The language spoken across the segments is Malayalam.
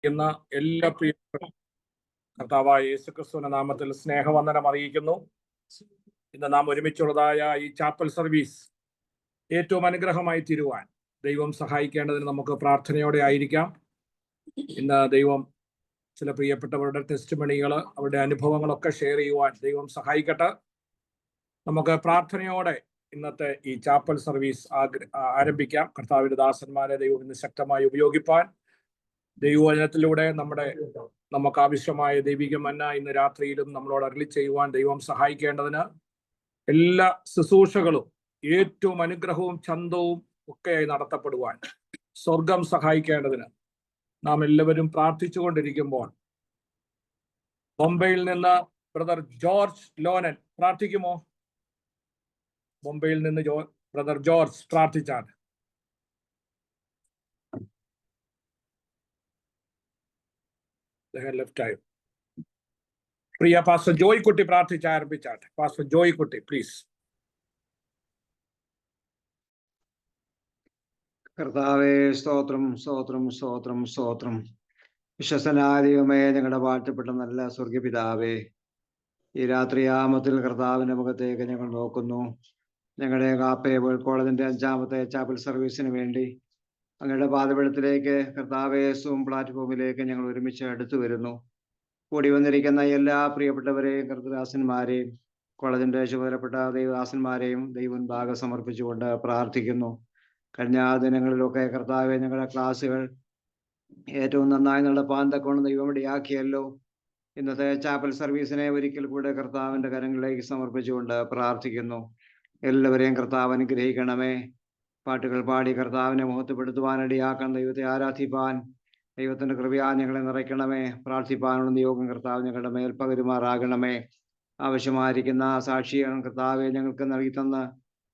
ഇന്ന് എല്ലാ പ്രിയപ്പെട്ട കർത്താവായ യേശുക്രിസ്തുവിന്റെ നാമത്തിൽ സ്നേഹവന്ദനം അറിയിക്കുന്നു. ഇന്ന് നാം ഒരുമിച്ചുള്ളതായ ഈ ചാപ്പൽ സർവീസ് ഏറ്റവും അനുഗ്രഹമായി തീരുവാൻ ദൈവം സഹായിക്കേണ്ടതിന് നമുക്ക് പ്രാർത്ഥനയോടെ ആയിരിക്കാം. ഇന്ന് ദൈവം ചില പ്രിയപ്പെട്ടവരുടെ ടെസ്റ്റിമണികൾ, അവരുടെ അനുഭവങ്ങളൊക്കെ ഷെയർ ചെയ്യുവാൻ ദൈവം സഹായിക്കട്ടെ. നമുക്ക് പ്രാർത്ഥനയോടെ ഇന്നത്തെ ഈ ചാപ്പൽ സർവീസ് ആരംഭിക്കാം. കർത്താവിന്റെ ദാസന്മാരെ ദൈവം ഇന്ന് ശക്തമായി ഉപയോഗിപ്പാൻ ദൈവവചനത്തിലൂടെ നമുക്ക് ആവശ്യമായ ദൈവിക മന്ന ഇന്ന് രാത്രിയിലും നമ്മളോട് അരുളി ചെയ്യുവാൻ ദൈവം സഹായിക്കേണ്ടതിന് എല്ലാ ശുശ്രൂഷകളും ഏറ്റവും അനുഗ്രഹവും ചന്തവും ഒക്കെയായി നടത്തപ്പെടുവാൻ സ്വർഗം സഹായിക്കേണ്ടതിന് നാം എല്ലാവരും പ്രാർത്ഥിച്ചുകൊണ്ടിരിക്കുമ്പോൾ ബോംബെയിൽ നിന്ന് ബ്രദർ ജോർജ് ലോനൻ പ്രാർത്ഥിക്കുമോ? ബോംബെയിൽ നിന്ന് ബ്രദർ ജോർജ് പ്രാർത്ഥിച്ചാൽ. പ്രിയ പാസ്റ്റർ ജോയ് കുട്ടി പ്രാർത്ഥിച്ച് ആരംഭിച്ചാട്ടെ. പാസ്റ്റർ ജോയ് കുട്ടി പ്ലീസ്. കർത്താവേ, സ്തോത്രം സ്തോത്രം സ്തോത്രം സ്തോത്രം. വിശ്വസനായ ദൈവമേ, ഞങ്ങളുടെ വാഴ്ത്തപ്പെട്ട നല്ല സ്വർഗപിതാവേ, ഈ രാത്രിയാമത്തിൽ കർത്താവിന്റെ മുഖത്തേക്ക് ഞങ്ങൾ നോക്കുന്നു. ഞങ്ങളുടെ കാപ്പേബിൾ കോളേജിന്റെ 5ാമത്തെ ചാപ്പൽ സർവീസിന് വേണ്ടി അങ്ങയുടെ പാദപീഠത്തിലേക്ക് കർത്താവേ സൂം പ്ലാറ്റ്ഫോമിലേക്ക് ഞങ്ങൾ ഒരുമിച്ച് അടുത്തു വരുന്നു. കൂടി വന്നിരിക്കുന്ന എല്ലാ പ്രിയപ്പെട്ടവരെയും കർത്തദാസന്മാരെയും കോളേജിന്റെ ചുമതലപ്പെട്ട ദൈവദാസന്മാരെയും ദൈവമുൻപാകെ സമർപ്പിച്ചുകൊണ്ട് പ്രാർത്ഥിക്കുന്നു. കഴിഞ്ഞ ദിനങ്ങളിലൊക്കെ കർത്താവെ ഞങ്ങളുടെ ക്ലാസ്സുകൾ ഏറ്റവും നന്നായി നടപ്പാൻ തക്കവണ്ണം ദൈവം ഇടയാക്കിയല്ലോ. ഇന്നത്തെ ചാപ്പൽ സർവീസിനെ ഒരിക്കൽ കൂടെ കർത്താവിന്റെ കരങ്ങളിലേക്ക് സമർപ്പിച്ചുകൊണ്ട് പ്രാർത്ഥിക്കുന്നു. എല്ലാവരെയും കർത്താവ് അനുഗ്രഹിക്കണമേ. പാട്ടുകൾ പാടി കർത്താവിനെ മുഖത്തുപെടുത്തുവാനിടയാക്കാൻ, ദൈവത്തെ ആരാധിപ്പാൻ ദൈവത്തിന്റെ കൃപയാ ഞങ്ങളെ നിറയ്ക്കണമേ. പ്രാർത്ഥിപ്പാനുള്ള നിയോഗം കർത്താവ് ഞങ്ങളുടെ മേൽ പകരുമാറാകണമേ. ആവശ്യമായിരിക്കുന്ന സാക്ഷികൾ കർത്താവെ ഞങ്ങൾക്ക് നൽകി തന്ന്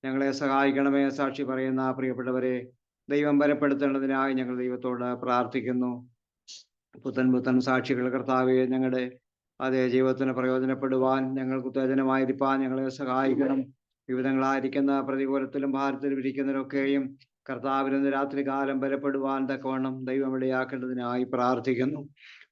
ഞങ്ങളെ സഹായിക്കണമേ. സാക്ഷി പറയുന്ന പ്രിയപ്പെട്ടവരെ ദൈവം ബലപ്പെടുത്തേണ്ടതിനായി ഞങ്ങൾ ദൈവത്തോട് പ്രാർത്ഥിക്കുന്നു. പുത്തൻ സാക്ഷികൾ കർത്താവെ ഞങ്ങളുടെ അതേ ജീവിതത്തിന് പ്രയോജനപ്പെടുവാൻ, ഞങ്ങൾക്ക് ഉത്തേജനമായിരിക്കാൻ ഞങ്ങളെ സഹായിക്കണം. വിവിധങ്ങളായിരിക്കുന്ന പ്രതികൂലത്തിലും ഭാരത്തിലും ഇരിക്കുന്നവരൊക്കെയും കർത്താവിന് രാത്രി കാലം ബലപ്പെടുവാൻ തക്കവണ്ണം ദൈവം ഇടയാക്കേണ്ടതിനായി പ്രാർത്ഥിക്കുന്നു.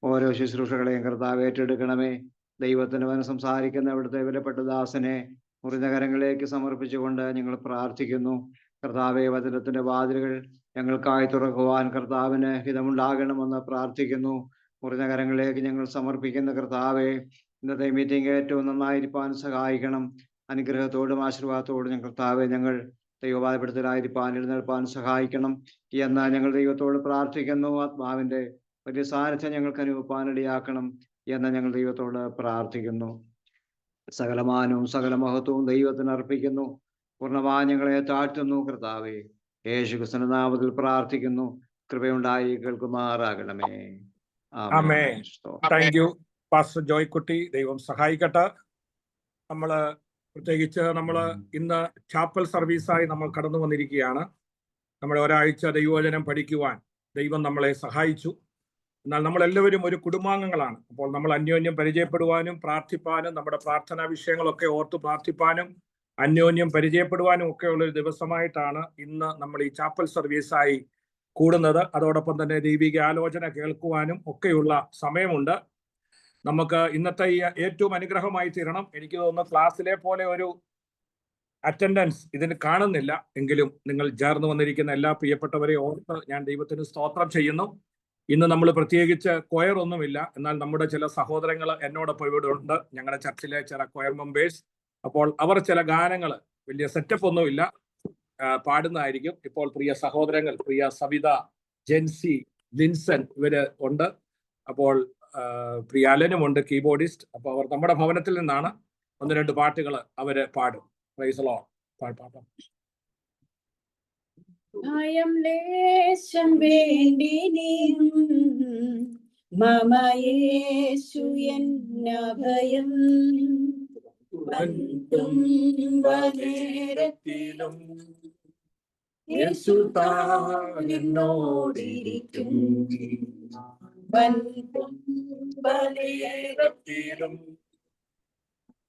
ഓരോ ശുശ്രൂഷകളെയും കർത്താവ് ഏറ്റെടുക്കണമേ. ദൈവത്തിന് വന്ന് സംസാരിക്കുന്ന ഇവിടുത്തെ വിലപ്പെട്ട ദാസനെ മുറിഞ്ഞ കരങ്ങളിലേക്ക് സമർപ്പിച്ചുകൊണ്ട് ഞങ്ങൾ പ്രാർത്ഥിക്കുന്നു. കർത്താവെ, വചനത്തിന്റെ വാതിലുകൾ ഞങ്ങൾക്കായി തുറക്കുവാൻ കർത്താവിന് ഹിതമുണ്ടാകണമെന്ന് പ്രാർത്ഥിക്കുന്നു. മുറിഞ്ഞ കരങ്ങളിലേക്ക് ഞങ്ങൾ സമർപ്പിക്കുന്ന കർത്താവെ, ഇന്നത്തെ മീറ്റിംഗ് ഏറ്റവും നന്നായിരിക്കാൻ സഹായിക്കണം. അനുഗ്രഹത്തോടും ആശീർവാദത്തോടും കർത്താവെ ഞങ്ങൾ ദൈവപാദപ്പെടുത്തലായിരിക്കാൻ എഴുന്നേൽപ്പാൻ സഹായിക്കണം എന്ന് ഞങ്ങൾ ദൈവത്തോട് പ്രാർത്ഥിക്കുന്നു. ആത്മാവിന്റെ വലിയ സാന്നിധ്യം ഞങ്ങൾക്ക് അനുഭവപ്പാനിടയാക്കണം എന്ന് ഞങ്ങൾ ദൈവത്തോട് പ്രാർത്ഥിക്കുന്നു. സകലമാനവും സകല മഹത്വവും ദൈവത്തിന് അർപ്പിക്കുന്നു. പൂർണ്ണമായി ഞങ്ങളെ താഴ്ത്തുന്നു. കർത്താവെ, യേശുക്രിസ്തുവിന്റെ നാമത്തിൽ പ്രാർത്ഥിക്കുന്നു. കൃപയുണ്ടായി കേൾക്കുമാറാകണമേ. ആമേൻ. താങ്ക് യു പാസ്റ്റർ ജോയ് കുട്ടി. ദൈവം സഹായിക്കട്ടെ. പ്രത്യേകിച്ച് ഇന്ന് ചാപ്പൽ സർവീസായി നമ്മൾ കടന്നു വന്നിരിക്കുകയാണ്. ഒരാഴ്ച ദൈവവചനം പഠിക്കുവാൻ ദൈവം നമ്മളെ സഹായിച്ചു. എന്നാൽ നമ്മളെല്ലാവരും ഒരു കുടുംബാംഗങ്ങളാണ്. അപ്പോൾ നമ്മൾ അന്യോന്യം പരിചയപ്പെടുവാനും പ്രാർത്ഥിപ്പാനും നമ്മുടെ പ്രാർത്ഥനാ വിഷയങ്ങളൊക്കെ ഓർത്ത് പ്രാർത്ഥിപ്പാനും അന്യോന്യം പരിചയപ്പെടുവാനും ഒക്കെ ഉള്ളൊരു ദിവസമായിട്ടാണ് ഇന്ന് നമ്മൾ ഈ ചാപ്പൽ സർവീസായി കൂടുന്നത്. അതോടൊപ്പം തന്നെ ദൈവിക ആലോചന കേൾക്കുവാനും ഒക്കെയുള്ള സമയമുണ്ട്. നമുക്ക് ഇന്നത്തെ ഈ ഏറ്റവും അനുഗ്രഹമായി തീരണം. എനിക്ക് തോന്നുന്നു ക്ലാസ്സിലെ പോലെ ഒരു അറ്റൻഡൻസ് ഇതിന് കാണുന്നില്ല. എങ്കിലും നിങ്ങൾ ചേർന്ന് വന്നിരിക്കുന്ന എല്ലാ പ്രിയപ്പെട്ടവരെ ഓർത്ത് ഞാൻ ദൈവത്തിന് സ്തോത്രം ചെയ്യുന്നു. ഇന്ന് നമ്മൾ പ്രത്യേകിച്ച് കൊയർ ഒന്നുമില്ല. എന്നാൽ നമ്മുടെ ചില സഹോദരങ്ങൾ എന്നോടൊപ്പം ഇവിടെ ഉണ്ട്, ഞങ്ങളുടെ ചർച്ചിലെ ചില കൊയർ മെമ്പേഴ്സ്. അപ്പോൾ അവർ ചില ഗാനങ്ങൾ വലിയ സെറ്റപ്പ് ഒന്നുമില്ല പാടുന്നതായിരിക്കും. ഇപ്പോൾ പ്രിയ സഹോദരങ്ങൾ, പ്രിയ സവിത, ജെൻസി, ലിൻസൺ ഇവര് ഉണ്ട്. അപ്പോൾ പ്രിയ അലനുമുണ്ട്, കീബോർഡിസ്റ്റ്. അപ്പോൾ അവർ നമ്മുടെ ഭവനത്തിൽ നിന്നാണ്. 1-2 പാട്ടുകൾ അവര് പാടും. Price the Lord. പാടാം. ഭയം ലേശം വേണ്ടിനിയും മമ യേശു എന്നഭയം നേരത്തിലും യേശു താനോടിരിക്കും. നേരത്തിലും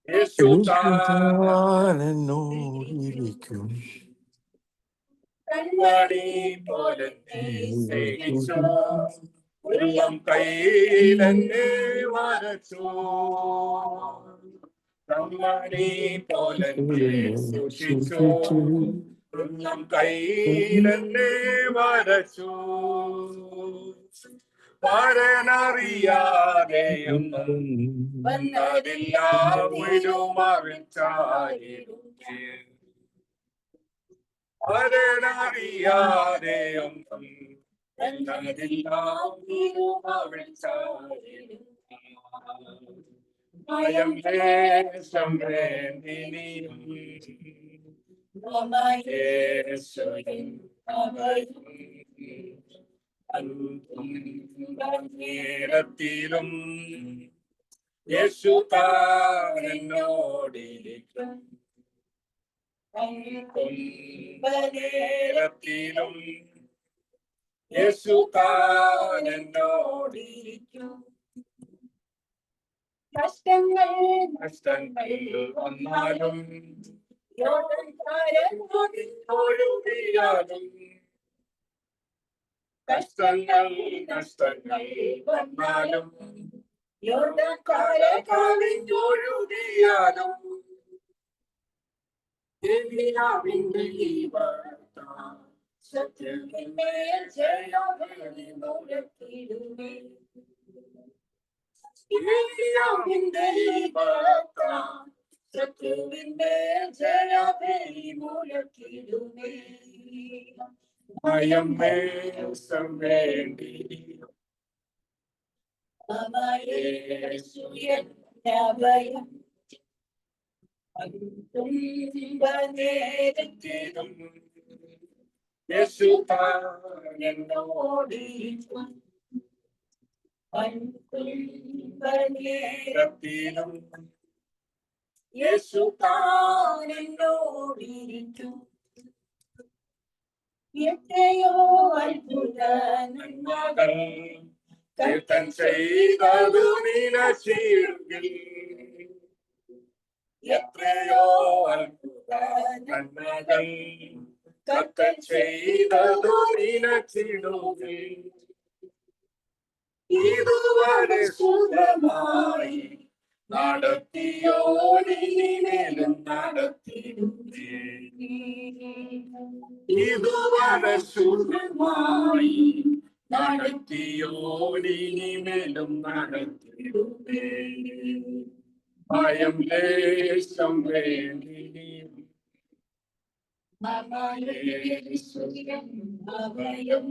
യേശു താനോടിരിക്കും. കണ്ണാടി പോലെ സ്നേഹിച്ചു ഉള്ളം കയ്യിലെന്നെ വരച്ചു, കമ്മണി പോലെ സൂക്ഷിച്ചു. ഉള്ളം കയ്യിലെന്നെ വരച്ചു, പരനറിയാതെയൊന്നും വന്നതില്ല വിടുമറിച്ചായിരുന്നു. പരനറിയാതെയൊന്നും വന്നതില്ല വിടുമറിച്ചായിരുന്നു. ഭയം ലേശം വേണ്ടിനിയും യേശുവിൻ അഭയം. നേരത്തിലും യേശു താൻ എന്നോടിരിക്കും, നേരത്തിലും യേശു താൻ എന്നോടിരിക്കും. കഷ്ടങ്ങൾ വന്നാലും ഒഴുകിയാലും, കഷ്ടങ്ങൾ വന്നാലും കവിഞ്ഞൊഴുകിയാലും, ഏലിയാവിന്റെ ഈ വാർത്ത ശത്രുവിന്മേൽ ജയബലി മുഴക്കിടുമേ. ഏലിയാവിന്റെ ഈ വാർത്ത ശത്രുവിന്മേൽ ജയബലി മുഴക്കിടുമേ. ഭയം ലേശം വേണ്ടി ഭയം നേരത്തിലും യേശു താൻ എന്നോടിരിക്കും, നേരത്തിലും യേശു താൻ എന്നോടിരിക്കും. എത്രയോ അത്ഭുത മകൾ കീർത്തൻ ചെയ്തതു നിനച്ചിരുകിൽ, എത്രയോ അത്ഭുത നന്മകൾ കർത്തൻ ചെയ്തതു നിനച്ചിടുകിൽ. ഇതുവരെ സുഖമായി നടത്തിയോ നീലും നടത്തിടുന്നേ. ഇതുവരെ സുഖമായി നടത്തിയോ നീലും നടത്തിടുന്നേ. ഭയം ലേശം വേണ്ടി അഭയം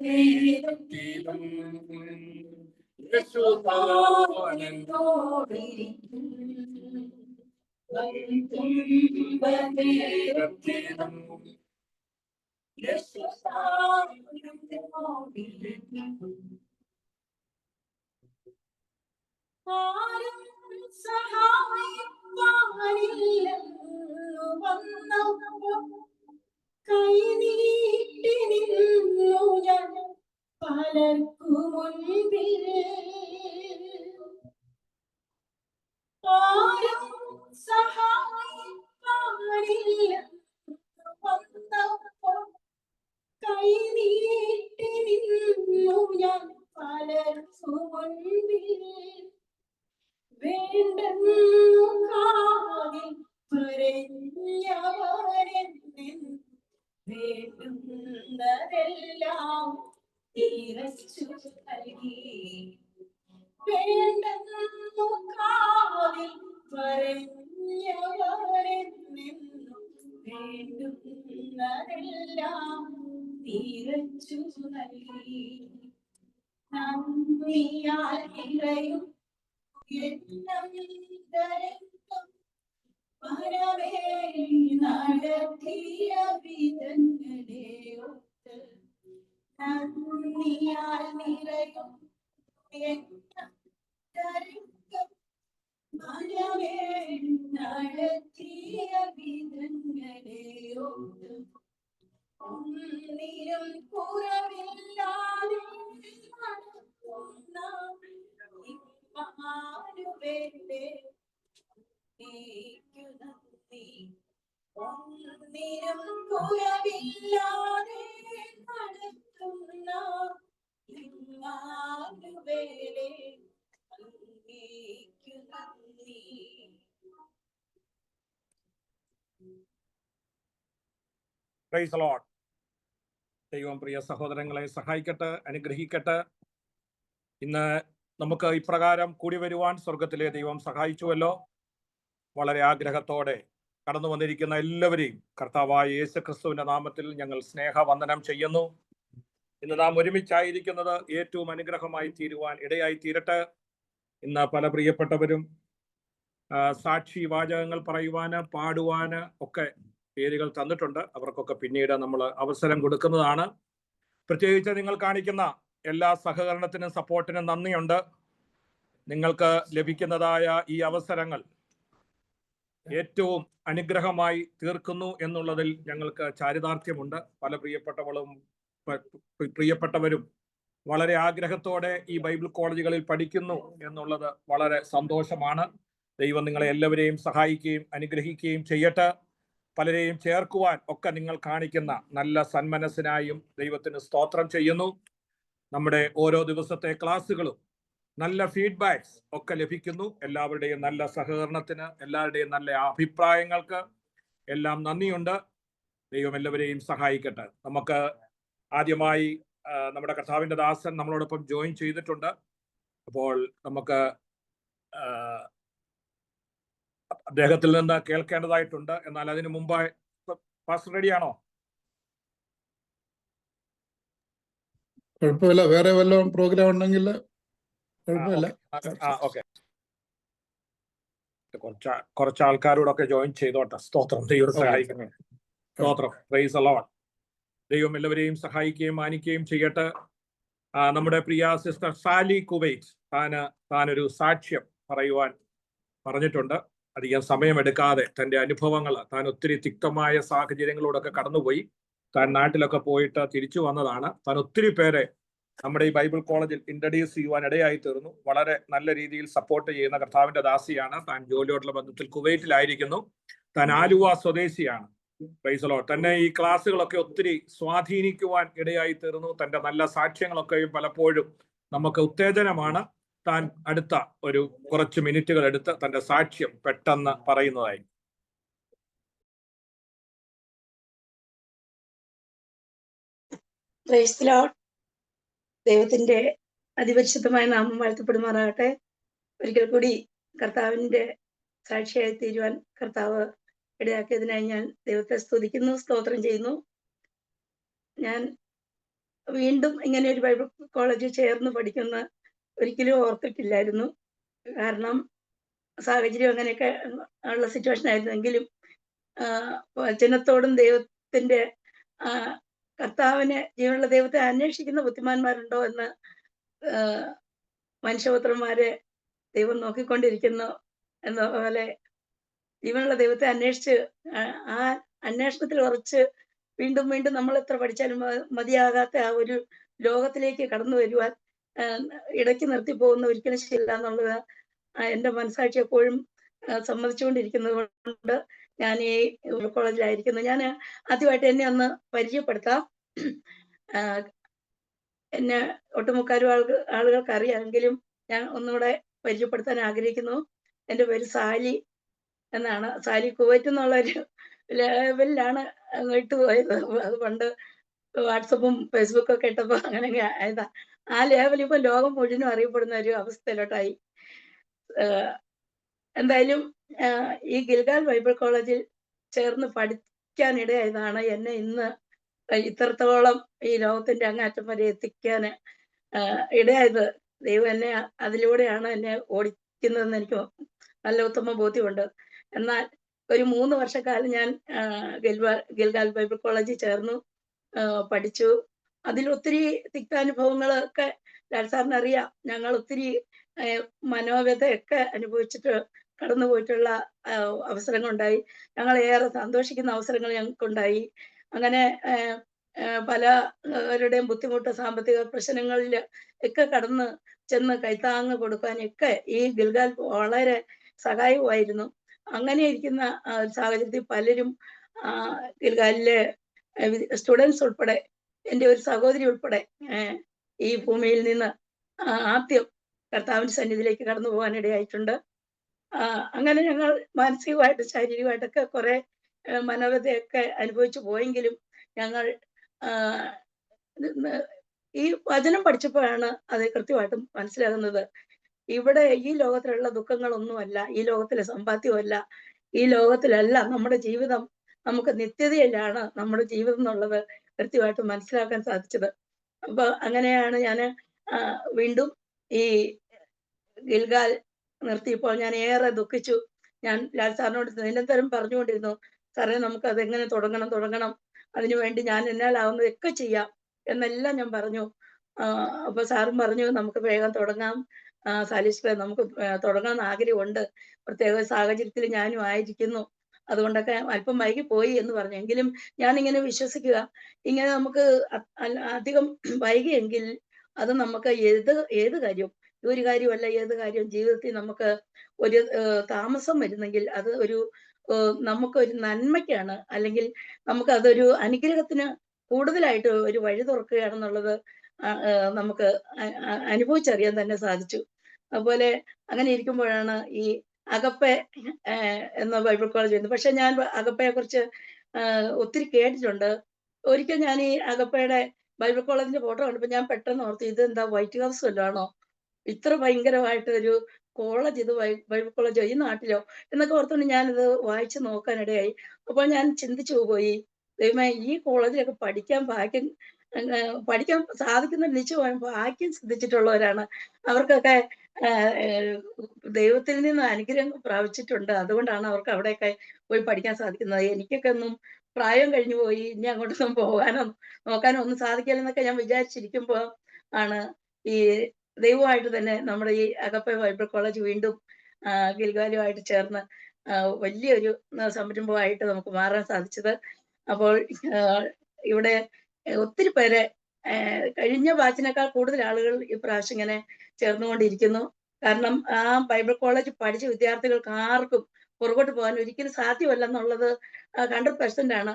നേരത്തിലും യേശു താൻ എന്നോടിരിക്കും, നേരത്തിലും യേശു താൻ എന്നോടിരിക്കും. ആരും സഹായിക്കാനില്ലെന്നു വന്നപ്പോൾ കൈനീട്ടി നിന്നു ഞാൻ പലർക്കു മുൻപിൽ. ആരും സഹായിക്കാനില്ലെന്നു വന്നപ്പോൾ കൈനീട്ടി നിന്നു ഞാൻ പലർക്കു മുൻപിൽ. വേണ്ടെന്നു കാതിൽ പറഞ്ഞവരെന്നിൽ വേണ്ടുന്നതെല്ലാം തിരച്ചു നൽകി. വേണ്ടെന്നു കാതിൽ പറഞ്ഞവരെന്നിൽ വേണ്ടുന്നതെല്ലാം തിരച്ചു നൽകി. നന്ദിയാൽ ഇറയും നടത്തിയ വിധങ്ങളെ ഒത്ത് നന്ദിയാൽ നിറയും നടത്തിയ വിധങ്ങളെ ഒത്ത് ഒന്നിനും കുറവില്ലാതെ നടത്തുന്ന ഇമ്മാനുവേലേ നന്ദി. ഒന്നിനും കുറവില്ലാതെ നടത്തുന്ന പ്രൈസ് ദി ലോർഡ്. ദൈവം പ്രിയ സഹോദരങ്ങളെ സഹായിക്കട്ടെ, അനുഗ്രഹിക്കട്ടെ. ഇന്ന് നമുക്ക് ഇപ്രകാരം കൂടി വരുവാൻ സ്വർഗത്തിലെ ദൈവം സഹായിച്ചുവല്ലോ. വളരെ ആഗ്രഹത്തോടെ കടന്നു വന്നിരിക്കുന്ന എല്ലാവരെയും കർത്താവായ യേശുക്രിസ്തുവിന്റെ നാമത്തിൽ ഞങ്ങൾ സ്നേഹവന്ദനം ചെയ്യുന്നു. ഇന്ന് നാം ഒരുമിച്ചായിരിക്കുന്നത് ഏറ്റവും അനുഗ്രഹമായി തീരുവാൻ ഇടയായി തീരട്ടെ. ഇന്ന് പല പ്രിയപ്പെട്ടവരും സാക്ഷി വാചകങ്ങൾ പറയുവാന്, പാടുവാന് ഒക്കെ പേരുകൾ തന്നിട്ടുണ്ട്. അവർക്കൊക്കെ പിന്നീട് നമ്മൾ അവസരം കൊടുക്കുന്നതാണ്. പ്രത്യേകിച്ച് നിങ്ങൾ കാണിക്കുന്ന എല്ലാ സഹകരണത്തിനും സപ്പോർട്ടിനും നന്ദിയുണ്ട്. നിങ്ങൾക്ക് ലഭിക്കുന്നതായ ഈ അവസരങ്ങൾ ഏറ്റവും അനുഗ്രഹമായി തീർക്കുന്നു എന്നുള്ളതിൽ ഞങ്ങൾക്ക് ചാരിതാർത്ഥ്യമുണ്ട്. പല പ്രിയപ്പെട്ടവരും വളരെ ആഗ്രഹത്തോടെ ഈ ബൈബിൾ കോളേജുകളിൽ പഠിക്കുന്നു എന്നുള്ളത് വളരെ സന്തോഷമാണ്. ദൈവം നിങ്ങളെ എല്ലാവരെയും സഹായിക്കുകയും അനുഗ്രഹിക്കുകയും ചെയ്യട്ടെ. പലരെയും ചേർക്കുവാൻ ഒക്കെ നിങ്ങൾ കാണിക്കുന്ന നല്ല സന്മനസ്സിനായും ദൈവത്തിന് സ്തോത്രം ചെയ്യുന്നു. നമ്മുടെ ഓരോ ദിവസത്തെ ക്ലാസ്സുകളും നല്ല ഫീഡ്ബാക്സ് ഒക്കെ ലഭിക്കുന്നു. എല്ലാവരുടെയും നല്ല സഹകരണത്തിന്, എല്ലാവരുടെയും നല്ല അഭിപ്രായങ്ങൾക്ക് എല്ലാം നന്ദിയുണ്ട്. ദൈവം എല്ലാവരെയും സഹായിക്കട്ടെ. നമുക്ക് ആദ്യമായി നമ്മുടെ കർത്താവിന്റെ ദാസൻ നമ്മളോടൊപ്പം ജോയിൻ ചെയ്തിട്ടുണ്ട്. അപ്പോൾ നമുക്ക് അദ്ദേഹത്തിൽ നിന്ന് കേൾക്കേണ്ടതായിട്ടുണ്ട്. എന്നാൽ അതിനു മുമ്പായി പാസ്റ്റർ റെഡിയാണോ? കുഴപ്പമില്ല, വേറെ വല്ലതും പ്രോഗ്രാം ഉണ്ടെങ്കിൽ കുഴപ്പമില്ല. ഓക്കെ, കുറച്ച് ആൾക്കാരോടൊക്കെ ജോയിൻ ചെയ്തോട്ടെ. സ്തോത്രം, ദൈവം സഹായിക്കുന്നു. സ്തോത്രം, പ്രൈസ് ദി ലോർഡ്. ദൈവം എല്ലാവരെയും സഹായിക്കുകയും മാനിക്കുകയും ചെയ്യട്ടെ. നമ്മുടെ പ്രിയ സിസ്റ്റർ സാലി കുവൈറ്റ് താനൊരു സാക്ഷ്യം പറയുവാൻ പറഞ്ഞിട്ടുണ്ട്. അധികം സമയമെടുക്കാതെ തൻ്റെ അനുഭവങ്ങൾ, താൻ ഒത്തിരി തിക്തമായ സാഹചര്യങ്ങളോടൊക്കെ കടന്നുപോയി, താൻ നാട്ടിലൊക്കെ പോയിട്ട് തിരിച്ചു വന്നതാണ്. താൻ ഒത്തിരി പേരെ നമ്മുടെ ഈ ബൈബിൾ കോളേജിൽ ഇൻട്രൊഡ്യൂസ് ചെയ്യുവാൻ ഇടയായി തീർന്നു. വളരെ നല്ല രീതിയിൽ സപ്പോർട്ട് ചെയ്യുന്ന കർത്താവിന്റെ ദാസിയാണ്. താൻ ജോലിയോടുള്ള ബന്ധത്തിൽ കുവൈറ്റിലായിരിക്കുന്നു. താൻ ആലുവ സ്വദേശിയാണ്. Price the Lord. തന്നെ ഈ ക്ലാസ്സുകളൊക്കെ ഒത്തിരി സ്വാധീനിക്കുവാൻ ഇടയായി തീർന്നു. തന്റെ നല്ല സാക്ഷ്യങ്ങളൊക്കെയും പലപ്പോഴും നമുക്ക് ഉത്തേജനമാണ്. താൻ അടുത്ത ഒരു കുറച്ച് മിനിറ്റുകൾ എടുത്ത് തന്റെ സാക്ഷ്യം പെട്ടെന്ന് പറയുന്നതായി. Price the Lord. ദൈവത്തിന്റെ അതിപരിശുദ്ധമായ നാമം വാഴ്ത്തപ്പെടുമാറാകട്ടെ. ഒരിക്കൽ കൂടി കർത്താവിന്റെ സാക്ഷിയായി തീരുവാൻ കർത്താവ് ഇടയാക്കിയതിനായി ഞാൻ ദൈവത്തെ സ്തുതിക്കുന്നു, സ്തോത്രം ചെയ്യുന്നു. ഞാൻ വീണ്ടും ഇങ്ങനെ ഒരു ബൈബിൾ കോളേജിൽ ചേർന്ന് പഠിക്കുന്ന ഒരിക്കലും ഓർത്തിട്ടില്ലായിരുന്നു. കാരണം സാഹചര്യം അങ്ങനെയൊക്കെ ഉള്ള സിറ്റുവേഷൻ ആയിരുന്നെങ്കിലും വചനത്തോടും ദൈവത്തിന്റെ കർത്താവിനെ, ജീവനുള്ള ദൈവത്തെ അന്വേഷിക്കുന്ന ബുദ്ധിമാന്മാരുണ്ടോ എന്ന് മനുഷ്യപുത്രന്മാരെ ദൈവം നോക്കിക്കൊണ്ടിരിക്കുന്നു എന്ന പോലെ ജീവനുള്ള ദൈവത്തെ അന്വേഷിച്ച് ആ അന്വേഷണത്തിൽ ഉറച്ച് വീണ്ടും വീണ്ടും നമ്മൾ എത്ര പഠിച്ചാലും മതിയാകാത്ത ആ ഒരു ലോകത്തിലേക്ക് കടന്നു വരുവാൻ ഇടയ്ക്ക് നിർത്തി പോകുന്ന ഒരിക്കലും ശരിയില്ല എന്നുള്ളത് എൻ്റെ മനസ്സാക്ഷി എപ്പോഴും സമ്മതിച്ചുകൊണ്ടിരിക്കുന്നത് കൊണ്ട് ഞാൻ ഈ കോളേജിലായിരിക്കുന്നു. ഞാൻ ആദ്യമായിട്ട് എന്നെ ഒന്ന് പരിചയപ്പെടുത്താം. എന്നെ ഒട്ടുമുക്കാലും ആളുകൾക്ക് അറിയാമെങ്കിലും ഞാൻ ഒന്നുകൂടെ പരിചയപ്പെടുത്താൻ ആഗ്രഹിക്കുന്നു. എൻ്റെ പേര് സാലി എന്നാണ്. സാലി കുവൈറ്റ് എന്നുള്ളൊരു ലെവലിലാണ് ഇട്ടുപോയത്. അത് പണ്ട് വാട്സപ്പും ഫേസ്ബുക്കും ഒക്കെ ഇട്ടപ്പോൾ അങ്ങനെ ആയതാ. ആ ലെവലിൽ ഇപ്പം ലോകം മുഴുവനും അറിയപ്പെടുന്ന ഒരു അവസ്ഥയിലോട്ടായി. എന്തായാലും ഈ ഗിൽഗാൽ ബൈബിൾ കോളേജിൽ ചേർന്ന് പഠിക്കാനിടയായതാണ് എന്നെ ഇന്ന് ഇത്രത്തോളം ഈ ലോകത്തിന്റെ അങ്ങേയറ്റം വരെ എത്തിക്കാൻ ഇടയായത്. ദൈവം എന്നെ അതിലൂടെയാണ് എന്നെ ഓടിക്കുന്നതെന്ന് എനിക്ക് നല്ല ഉത്തമ ബോധ്യമുണ്ട്. എന്നാൽ ഒരു 3 വർഷക്കാലം ഞാൻ ഗിൽഗാൽ ബൈബിൾ കോളേജിൽ ചേർന്നു പഠിച്ചു. അതിൽ ഒത്തിരി തിക്താനുഭവങ്ങളൊക്കെ ലാൽ സാറിന് അറിയാം. ഞങ്ങൾ ഒത്തിരി മനോവ്യതയൊക്കെ അനുഭവിച്ചിട്ട് കടന്നു പോയിട്ടുള്ള അവസരങ്ങളുണ്ടായി. ഞങ്ങൾ ഏറെ സന്തോഷിക്കുന്ന അവസരങ്ങൾ ഞങ്ങൾക്കുണ്ടായി. അങ്ങനെ പലരുടെയും ബുദ്ധിമുട്ട്, സാമ്പത്തിക പ്രശ്നങ്ങളിൽ ഒക്കെ കടന്ന് ചെന്ന് കൈത്താങ്ങ് കൊടുക്കാനൊക്കെ ഈ ഗിൽഗാൽ വളരെ സഹായമായിരുന്നു. അങ്ങനെ ഇരിക്കുന്ന സാഹചര്യത്തിൽ പലരും ഗിൽഗാലിലെ സ്റ്റുഡൻസ് ഉൾപ്പെടെ, എൻ്റെ ഒരു സഹോദരി ഉൾപ്പെടെ ഈ ഭൂമിയിൽ നിന്ന് ആദ്യം കർത്താവിന്റെ സന്നിധിയിലേക്ക് കടന്നു പോകാനിടയായിട്ടുണ്ട്. അങ്ങനെ ഞങ്ങൾ മാനസികമായിട്ട് ശാരീരികമായിട്ടൊക്കെ കുറെ മനോവ്യതയൊക്കെ അനുഭവിച്ചു പോയെങ്കിലും ഞങ്ങൾ ഈ വചനം പഠിച്ചപ്പോഴാണ് അത് കൃത്യമായിട്ടും മനസ്സിലാകുന്നത്. ഇവിടെ ഈ ലോകത്തിലുള്ള ദുഃഖങ്ങളൊന്നുമല്ല, ഈ ലോകത്തിലെ സമ്പാദ്യമല്ല, ഈ ലോകത്തിലല്ല നമ്മുടെ ജീവിതം. നമുക്ക് നിത്യതയിലാണ് നമ്മുടെ ജീവിതം എന്നുള്ളത് കൃത്യമായിട്ട് മനസ്സിലാക്കാൻ സാധിച്ചത്. അപ്പൊ അങ്ങനെയാണ് ഞാൻ വീണ്ടും ഈ ഗിൽഗാൽ നിർത്തിയപ്പോൾ ഞാൻ ഏറെ ദുഃഖിച്ചു. ഞാൻ ലാൽ സാറിനോട് നിരന്തരം പറഞ്ഞുകൊണ്ടിരുന്നു, സാറേ നമുക്ക് അതെങ്ങനെ തുടങ്ങണം, അതിനുവേണ്ടി ഞാൻ എന്നാലാവുന്നതൊക്കെ ചെയ്യാം എന്നെല്ലാം ഞാൻ പറഞ്ഞു. അപ്പൊ സാറും പറഞ്ഞു നമുക്ക് വേഗം തുടങ്ങാം സാലിസ്, നമുക്ക് തുടങ്ങാൻ ആഗ്രഹമുണ്ട്, പ്രത്യേക സാഹചര്യത്തിൽ ഞാനും ആയിരിക്കുന്നു, അതുകൊണ്ടൊക്കെ അല്പം വൈകി പോയി എന്ന് പറഞ്ഞു. എങ്കിലും ഞാനിങ്ങനെ വിശ്വസിക്കുക, ഇങ്ങനെ നമുക്ക് അധികം വൈകിയെങ്കിൽ അത് നമുക്ക് ഏത് കാര്യവും, ഈ ഒരു കാര്യമല്ല ഏത് കാര്യവും ജീവിതത്തിൽ നമുക്ക് ഒരു താമസം വരുന്നെങ്കിൽ അത് ഒരു നമുക്കൊരു നന്മയ്ക്കാണ്, അല്ലെങ്കിൽ നമുക്ക് അതൊരു അനുഗ്രഹത്തിന് കൂടുതലായിട്ട് ഒരു വഴി തുറക്കുകയാണെന്നുള്ളത് നമുക്ക് അനുഭവിച്ചറിയാൻ തന്നെ സാധിച്ചു. അതുപോലെ അങ്ങനെ ഇരിക്കുമ്പോഴാണ് ഈ അഗപ്പെ എന്ന ബൈബിൾ കോളേജ് വരുന്നത്. പക്ഷെ ഞാൻ അഗപ്പയെ കുറിച്ച് ഒത്തിരി കേട്ടിട്ടുണ്ട്. ഒരിക്കൽ ഞാൻ ഈ അഗപ്പയുടെ ബൈബിൾ കോളേജിന്റെ ഫോട്ടോ കണ്ടപ്പോൾ ഞാൻ പെട്ടെന്ന് ഓർത്തു, ഇത് എന്താ വൈറ്റ് ഹൗസ് വല്ലതാണോ, ഇത്ര ഭയങ്കരമായിട്ട് ഒരു കോളേജ്, ഇത് ബൈബിൾ കോളേജോ ഈ നാട്ടിലോ എന്നൊക്കെ ഓർത്തുകൊണ്ട് ഞാനിത് വായിച്ചു നോക്കാനിടയായി. അപ്പോൾ ഞാൻ ചിന്തിച്ചു പോയി, ദൈവമേ, ഈ കോളേജിലൊക്കെ പഠിക്കാൻ സാധിക്കുന്ന നിശ്ചയമായും ഭാഗ്യം സിദ്ധിച്ചിട്ടുള്ളവരാണ്. അവർക്കൊക്കെ ദൈവത്തിൽ നിന്ന് അനുഗ്രഹം പ്രാപിച്ചിട്ടുണ്ട്, അതുകൊണ്ടാണ് അവർക്ക് അവിടെയൊക്കെ പോയി പഠിക്കാൻ സാധിക്കുന്നത്. എനിക്കൊക്കെ ഒന്നും പ്രായം കഴിഞ്ഞു പോയി, ഇനി അങ്ങോട്ടൊന്നും പോകാനോ നോക്കാനോ ഒന്നും സാധിക്കില്ലെന്നൊക്കെ ഞാൻ വിചാരിച്ചിരിക്കുമ്പോൾ ആണ് ഈ ദൈവമായിട്ട് തന്നെ നമ്മുടെ ഈ അഗപ്പെ ബൈബിൾ കോളേജ് വീണ്ടും ഗിൽഗാലുമായിട്ട് ചേർന്ന് വലിയൊരു സംരംഭമായിട്ട് നമുക്ക് മാറാൻ സാധിച്ചത്. അപ്പോൾ ഇവിടെ ഒത്തിരി പേരെ, കഴിഞ്ഞ ബാച്ചിനേക്കാൾ കൂടുതൽ ആളുകൾ ഈ പ്രാവശ്യം ഇങ്ങനെ ചേർന്നുകൊണ്ടിരിക്കുന്നു. കാരണം ആ ബൈബിൾ കോളേജ് പഠിച്ച വിദ്യാർത്ഥികൾക്ക് ആർക്കും പുറകോട്ട് പോകാൻ ഒരിക്കലും സാധ്യമല്ലെന്നുള്ളത് 100% ആണ്.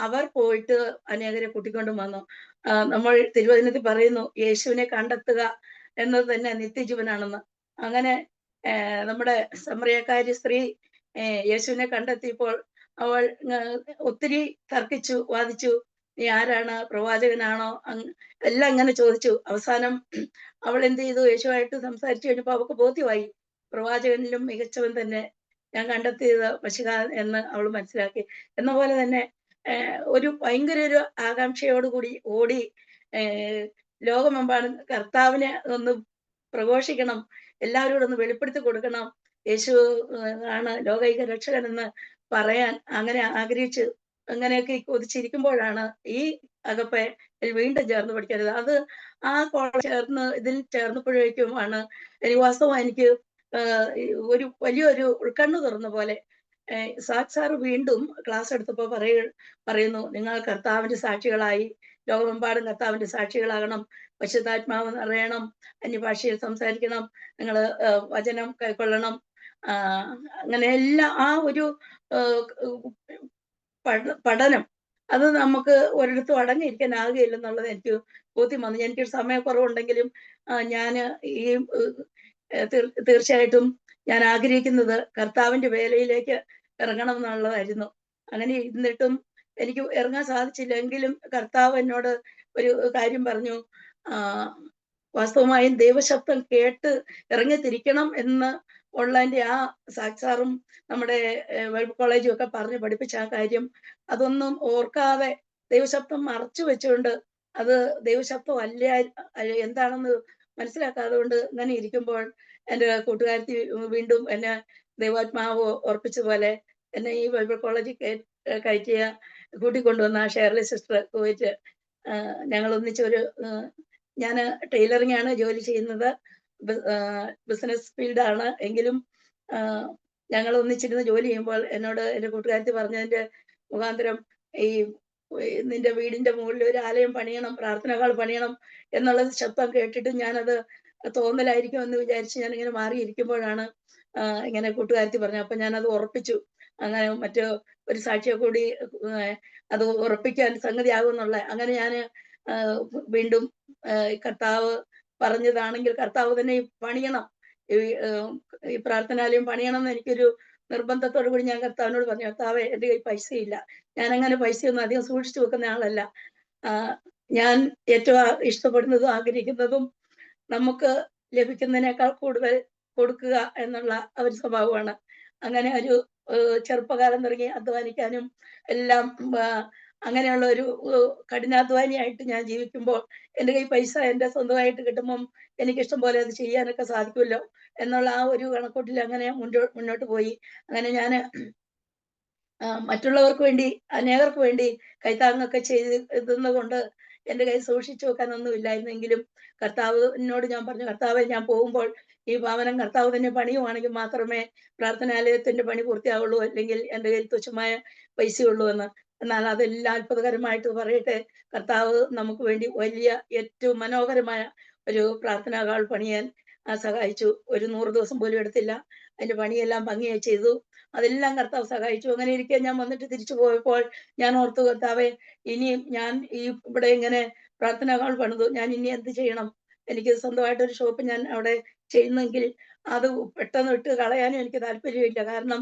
അവർ പോയിട്ട് അനേകരെ കൂട്ടിക്കൊണ്ടും വന്നു. നമ്മൾ തിരുവചനത്തിൽ പറയുന്നു, യേശുവിനെ കണ്ടെത്തുക എന്നത് തന്നെ നിത്യജീവനാണെന്ന്. അങ്ങനെ നമ്മുടെ സമറിയക്കാരി സ്ത്രീ യേശുവിനെ കണ്ടെത്തിയപ്പോൾ അവൾ ഒത്തിരി തർക്കിച്ചു, വാദിച്ചു, നീ ആരാണ്, പ്രവാചകനാണോ, എല്ലാം ഇങ്ങനെ ചോദിച്ചു. അവസാനം അവൾ എന്ത് ചെയ്തു, യേശുവായിട്ട് സംസാരിച്ചു കഴിഞ്ഞപ്പോൾ അവൾക്ക് ബോധ്യമായി, പ്രവാചകനിലും മികച്ചവൻ തന്നെ ഞാൻ കണ്ടെത്തിയത് മശിഹ എന്ന് അവൾ മനസ്സിലാക്കി. എന്ന പോലെ തന്നെ ഒരു ഭയങ്കര ഒരു ആകാംക്ഷയോടുകൂടി ഓടി ലോകമെമ്പാടും കർത്താവിനെ ഒന്ന് പ്രഘോഷിക്കണം, എല്ലാവരോടും ഒന്ന് വെളിപ്പെടുത്തി കൊടുക്കണം, യേശു ആണ് ലോകൈക രക്ഷകൻ എന്ന് പറയാൻ അങ്ങനെ ആഗ്രഹിച്ച് അങ്ങനെയൊക്കെ കൊതിച്ചിരിക്കുമ്പോഴാണ് ഈ അഗപ്പെ വീണ്ടും ചേർന്ന് പഠിക്കരുത്. അത് ആ കോളേജ് ഇതിൽ ചേർന്നപ്പോഴേക്കുമാണ് എനിക്ക് ഒരു വലിയൊരു ഉൾക്കണ്ണു തുറന്ന പോലെ. സാറ് വീണ്ടും ക്ലാസ് എടുത്തപ്പോൾ പറയുന്നു, നിങ്ങൾ കർത്താവിന്റെ സാക്ഷികളായി ലോകമെമ്പാടും കർത്താവിന്റെ സാക്ഷികളാകണം, പരിശുദ്ധാത്മാവ് നിറയണം, അന്യഭാഷയിൽ സംസാരിക്കണം, നിങ്ങൾ വചനം കൈക്കൊള്ളണം, അങ്ങനെ എല്ലാം ആ ഒരു പഠനം അത് നമുക്ക് ഒരിടത്തും അടങ്ങിയിരിക്കാനാകുകയില്ലെന്നുള്ളത് എനിക്ക് ബോധ്യം വന്നു. എനിക്കൊരു സമയക്കുറവുണ്ടെങ്കിലും ഞാൻ ഈ തീർച്ചയായിട്ടും ഞാൻ ആഗ്രഹിക്കുന്നത് കർത്താവിന്റെ വേലയിലേക്ക് ഇറങ്ങണം എന്നുള്ളതായിരുന്നു. അങ്ങനെ ഇരുന്നിട്ടും എനിക്ക് ഇറങ്ങാൻ സാധിച്ചില്ലെങ്കിലും കർത്താവ് എന്നോട് ഒരു കാര്യം പറഞ്ഞു, വാസ്തവമായും ദൈവശബ്ദം കേട്ട് ഇറങ്ങിത്തിരിക്കണം എന്ന് ഉള്ളതിന്റെ ആ സാക്ഷാറും നമ്മുടെ ബൈബിൾ കോളേജും ഒക്കെ പറഞ്ഞ് പഠിപ്പിച്ച ആ കാര്യം അതൊന്നും ഓർക്കാതെ ദൈവശബ്ദം മറച്ചു വെച്ചുകൊണ്ട് അത് ദൈവശബ്ദം എന്താണെന്ന് മനസ്സിലാക്കാതെ കൊണ്ട് അങ്ങനെ ഇരിക്കുമ്പോൾ എൻ്റെ കൂട്ടുകാരത്തി വീണ്ടും എന്നെ ദൈവാത്മാവ് ഓർപ്പിച്ചതുപോലെ എന്നെ ഈ ബൈബിൾ കോളേജിൽ കയറ്റിയ കൂട്ടിക്കൊണ്ടുവന്ന ഷേർലി സിസ്റ്റർ പോയിട്ട് ഞങ്ങൾ ഒന്നിച്ചൊരു, ഞാൻ ടൈലറിംഗ് ആണ് ജോലി ചെയ്യുന്നത്, ബിസിനസ് ഫീൽഡാണ്, എങ്കിലും ഞങ്ങൾ ഒന്നിച്ചിരുന്ന് ജോലി ചെയ്യുമ്പോൾ എന്നോട് എൻ്റെ കൂട്ടുകാരത്തി പറഞ്ഞതിന്റെ മുഖാന്തരം ഈ നിന്റെ വീടിന്റെ മുകളിൽ ഒരു ആലയം പണിയണം, പ്രാർത്ഥന ഹാൾ പണിയണം എന്നുള്ളത് ശബ്ദം കേട്ടിട്ട് ഞാനത് തോന്നലായിരിക്കും എന്ന് വിചാരിച്ച് ഞാനിങ്ങനെ മാറിയിരിക്കുമ്പോഴാണ് ഇങ്ങനെ കൂട്ടുകാരത്തി പറഞ്ഞു. അപ്പൊ ഞാനത് ഉറപ്പിച്ചു, അങ്ങനെ മറ്റു ഒരു സാക്ഷിയെ കൂടി അത് ഉറപ്പിക്കാൻ സംഗതിയാകുമെന്നുള്ള. അങ്ങനെ ഞാൻ വീണ്ടും കർത്താവ് പറഞ്ഞതാണെങ്കിൽ കർത്താവ് തന്നെ പണിയണം, ഈ പ്രാർത്ഥനാലയം പണിയണം എന്ന് എനിക്കൊരു നിർബന്ധത്തോടു കൂടി ഞാൻ കർത്താവിനോട് പറഞ്ഞു, കർത്താവെ എൻ്റെ കയ്യിൽ പൈസയില്ല, ഞാൻ അങ്ങനെ പൈസയൊന്നും അധികം സൂക്ഷിച്ചു വെക്കുന്ന ആളല്ല. ഞാൻ ഏറ്റവും ഇഷ്ടപ്പെടുന്നതും ആഗ്രഹിക്കുന്നതും നമുക്ക് ലഭിക്കുന്നതിനേക്കാൾ കൂടുതൽ കൊടുക്കുക എന്നുള്ള ഒരു സ്വഭാവമാണ്. അങ്ങനെ ഒരു ചെറുപ്പകാലം തുടങ്ങി അധ്വാനിക്കാനും എല്ലാം അങ്ങനെയുള്ള ഒരു കഠിനാധ്വാനിയായിട്ട് ഞാൻ ജീവിക്കുമ്പോൾ എൻ്റെ കയ്യിൽ പൈസ എൻ്റെ സ്വന്തമായിട്ട് കിട്ടുമ്പം എനിക്കിഷ്ടം പോലെ അത് ചെയ്യാനൊക്കെ സാധിക്കുമല്ലോ എന്നുള്ള ആ ഒരു കണക്കൂട്ടിൽ അങ്ങനെ മുന്നോട്ട് പോയി. അങ്ങനെ ഞാൻ മറ്റുള്ളവർക്ക് വേണ്ടി, അനേകർക്ക് വേണ്ടി കൈത്താങ്ങൊക്കെ ചെയ്തുകൊണ്ട് എൻ്റെ കയ്യിൽ സൂക്ഷിച്ചു വെക്കാനൊന്നും ഇല്ലായിരുന്നെങ്കിലും കർത്താവിനോട് ഞാൻ പറഞ്ഞു, കർത്താവെ ഞാൻ പോകുമ്പോൾ ഈ ഭവനം കർത്താവ് തന്നെ പണിയുവാണെങ്കിൽ മാത്രമേ പ്രാർത്ഥനാലയത്തിന്റെ പണി പൂർത്തിയാവുള്ളൂ, അല്ലെങ്കിൽ എൻ്റെ കയ്യിൽ തുച്ഛമായ പൈസയുള്ളൂ എന്ന്. എന്നാൽ അതെല്ലാം അത്ഭുതകരമായിട്ട് പറയട്ടെ, കർത്താവ് നമുക്ക് വേണ്ടി വലിയ ഏറ്റവും മനോഹരമായ ഒരു പ്രാർത്ഥനാ ഹാൾ പണിയാൻ സഹായിച്ചു. ഒരു 100 ദിവസം പോലും എടുത്തില്ല. അതിന്റെ പണിയെല്ലാം ഭംഗിയായി ചെയ്തു. അതെല്ലാം കർത്താവ് സഹായിച്ചു. അങ്ങനെ ഇരിക്കെ ഞാൻ വന്നിട്ട് തിരിച്ചു പോയപ്പോൾ ഞാൻ ഓർത്തു, കർത്താവെ ഇനിയും ഞാൻ ഇവിടെ ഇങ്ങനെ പ്രാർത്ഥനാ ഹാൾ പണിതു, ഞാൻ ഇനി എന്ത് ചെയ്യണം? എനിക്ക് സ്വന്തമായിട്ടൊരു ഷോപ്പ് ഞാൻ അവിടെ ചെയ്യുന്നെങ്കിൽ അത് പെട്ടെന്ന് ഇട്ട് കളയാനും എനിക്ക് താല്പര്യമില്ല. കാരണം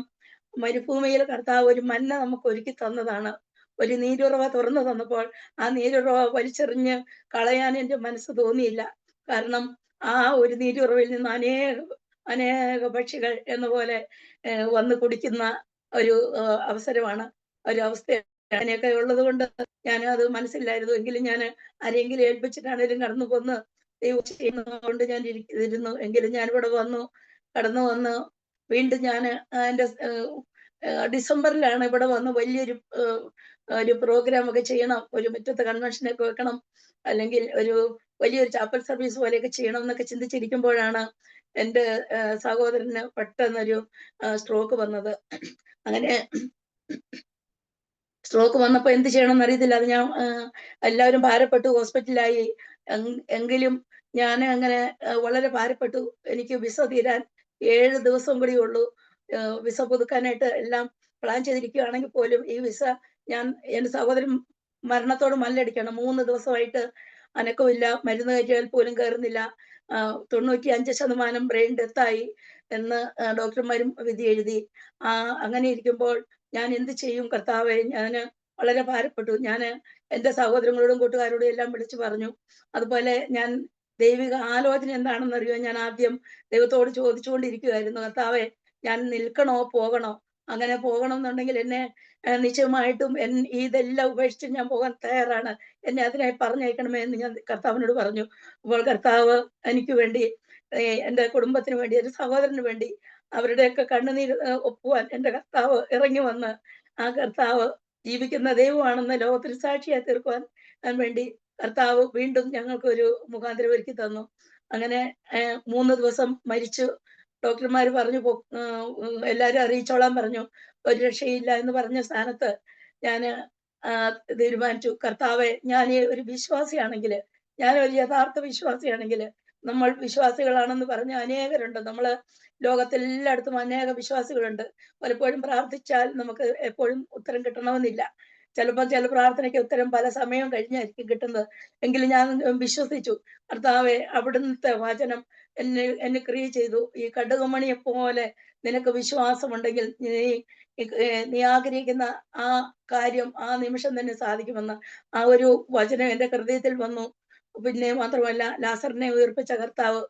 മരുഭൂമിയിൽ കർത്താവ് ഒരു മന്ന നമുക്ക് ഒരുക്കി തന്നതാണ്. ഒരു നീരുറവ തുറന്നു തന്നപ്പോൾ ആ നീരുറവ വലിച്ചെറിഞ്ഞ് കളയാൻ എൻ്റെ മനസ്സ് തോന്നിയില്ല. കാരണം ആ ഒരു നീരുറവിൽ നിന്ന് അനേക പക്ഷികൾ എന്ന പോലെ വന്ന് കുടിക്കുന്ന ഒരു അവസരമാണ്, ഒരു അവസ്ഥ. അങ്ങനെയൊക്കെ ഉള്ളത് കൊണ്ട് ഞാൻ അത് മനസ്സിലായിരുന്നു. എങ്കിലും ഞാൻ ആരെങ്കിലും ഏൽപ്പിച്ചിട്ടാണെങ്കിലും കടന്നു പോന്ന് ദൈവം ചെയ്യുന്നതുകൊണ്ട് ഞാൻ ഇരുന്നു. എങ്കിലും ഞാൻ ഇവിടെ കടന്നു വന്ന് വീണ്ടും ഞാൻ എൻ്റെ ഡിസംബറിലാണ് ഇവിടെ വന്ന് വലിയൊരു ഒരു പ്രോഗ്രാം ഒക്കെ ചെയ്യണം, ഒരു മുറ്റത്ത് കൺവെൻഷനൊക്കെ വെക്കണം, അല്ലെങ്കിൽ ഒരു വലിയൊരു ചാപ്പൽ സർവീസ് പോലെയൊക്കെ ചെയ്യണം എന്നൊക്കെ ചിന്തിച്ചിരിക്കുമ്പോഴാണ് എൻ്റെ സഹോദരന് പെട്ടെന്നൊരു സ്ട്രോക്ക് വന്നത്. അങ്ങനെ സ്ട്രോക്ക് വന്നപ്പോൾ എന്ത് ചെയ്യണം എന്നറിയത്തില്ല. അത് ഞാൻ എല്ലാവരും ഭാരപ്പെട്ടു, ഹോസ്പിറ്റലിലായി. എങ്കിലും ഞാൻ അങ്ങനെ വളരെ ഭാരപ്പെട്ടു. എനിക്ക് വിസ തീരാൻ 7 ദിവസം കൂടി ഉള്ളൂ. വിസ പുതുക്കാനായിട്ട് എല്ലാം പ്ലാൻ ചെയ്തിരിക്കുകയാണെങ്കിൽ പോലും ഈ വിസ ഞാൻ എൻ്റെ സഹോദരൻ മരണത്തോട് മല്ലടിക്കണം. 3 ദിവസമായിട്ട് അനക്കമില്ല, മരുന്ന് കയറ്റിയാൽ പോലും കയറുന്നില്ല. 95% ബ്രെയിൻ ഡെത്തായി എന്ന് ഡോക്ടർമാരും വിധി എഴുതി. അങ്ങനെ ഇരിക്കുമ്പോൾ ഞാൻ എന്ത് ചെയ്യും കർത്താവെ? ഞാൻ വളരെ ഭാരപ്പെട്ടു. ഞാൻ എൻ്റെ സഹോദരങ്ങളോടും കൂട്ടുകാരോടും എല്ലാം വിളിച്ചു പറഞ്ഞു. അതുപോലെ ഞാൻ ദൈവിക ആലോചന എന്താണെന്നറിയോ, ഞാൻ ആദ്യം ദൈവത്തോട് ചോദിച്ചുകൊണ്ടിരിക്കുകയായിരുന്നു, കർത്താവെ ഞാൻ നിൽക്കണോ പോകണോ? അങ്ങനെ പോകണം എന്നുണ്ടെങ്കിൽ എന്നെ നിശ്ചയമായിട്ടും ഇതെല്ലാം ഉപേക്ഷിച്ച് ഞാൻ പോകാൻ തയ്യാറാണ്, എന്നെ അതിനായി പറഞ്ഞയക്കണമേ എന്ന് ഞാൻ കർത്താവിനോട് പറഞ്ഞു. അപ്പോൾ കർത്താവ് എനിക്ക് വേണ്ടി, എൻ്റെ കുടുംബത്തിന് വേണ്ടി, എൻ്റെ സഹോദരന് വേണ്ടി അവരുടെയൊക്കെ കണ്ണുനീര് ഒപ്പുവാൻ എൻ്റെ കർത്താവ് ഇറങ്ങി വന്ന്, ആ കർത്താവ് ജീവിക്കുന്ന ദൈവമാണെന്ന് ലോകത്തിന് സാക്ഷിയായി തീർക്കുവാൻ വേണ്ടി കർത്താവ് വീണ്ടും ഞങ്ങൾക്കൊരു മുഖാന്തരം ഒരുക്കി തന്നു. അങ്ങനെ 3 ദിവസം മരിച്ചു. ഡോക്ടർമാർ പറഞ്ഞു എല്ലാവരും അറിയിച്ചോളാൻ പറഞ്ഞു, ഒരു രക്ഷയില്ല എന്ന് പറഞ്ഞ സ്ഥാനത്ത് ഞാൻ തീരുമാനിച്ചു, കർത്താവെ ഞാൻ ഒരു വിശ്വാസിയാണെങ്കിൽ, ഞാൻ ഒരു യഥാർത്ഥ വിശ്വാസിയാണെങ്കിൽ, നമ്മൾ വിശ്വാസികളാണെന്ന് പറഞ്ഞ അനേകരുണ്ട്. നമ്മള് ലോകത്തെല്ലായിടത്തും അനേക വിശ്വാസികളുണ്ട്. പലപ്പോഴും പ്രാർത്ഥിച്ചാൽ നമുക്ക് എപ്പോഴും ഉത്തരം കിട്ടണമെന്നില്ല. ചിലപ്പോൾ ചില പ്രാർത്ഥനയ്ക്ക് ഉത്തരം പല സമയം കഴിഞ്ഞായിരിക്കും കിട്ടുന്നത്. എങ്കിലും ഞാൻ വിശ്വസിച്ചു, കർത്താവെ അവിടുത്തെ വചനം എന്നെ ക്രിയ ചെയ്തു. ഈ കടുകുമണിയെ പോലെ നിനക്ക് വിശ്വാസമുണ്ടെങ്കിൽ നീ ആഗ്രഹിക്കുന്ന ആ കാര്യം ആ നിമിഷം തന്നെ സാധിക്കുമെന്ന് ആ ഒരു വചനം എൻ്റെ ഹൃദയത്തിൽ വന്നു. പിന്നെ മാത്രമല്ല, ലാസറിനെ ഉയർപ്പിച്ച കർത്താവ്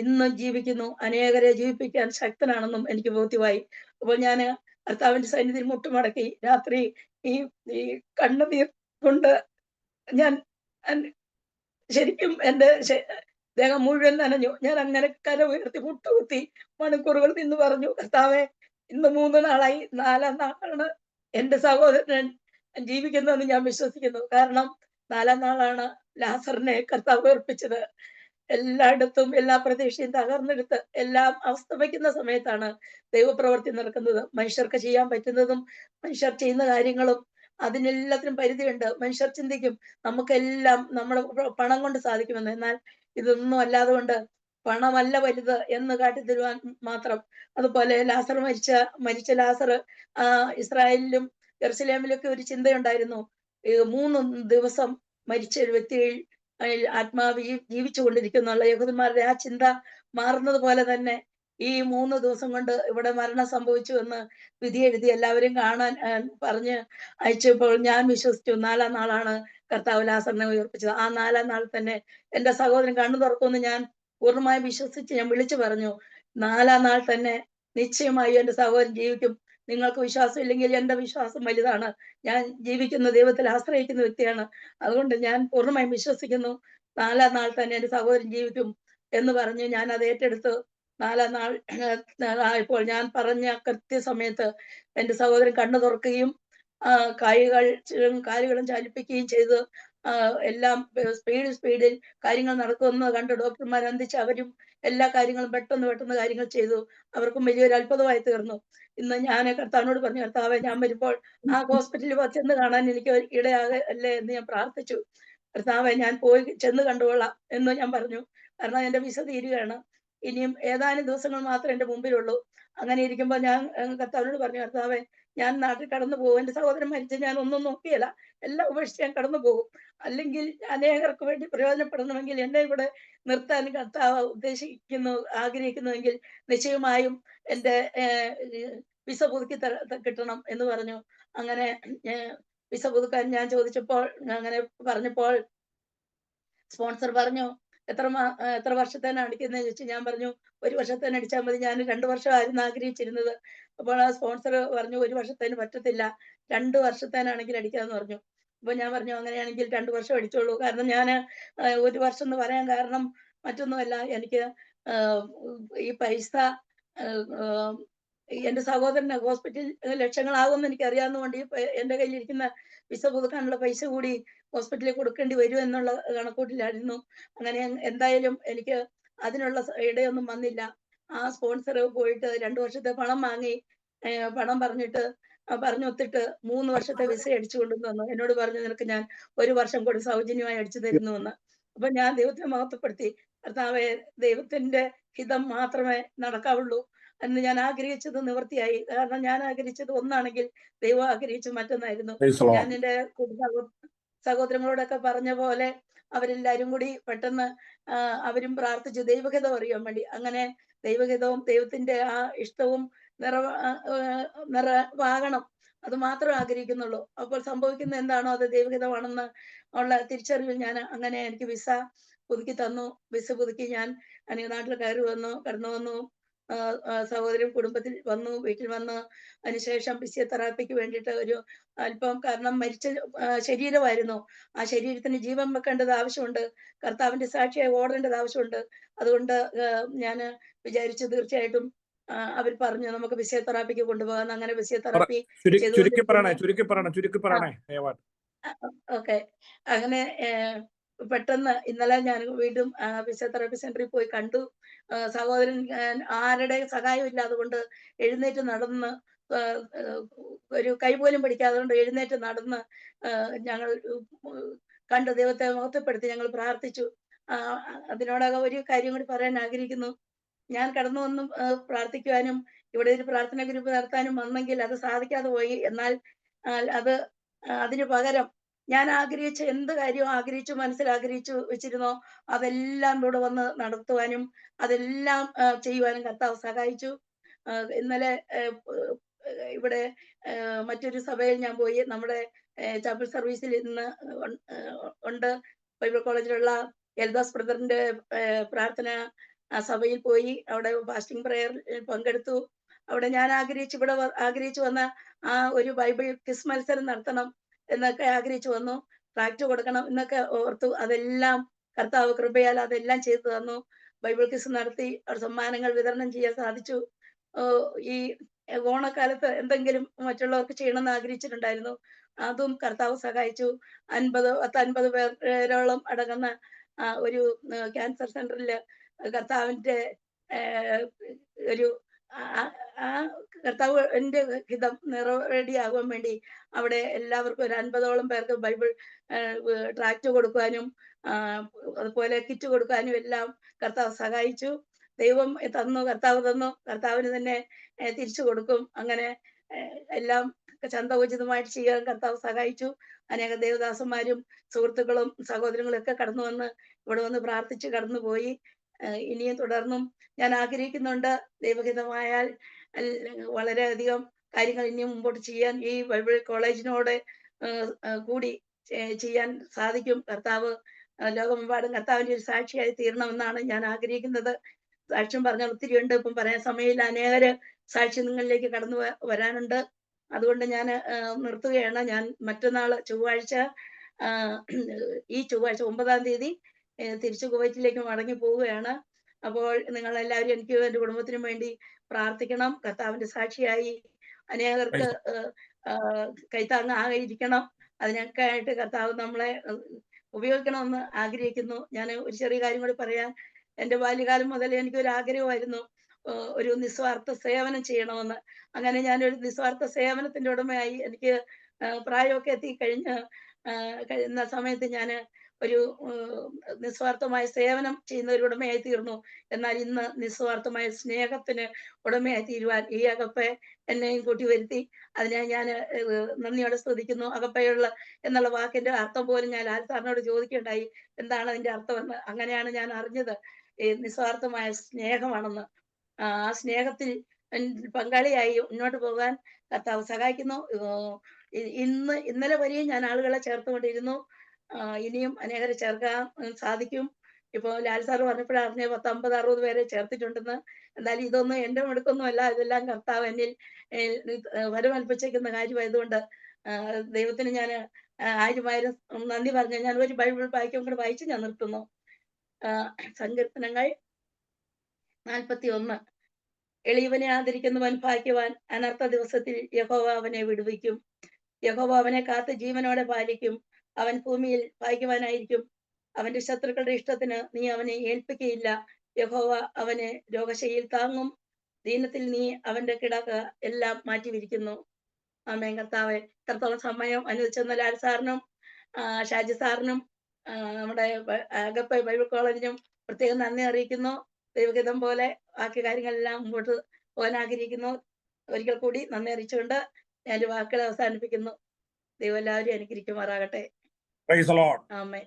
ഇന്ന് ജീവിക്കുന്നു, അനേകരെ ജീവിപ്പിക്കാൻ ശക്തനാണെന്നും എനിക്ക് ബോധ്യമായി. അപ്പോൾ ഞാൻ കർത്താവിന്റെ സന്നിധിയിൽ മുട്ടുമടക്കി രാത്രി ഈ കണ്ണുനീർ കൊണ്ട് ഞാൻ ശരിക്കും എൻ്റെ ദേഹം മുഴുവൻ നനഞ്ഞു. ഞാൻ അങ്ങനെ കര ഉയർത്തി മുട്ടുകുത്തി മണിക്കൂറുകൾ നിന്ന് പറഞ്ഞു, കർത്താവെ ഇന്ന് 3 നാളായി, 4-ാം നാളാണ് എൻ്റെ സഹോദരൻ ജീവിക്കുന്നതെന്ന് ഞാൻ വിശ്വസിക്കുന്നു. കാരണം 4-ാം നാളാണ് ലാസറിനെ കർത്താവ് ഉയർപ്പിച്ചത്. എല്ലായിടത്തും എല്ലാ പ്രതീക്ഷയും തകർന്നെടുത്ത് എല്ലാം അസ്തമിക്കുന്ന സമയത്താണ് ദൈവപ്രവൃത്തി നടക്കുന്നത്. മനുഷ്യർക്ക് ചെയ്യാൻ പറ്റുന്നതും മനുഷ്യർ ചെയ്യുന്ന കാര്യങ്ങളും അതിനെല്ലാത്തിനും പരിധിയുണ്ട്. മനുഷ്യർ ചിന്തിക്കും നമുക്കെല്ലാം നമ്മുടെ പണം കൊണ്ട് സാധിക്കുമെന്ന്. എന്നാൽ ഇതൊന്നും അല്ലാതെ കൊണ്ട് പണമല്ല വലുത് എന്ന് കാട്ടിത്തരുവാൻ മാത്രം. അതുപോലെ ലാസർ മരിച്ച ലാസർ ഇസ്രായേലിലും യെരുശലേമിലൊക്കെ ഒരു ചിന്തയുണ്ടായിരുന്നു, 3 ദിവസം മരിച്ച ഒരു വ്യക്തിയിൽ ആത്മാവ് ജീവിച്ചു കൊണ്ടിരിക്കുന്നുള്ള യഹൂദന്മാരുടെ ആ ചിന്ത മാറുന്നത് പോലെ തന്നെ ഈ 3 ദിവസം കൊണ്ട് ഇവിടെ മരണം സംഭവിച്ചു എന്ന് വിധി എഴുതി എല്ലാവരും കാണാൻ പറഞ്ഞ് അയച്ചപ്പോൾ ഞാൻ വിശ്വസിച്ചു 4-ാം നാളാണ് കർത്താവ് ലാസറിനെ ഉയർപ്പിച്ചത്. ആ 4-ാം നാൾ തന്നെ എന്റെ സഹോദരൻ കണ്ണു തുറക്കുമെന്ന് ഞാൻ പൂർണ്ണമായി വിശ്വസിച്ച് ഞാൻ വിളിച്ചു പറഞ്ഞു. 4-ാം നാൾ തന്നെ നിശ്ചയമായി എന്റെ സഹോദരൻ ജീവിക്കും. നിങ്ങൾക്ക് വിശ്വാസം ഇല്ലെങ്കിൽ എന്റെ വിശ്വാസം വലുതാണ്. ഞാൻ ജീവിക്കുന്ന ദൈവത്തിൽ ആശ്രയിക്കുന്ന വ്യക്തിയാണ്. അതുകൊണ്ട് ഞാൻ പൂർണ്ണമായും വിശ്വസിക്കുന്നു 4-ാം നാൾ തന്നെ എന്റെ സഹോദരൻ ജീവിക്കും എന്ന് പറഞ്ഞ് ഞാൻ അത് ഏറ്റെടുത്ത് 4-ാം നാൾ ആയപ്പോൾ ഞാൻ പറഞ്ഞ കൃത്യസമയത്ത് എന്റെ സഹോദരൻ കണ്ണു തുറക്കുകയും കാലുകളും ചലിപ്പിക്കുകയും ചെയ്ത് എല്ലാം സ്പീഡിൽ കാര്യങ്ങൾ നടക്കുമെന്ന് കണ്ട് ഡോക്ടർമാർ അന്തിച്ച് അവരും എല്ലാ കാര്യങ്ങളും പെട്ടെന്ന് കാര്യങ്ങൾ ചെയ്തു. അവർക്കും വലിയൊരു അത്ഭുതമായി തീർന്നു. ഇന്ന് ഞാൻ കർത്താവിനോട് പറഞ്ഞു, കർത്താവെ ഞാൻ വരുമ്പോൾ ആ ഹോസ്പിറ്റലിൽ ചെന്ന് കാണാൻ എനിക്ക് ഇടയാകല്ലേ എന്ന് ഞാൻ പ്രാർത്ഥിച്ചു. കർത്താവെ ഞാൻ പോയി ചെന്ന് കണ്ടുകൊള്ളാം എന്ന് ഞാൻ പറഞ്ഞു. കാരണം എന്റെ വിസ തീരുകയാണ്. ഇനിയും ഏതാനും ദിവസങ്ങൾ മാത്രമേ എന്റെ മുമ്പിലുള്ളൂ. അങ്ങനെ ഇരിക്കുമ്പോൾ ഞാൻ കർത്താവിനോട് പറഞ്ഞു, കർത്താവെ ഞാൻ നാട്ടിൽ കടന്നു പോകും. എന്റെ സഹോദരൻ മരിച്ച് ഞാൻ ഒന്നും നോക്കിയല്ല, എല്ലാം ഉപേക്ഷിച്ച് ഞാൻ കടന്നു പോകും. അല്ലെങ്കിൽ അനേകർക്ക് വേണ്ടി പ്രയോജനപ്പെടണമെങ്കിൽ എന്നെ ഇവിടെ നിർത്താൻ കർത്താവ് ആഗ്രഹിക്കുന്നുവെങ്കിൽ നിശ്ചയമായും എന്റെ വിസ പുതുക്കി കിട്ടണം എന്ന് പറഞ്ഞു. അങ്ങനെ വിസ പുതുക്കാൻ ഞാൻ ചോദിച്ചപ്പോൾ അങ്ങനെ പറഞ്ഞപ്പോൾ സ്പോൺസർ പറഞ്ഞു, എത്ര വർഷത്തേനാണ് അടിക്കുന്നത് ചോദിച്ചു. ഞാൻ പറഞ്ഞു 1 വർഷത്തേന് അടിച്ചാൽ മതി. ഞാൻ 2 വർഷമായിരുന്നു ആഗ്രഹിച്ചിരുന്നത്. അപ്പോൾ ആ സ്പോൺസർ പറഞ്ഞു 1 വർഷത്തേന് പറ്റത്തില്ല, 2 വർഷത്തേനാണെങ്കിൽ അടിക്കാമെന്ന് പറഞ്ഞു. അപ്പൊ ഞാൻ പറഞ്ഞു അങ്ങനെയാണെങ്കിൽ 2 വർഷം അടിച്ചോളൂ. കാരണം ഞാൻ 1 വർഷം എന്ന് പറയാൻ കാരണം മറ്റൊന്നുമല്ല, എനിക്ക് ഈ പൈസ എന്റെ സഹോദരന് ഹോസ്പിറ്റൽ ലക്ഷങ്ങളാകുമെന്ന് എനിക്ക് അറിയാവുന്നതുകൊണ്ട് എന്റെ കയ്യിലിരിക്കുന്ന വിസ പുതുക്കാനുള്ള പൈസ കൂടി ഹോസ്പിറ്റലിൽ കൊടുക്കേണ്ടി വരും എന്നുള്ള കണക്കൂട്ടിലായിരുന്നു. അങ്ങനെ എന്തായാലും എനിക്ക് അതിനുള്ള ഇടയൊന്നും വന്നില്ല. ആ സ്പോൺസർ പോയിട്ട് 2 വർഷത്തെ പണം വാങ്ങി, പണം പറഞ്ഞൊത്തിട്ട് 3 വർഷത്തെ വിസ അടിച്ചു കൊണ്ടുവന്നു. എന്നോട് പറഞ്ഞു, നിനക്ക് ഞാൻ 1 വർഷം കൂടി സൗജന്യമായി അടിച്ചു തരുന്നുവെന്ന്. അപ്പൊ ഞാൻ ദൈവത്തെ മഹത്വപ്പെടുത്തി. കർത്താവേ, ദൈവത്തിന്റെ ഹിതം മാത്രമേ നടക്കാവുള്ളൂ എന്ന് ഞാൻ ആഗ്രഹിച്ചത് നിവൃത്തിയായി. കാരണം ഞാൻ ആഗ്രഹിച്ചത് ഒന്നാണെങ്കിൽ ദൈവം ആഗ്രഹിച്ചത് മറ്റൊന്നായിരുന്നു. ഞാൻ എന്റെ സഹോദരങ്ങളോടൊക്കെ പറഞ്ഞ പോലെ അവരെല്ലാരും കൂടി പെട്ടെന്ന് അവരും പ്രാർത്ഥിച്ചു ദൈവഹിതം അറിയാൻ വേണ്ടി. അങ്ങനെ ദൈവഹിതവും ദൈവത്തിന്റെ ആ ഇഷ്ടവും നിറവാകണം, അത് മാത്രമേ ആഗ്രഹിക്കുന്നുള്ളൂ. അപ്പോൾ സംഭവിക്കുന്ന എന്താണോ അത് ദൈവഹിതമാണെന്ന് ഉള്ള തിരിച്ചറിവിൽ ഞാൻ അങ്ങനെ എനിക്ക് വിസ പുതുക്കി തന്നു. വിസ പുതുക്കി ഞാൻ നാട്ടിൽ കടന്നു വന്നു. സഹോദരൻ കുടുംബത്തിൽ വന്നു, വീട്ടിൽ വന്ന് അതിനുശേഷം ഫിസിയോതെറാപ്പിക്ക് വേണ്ടിയിട്ട് ഒരു അല്പം, കാരണം മരിച്ച ശരീരമായിരുന്നു, ആ ശരീരത്തിന് ജീവൻ വെക്കേണ്ടത് ആവശ്യമുണ്ട്, കർത്താവിന്റെ സാക്ഷിയായി ഓടേണ്ടത് ആവശ്യമുണ്ട്. അതുകൊണ്ട് ഞാൻ വിചാരിച്ചു തീർച്ചയായിട്ടും അവർ പറഞ്ഞു നമുക്ക് ഫിസിയോതെറാപ്പിക്ക് കൊണ്ടുപോകാൻ. അങ്ങനെ ഫിസിയോതെറാപ്പി ഓക്കെ. അങ്ങനെ പെട്ടെന്ന് ഇന്നലെ ഞാൻ വീണ്ടും ഫിസിയോതെറാപ്പി സെന്ററിൽ പോയി കണ്ടു. സഹോദരൻ ആരുടെ സഹായം ഇല്ലാതെ കൊണ്ട് എഴുന്നേറ്റ് നടന്ന്, ഒരു കൈ പോലും പിടിക്കാതെ കൊണ്ട് എഴുന്നേറ്റ് നടന്ന് ഞങ്ങൾ കണ്ട് ദൈവത്തെ മഹത്വപ്പെടുത്തി ഞങ്ങൾ പ്രാർത്ഥിച്ചു. അതിനോടകം ഒരു കാര്യം കൂടി പറയാൻ ആഗ്രഹിക്കുന്നു. ഞാൻ കടന്നു വന്നും പ്രാർത്ഥിക്കുവാനും ഇവിടെ ഒരു പ്രാർത്ഥന ഗ്രൂപ്പ് നടത്താനും വന്നെങ്കിൽ അത് സാധിക്കാതെ പോയി. എന്നാൽ അത് അതിനു പകരം ഞാൻ ആഗ്രഹിച്ച എന്ത് കാര്യവും ആഗ്രഹിച്ചു മനസ്സിൽ ആഗ്രഹിച്ചു വെച്ചിരുന്നോ അതെല്ലാം ഇവിടെ വന്ന് നടത്തുവാനും അതെല്ലാം ചെയ്യുവാനും കർത്താവ് സഹായിച്ചു. ഇന്നലെ ഇവിടെ മറ്റൊരു സഭയിൽ ഞാൻ പോയി. നമ്മുടെ ചാപ്പൽ സർവീസിൽ ഇന്ന് ഉണ്ട്. ബൈബിൾ കോളേജിലുള്ള എൽദോസ് ബ്രദറിന്റെ പ്രാർത്ഥന സഭയിൽ പോയി. അവിടെ ഫാസ്റ്റിംഗ് പ്രയറിൽ പങ്കെടുത്തു. അവിടെ ഞാൻ ആഗ്രഹിച്ചു വന്ന ആ ഒരു ബൈബിൾ ക്വിസ് മത്സരം നടത്തണം എന്നൊക്കെ ആഗ്രഹിച്ചു വന്നു. ട്രാക്ട് കൊടുക്കണം എന്നൊക്കെ ഓർത്തു. അതെല്ലാം കർത്താവ് കൃപയാൽ അതെല്ലാം ചെയ്തു തന്നു. ബൈബിൾ ക്വിസ് നടത്തി സമ്മാനങ്ങൾ വിതരണം ചെയ്യാൻ സാധിച്ചു. ഈ ഓണക്കാലത്ത് എന്തെങ്കിലും മറ്റുള്ളവർക്ക് ചെയ്യണമെന്ന് ആഗ്രഹിച്ചിട്ടുണ്ടായിരുന്നു. അതും കർത്താവ് സഹായിച്ചു. 50 പേരോളം അടങ്ങുന്ന ഒരു ക്യാൻസർ സെന്ററിൽ കർത്താവിന്റെ ഒരു കർത്താവിന്റെ ഹിതം നിറവേടിയാകുവാൻ വേണ്ടി അവിടെ എല്ലാവർക്കും ഒരു 50ഓളം പേർക്ക് ബൈബിൾ ട്രാക്ട് കൊടുക്കാനും അതുപോലെ കിറ്റ് കൊടുക്കാനും എല്ലാം കർത്താവ് സഹായിച്ചു. ദൈവം തന്നു, കർത്താവ് തന്നു, കർത്താവിന് തന്നെ തിരിച്ചു കൊടുക്കും. അങ്ങനെ എല്ലാം ചന്തോചിതമായിട്ട് ചെയ്യാൻ കർത്താവ് സഹായിച്ചു. അനേക ദേവദാസന്മാരും സുഹൃത്തുക്കളും സഹോദരങ്ങളും ഒക്കെ കടന്നു വന്ന് ഇവിടെ വന്ന് പ്രാർത്ഥിച്ച് കടന്നുപോയി. ഇനിയും തുടർന്നും ഞാൻ ആഗ്രഹിക്കുന്നുണ്ട്. ദൈവഹിതമായാൽ വളരെയധികം കാര്യങ്ങൾ ഇനിയും മുമ്പോട്ട് ചെയ്യാൻ ഈ ബൈബിൾ കോളേജിനോട് കൂടി ചെയ്യാൻ സാധിക്കും. കർത്താവ് ലോകമെമ്പാടും കർത്താവിന്റെ ഒരു സാക്ഷിയായി തീരണമെന്നാണ് ഞാൻ ആഗ്രഹിക്കുന്നത്. സാക്ഷ്യം പറഞ്ഞാൽ ഒത്തിരി ഉണ്ട്, ഇപ്പം പറയാൻ സമയമില്ല. അനേകര് സാക്ഷി നിങ്ങളിലേക്ക് കടന്നു വരാനുണ്ട്. അതുകൊണ്ട് ഞാൻ നിർത്തുകയാണ്. ഞാൻ മറ്റന്നാൾ ചൊവ്വാഴ്ച, ഈ ചൊവ്വാഴ്ച 9-ാം തീയതി തിരിച്ചു കുവൈറ്റിലേക്ക് മടങ്ങി പോവുകയാണ്. അപ്പോൾ നിങ്ങൾ എല്ലാവരും എനിക്കും എൻ്റെ കുടുംബത്തിനും വേണ്ടി പ്രാർത്ഥിക്കണം. കർത്താവിന്റെ സാക്ഷിയായി അനേകർക്ക് കൈത്താങ്ങായിരിക്കണം. അതിനൊക്കെ ആയിട്ട് കർത്താവ് നമ്മളെ ഉപയോഗിക്കണമെന്ന് ആഗ്രഹിക്കുന്നു. ഞാൻ ഒരു ചെറിയ കാര്യം കൂടി പറയാൻ. എൻ്റെ ബാല്യകാലം മുതൽ എനിക്കൊരു ആഗ്രഹമായിരുന്നു ഒരു നിസ്വാർത്ഥ സേവനം ചെയ്യണമെന്ന്. അങ്ങനെ ഞാനൊരു നിസ്വാർത്ഥ സേവനത്തിന്റെ ഉടമയായി. എനിക്ക് പ്രായമൊക്കെ കഴിയുന്ന സമയത്ത് ഞാൻ ഒരു നിസ്വാർത്ഥമായ സേവനം ചെയ്യുന്ന ഒരു ഉടമയായി തീർന്നു. എന്നാൽ ഇന്ന് നിസ്വാർത്ഥമായ സ്നേഹത്തിന് ഉടമയായി തീരുവാൻ ഈ അകപ്പെ എന്നെയും കൂട്ടി വരുത്തി. അതിനെ ഞാൻ നന്ദിയോടെ സ്തുതിക്കുന്നു. അകപ്പയുള്ള എന്നുള്ള വാക്കിന്റെ അർത്ഥം പോലും ഞാൻ സാറിനോട് ചോദിക്കുകയുണ്ടായി, എന്താണ് അതിന്റെ അർത്ഥമെന്ന്. അങ്ങനെയാണ് ഞാൻ അറിഞ്ഞത് നിസ്വാർത്ഥമായ സ്നേഹമാണെന്ന്. ആ സ്നേഹത്തിൽ പങ്കാളിയായി മുന്നോട്ട് പോകാൻ കർത്താവ് സഹായിക്കുന്നു. ഇന്നലെ വരെയും ഞാൻ ആളുകളെ ചേർത്തുകൊണ്ടിരുന്നു. ഇനിയും അനേകരെ ചേർക്കാൻ സാധിക്കും. ഇപ്പോൾ ലാൽ സാറ് പറഞ്ഞപ്പോഴാണ് അറിഞ്ഞ 50-60 പേരെ ചേർത്തിട്ടുണ്ടെന്ന്. എന്തായാലും ഇതൊന്നും എൻ്റെ മിടുക്കൊന്നുമല്ല, ഇതെല്ലാം കർത്താവ് എന്നിൽ വരമൽപ്പിച്ചേക്കുന്ന കാര്യമായതുകൊണ്ട് ദൈവത്തിന് ഞാൻ 1000 നന്ദി പറഞ്ഞു. ഞാൻ ഒരു ബൈബിൾ വാക്യം കൂടെ വായിച്ച് ഞാൻ നിർത്തുന്നു. സങ്കീർത്തനങ്ങൾ 41. എളിയവനെ ആദരിക്കുന്നവൻ ഭാഗ്യവാൻ. അനർത്ഥ ദിവസത്തിൽ യഹോവ അവനെ വിടുവിക്കും. യഹോവ അവനെ കാത്ത് ജീവനോടെ പാലിക്കും. അവൻ ഭൂമിയിൽ ഭാഗ്യവാനായിരിക്കും. അവന്റെ ശത്രുക്കളുടെ ഇഷ്ടത്തിന് നീ അവനെ ഏൽപ്പിക്കുകയില്ല. യഹോവ അവനെ രോഗശയ്യയിൽ താങ്ങും. ദീനത്തിൽ നീ അവന്റെ കിടക്ക എല്ലാം മാറ്റിവിരിക്കുന്നു. ആമേൻ. കർത്താവെ, ഇത്രത്തോളം സമയം അനുവദിച്ചെന്ന ലാൽ സാറിനും ഷാജി സാറിനും നമ്മുടെ അകപ്പെ ബൈബിൾ കോളേജിനും പ്രത്യേകം നന്ദി അറിയിക്കുന്നു. ദൈവഹിതം പോലെ ബാക്കി കാര്യങ്ങളെല്ലാം മുമ്പോട്ട് പോകാൻ ആഗ്രഹിക്കുന്നു. ഒരിക്കൽ കൂടി നന്ദി അറിയിച്ചുകൊണ്ട് ഞാൻ എൻ്റെ വാക്കുകൾ അവസാനിപ്പിക്കുന്നു. ദൈവം എല്ലാവരും അനുഗ്രഹിക്കുമാറാകട്ടെ. Praise the Lord. ആമേൻ.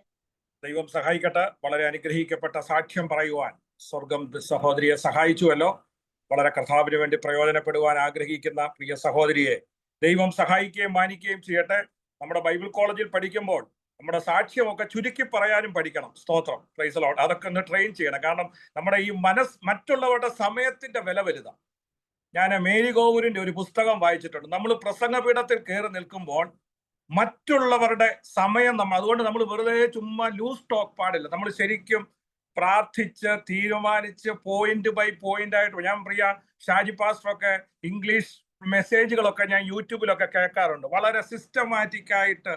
ദൈവം സഹായിക്കട്ടെ. വളരെ അനുഗ്രഹിക്കപ്പെട്ട സാക്ഷ്യം പറയുവാൻ സ്വർഗം സഹോദരിയെ സഹായിച്ചുവല്ലോ. വളരെ കർത്താവിന് വേണ്ടി പ്രയോജനപ്പെടുവാൻ ആഗ്രഹിക്കുന്ന പ്രിയ സഹോദരിയെ ദൈവം സഹായിക്കുകയും മാനിക്കുകയും ചെയ്യട്ടെ. നമ്മുടെ ബൈബിൾ കോളേജിൽ പഠിക്കുമ്പോൾ നമ്മുടെ സാക്ഷ്യമൊക്കെ ചുരുക്കി പറയാനും പഠിക്കണം. സ്തോത്രം. Price the Lord. അതൊക്കെ ഒന്ന് ട്രെയിൻ ചെയ്യണം. കാരണം നമ്മുടെ ഈ മറ്റുള്ളവരുടെ സമയത്തിന്റെ വില വലുതാണ്. ഞാൻ മേരി ഗോവൂരിന്റെ ഒരു പുസ്തകം വായിച്ചിട്ടുണ്ട്. നമ്മൾ പ്രസംഗപീഠത്തിൽ കയറി നിൽക്കുമ്പോൾ മറ്റുള്ളവരുടെ സമയം അതുകൊണ്ട് നമ്മൾ വെറുതെ ചുമ്മാ ലൂസ് ടോക്ക് പാടില്ല. നമ്മൾ ശരിക്കും പ്രാർത്ഥിച്ച് തീരുമാനിച്ച് പോയിന്റ് ബൈ പോയിന്റ് ആയിട്ട്. ഞാൻ പ്രിയ ഷാജി പാസ്റ്ററൊക്കെ ഇംഗ്ലീഷ് മെസ്സേജുകളൊക്കെ ഞാൻ യൂട്യൂബിലൊക്കെ കേൾക്കാറുണ്ട്. വളരെ സിസ്റ്റമാറ്റിക് ആയിട്ട്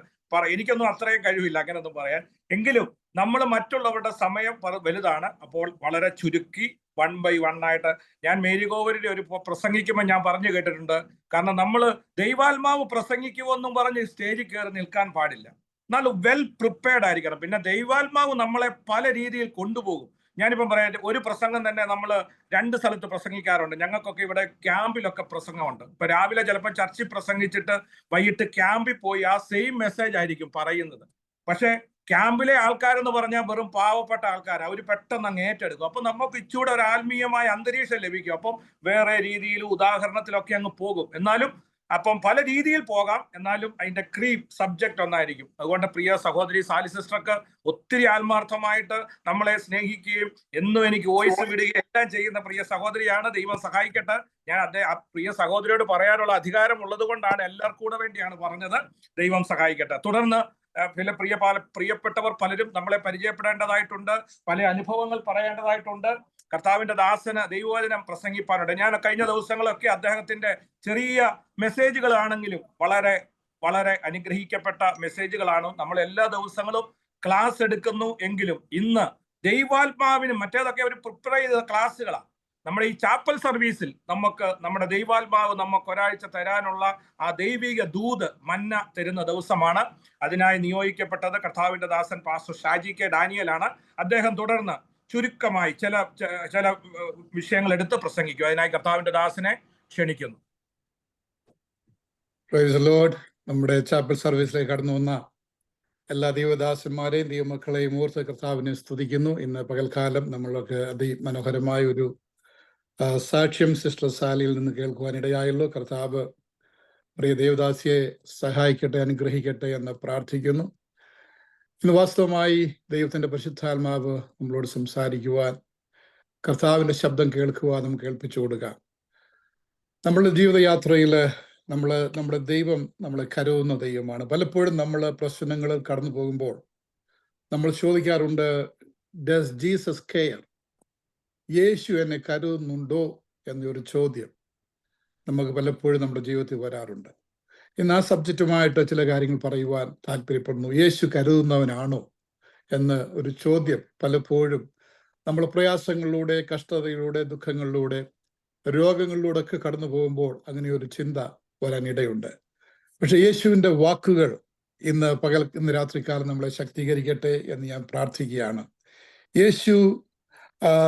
എനിക്കൊന്നും അത്രയും കഴിവില്ല അങ്ങനെയൊന്നും പറയാൻ. എങ്കിലും നമ്മൾ മറ്റുള്ളവരുടെ സമയം വലുതാണ്. അപ്പോൾ വളരെ ചുരുക്കി 1 by 1 ആയിട്ട്. ഞാൻ മേരി ഗോവൂരിന്റെ ഒരു പ്രസംഗിക്കുമ്പോൾ ഞാൻ പറഞ്ഞു കേട്ടിട്ടുണ്ട്. കാരണം നമ്മൾ ദൈവാത്മാവ് പ്രസംഗിക്കുമെന്നും പറഞ്ഞ് സ്റ്റേജിൽ കയറി നിൽക്കാൻ പാടില്ല. എന്നാൽ വെൽ പ്രിപ്പയർഡ് ആയിരിക്കണം. പിന്നെ ദൈവാത്മാവ് നമ്മളെ പല രീതിയിൽ കൊണ്ടുപോകും. ഞാനിപ്പം പറയാം, ഒരു പ്രസംഗം തന്നെ നമ്മൾ 2 സ്ഥലത്ത് പ്രസംഗിക്കാറുണ്ട്. ഞങ്ങൾക്കൊക്കെ ഇവിടെ ക്യാമ്പിലൊക്കെ പ്രസംഗമുണ്ട്. ഇപ്പൊ രാവിലെ ചിലപ്പോൾ ചർച്ചിൽ പ്രസംഗിച്ചിട്ട് വൈകിട്ട് ക്യാമ്പിൽ പോയി ആ സെയിം മെസ്സേജ് ആയിരിക്കും പറയുന്നത്. പക്ഷെ ക്യാമ്പിലെ ആൾക്കാരെന്ന് പറഞ്ഞാൽ വെറും പാവപ്പെട്ട ആൾക്കാർ, അവർ പെട്ടെന്ന് അങ്ങ് ഏറ്റെടുക്കും. അപ്പൊ നമുക്ക് ഇച്ചൂടെ ഒരു ആത്മീയമായ അന്തരീക്ഷം ലഭിക്കും. അപ്പം വേറെ രീതിയിൽ ഉദാഹരണത്തിലൊക്കെ അങ്ങ് പോകും. എന്നാലും അപ്പം പല രീതിയിൽ പോകാം. എന്നാലും അതിന്റെ സബ്ജക്റ്റ് ഒന്നായിരിക്കും. അതുകൊണ്ട് പ്രിയ സഹോദരി സാലി സിസ്റ്റർക്ക് ഒത്തിരി ആത്മാർത്ഥമായിട്ട് നമ്മളെ സ്നേഹിക്കുകയും എന്നും എനിക്ക് വോയിസ് വിടുകയും എല്ലാം ചെയ്യുന്ന പ്രിയ സഹോദരിയാണ്. ദൈവം സഹായിക്കട്ടെ. ഞാൻ പ്രിയ സഹോദരിയോട് പറയാനുള്ള അധികാരം ഉള്ളത് കൊണ്ടാണ്, എല്ലാവർക്കും കൂടെ വേണ്ടിയാണ് പറഞ്ഞത്. ദൈവം സഹായിക്കട്ടെ. തുടർന്ന് പ്രിയപ്പെട്ടവർ പലരും നമ്മളെ പരിചയപ്പെടേണ്ടതായിട്ടുണ്ട്. പല അനുഭവങ്ങൾ പറയേണ്ടതായിട്ടുണ്ട്. കർത്താവിന്റെ ദാസന് ദൈവവചനം പ്രസംഗിപ്പാനുണ്ട്. ഞാൻ കഴിഞ്ഞ ദിവസങ്ങളൊക്കെ അദ്ദേഹത്തിന്റെ ചെറിയ മെസ്സേജുകളാണെങ്കിലും വളരെ വളരെ അനുഗ്രഹിക്കപ്പെട്ട മെസ്സേജുകളാണ്. നമ്മൾ എല്ലാ ദിവസങ്ങളും ക്ലാസ് എടുക്കുന്നു എങ്കിലും ഇന്ന് ദൈവാത്മാവിനും മറ്റേതൊക്കെ ഒരു പ്രിപ്പയർ ചെയ്ത ക്ലാസ്സുകളാണ്. നമ്മുടെ ഈ ചാപ്പൽ സർവീസിൽ നമ്മുടെ ദൈവാത്മാവ് നമുക്ക് ഒരാഴ്ച തരാനുള്ള ആ ദൈവിക ദൂത് മന്ന തരുന്ന ദിവസമാണ്. അതിനായി നിയോഗിക്കപ്പെട്ടത് കർത്താവിന്റെ ദാസൻ പാസ്റ്റർ ഷാജി കെ ഡാനിയലാണ്. അദ്ദേഹം തുടർന്ന് ചുരുക്കമായി ചില വിഷയങ്ങൾ എടുത്ത് പ്രസംഗിക്കും. അതിനായി കർത്താവിന്റെ ദാസനെ ക്ഷണിക്കുന്നു. Price the Lord. നമ്മുടെ ചാപ്പൽ സർവീസിലേക്ക് കടന്നു വന്ന എല്ലാ ദൈവദാസന്മാരെയും ദൈവമക്കളെയും ഓർത്ത് കർത്താവിനെ സ്തുതിക്കുന്നു. ഇന്ന് പകൽക്കാലം നമ്മൾക്ക് അതിമനോഹരമായ ഒരു സാക്ഷ്യം സിസ്റ്റർ സാലിയിൽ നിന്ന് കേൾക്കുവാനിടയായല്ലോ. കർത്താവ് പ്രിയ ദേവദാസിയെ സഹായിക്കട്ടെ, അനുഗ്രഹിക്കട്ടെ എന്ന് പ്രാർത്ഥിക്കുന്നു. ഇന്ന് വാസ്തവമായി ദൈവത്തിന്റെ പരിശുദ്ധാത്മാവ് നമ്മളോട് സംസാരിക്കുവാൻ, കർത്താവിന്റെ ശബ്ദം കേൾക്കുവാൻ നമുക്ക് കേൾപ്പിച്ചു കൊടുക്കാം. നമ്മളുടെ ജീവിതയാത്രയിൽ നമ്മുടെ ദൈവം നമ്മളെ കരുതുന്ന ദൈവമാണ്. പലപ്പോഴും നമ്മൾ പ്രശ്നങ്ങൾ കടന്നു പോകുമ്പോൾ നമ്മൾ ചോദിക്കാറുണ്ട്, ഡസ് ജീസസ് കെയർ? യേശു എന്നെ കരുതുന്നുണ്ടോ എന്നൊരു ചോദ്യം നമുക്ക് പലപ്പോഴും നമ്മുടെ ജീവിതത്തിൽ വരാറുണ്ട്. ഇന്ന് ആ സബ്ജക്റ്റുമായിട്ട് ചില കാര്യങ്ങൾ പറയുവാൻ താല്പര്യപ്പെടുന്നു. യേശു കരുതുന്നവനാണോ എന്ന് ഒരു ചോദ്യം പലപ്പോഴും നമ്മൾ പ്രയാസങ്ങളിലൂടെ, കഷ്ടതയിലൂടെ, ദുഃഖങ്ങളിലൂടെ, രോഗങ്ങളിലൂടെ ഒക്കെ കടന്നു പോകുമ്പോൾ അങ്ങനെ ഒരു ചിന്ത വരാനിടയുണ്ട്. പക്ഷെ യേശുവിൻ്റെ വാക്കുകൾ ഇന്ന് രാത്രികാലം നമ്മളെ ശക്തീകരിക്കട്ടെ എന്ന് ഞാൻ പ്രാർത്ഥിക്കുകയാണ്. യേശു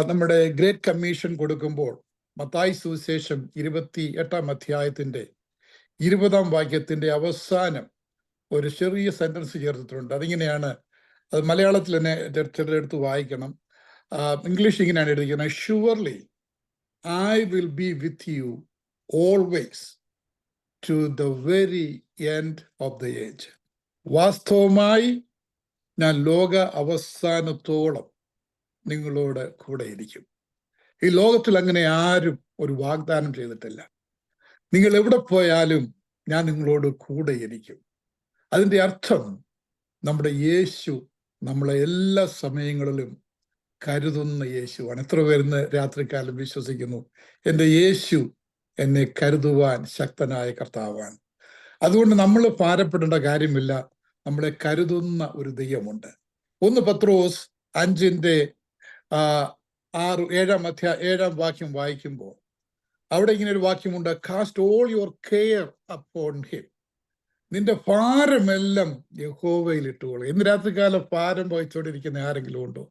നമ്മുടെ ഗ്രേറ്റ് കമ്മീഷൻ കൊടുക്കുമ്പോൾ മത്തായി സുവിശേഷം 28-ാം അധ്യായത്തിന്റെ 20-ാം വാക്യത്തിന്റെ അവസാനം ഒരു ചെറിയ സെന്റൻസ് ചേർത്തിട്ടുണ്ട്. അതിങ്ങനെയാണ്, അത് മലയാളത്തിൽ തന്നെ ചിലരെടുത്ത് വായിക്കണം. ഇംഗ്ലീഷ് ഇങ്ങനെയാണ് എഴുതിയിരിക്കുന്നത്: surely I will be with you always to the very end of the age. വാസ്തവമായി ഞാൻ ലോക അവസാനത്തോളം നിങ്ങളോട് കൂടെ ഇരിക്കും. ഈ ലോകത്തിൽ അങ്ങനെ ആരും ഒരു വാഗ്ദാനം ചെയ്തിട്ടില്ല. നിങ്ങൾ എവിടെ പോയാലും ഞാൻ നിങ്ങളോട് കൂടെ ഇരിക്കും. അതിൻ്റെ അർത്ഥം നമ്മുടെ യേശു നമ്മളെ എല്ലാ സമയങ്ങളിലും കരുതുന്ന യേശുവാണ്. എത്ര പേരുന്ന് രാത്രികാലം വിശ്വസിക്കുന്നു, എൻ്റെ യേശു എന്നെ കരുതുവാൻ ശക്തനായ കർത്താവാണ്. അതുകൊണ്ട് നമ്മൾ ഭാരപ്പെടേണ്ട കാര്യമില്ല. നമ്മളെ കരുതുന്ന ഒരു ദൈവമുണ്ട്. 1 പത്രോസ് 5-7 വാക്യം വായിക്കുമ്പോൾ അവിടെ ഇങ്ങനെ ഒരു വാക്യമുണ്ട്: cast all your care upon him. നിന്റെ ഭാരമെല്ലാം യഹോവയിൽ ഇട്ടുകൊള്ളു. ഇന്ന് രാത്രികാലം ഭാരം വഹിച്ചുകൊണ്ടിരിക്കുന്ന ആരെങ്കിലും ഉണ്ടോ?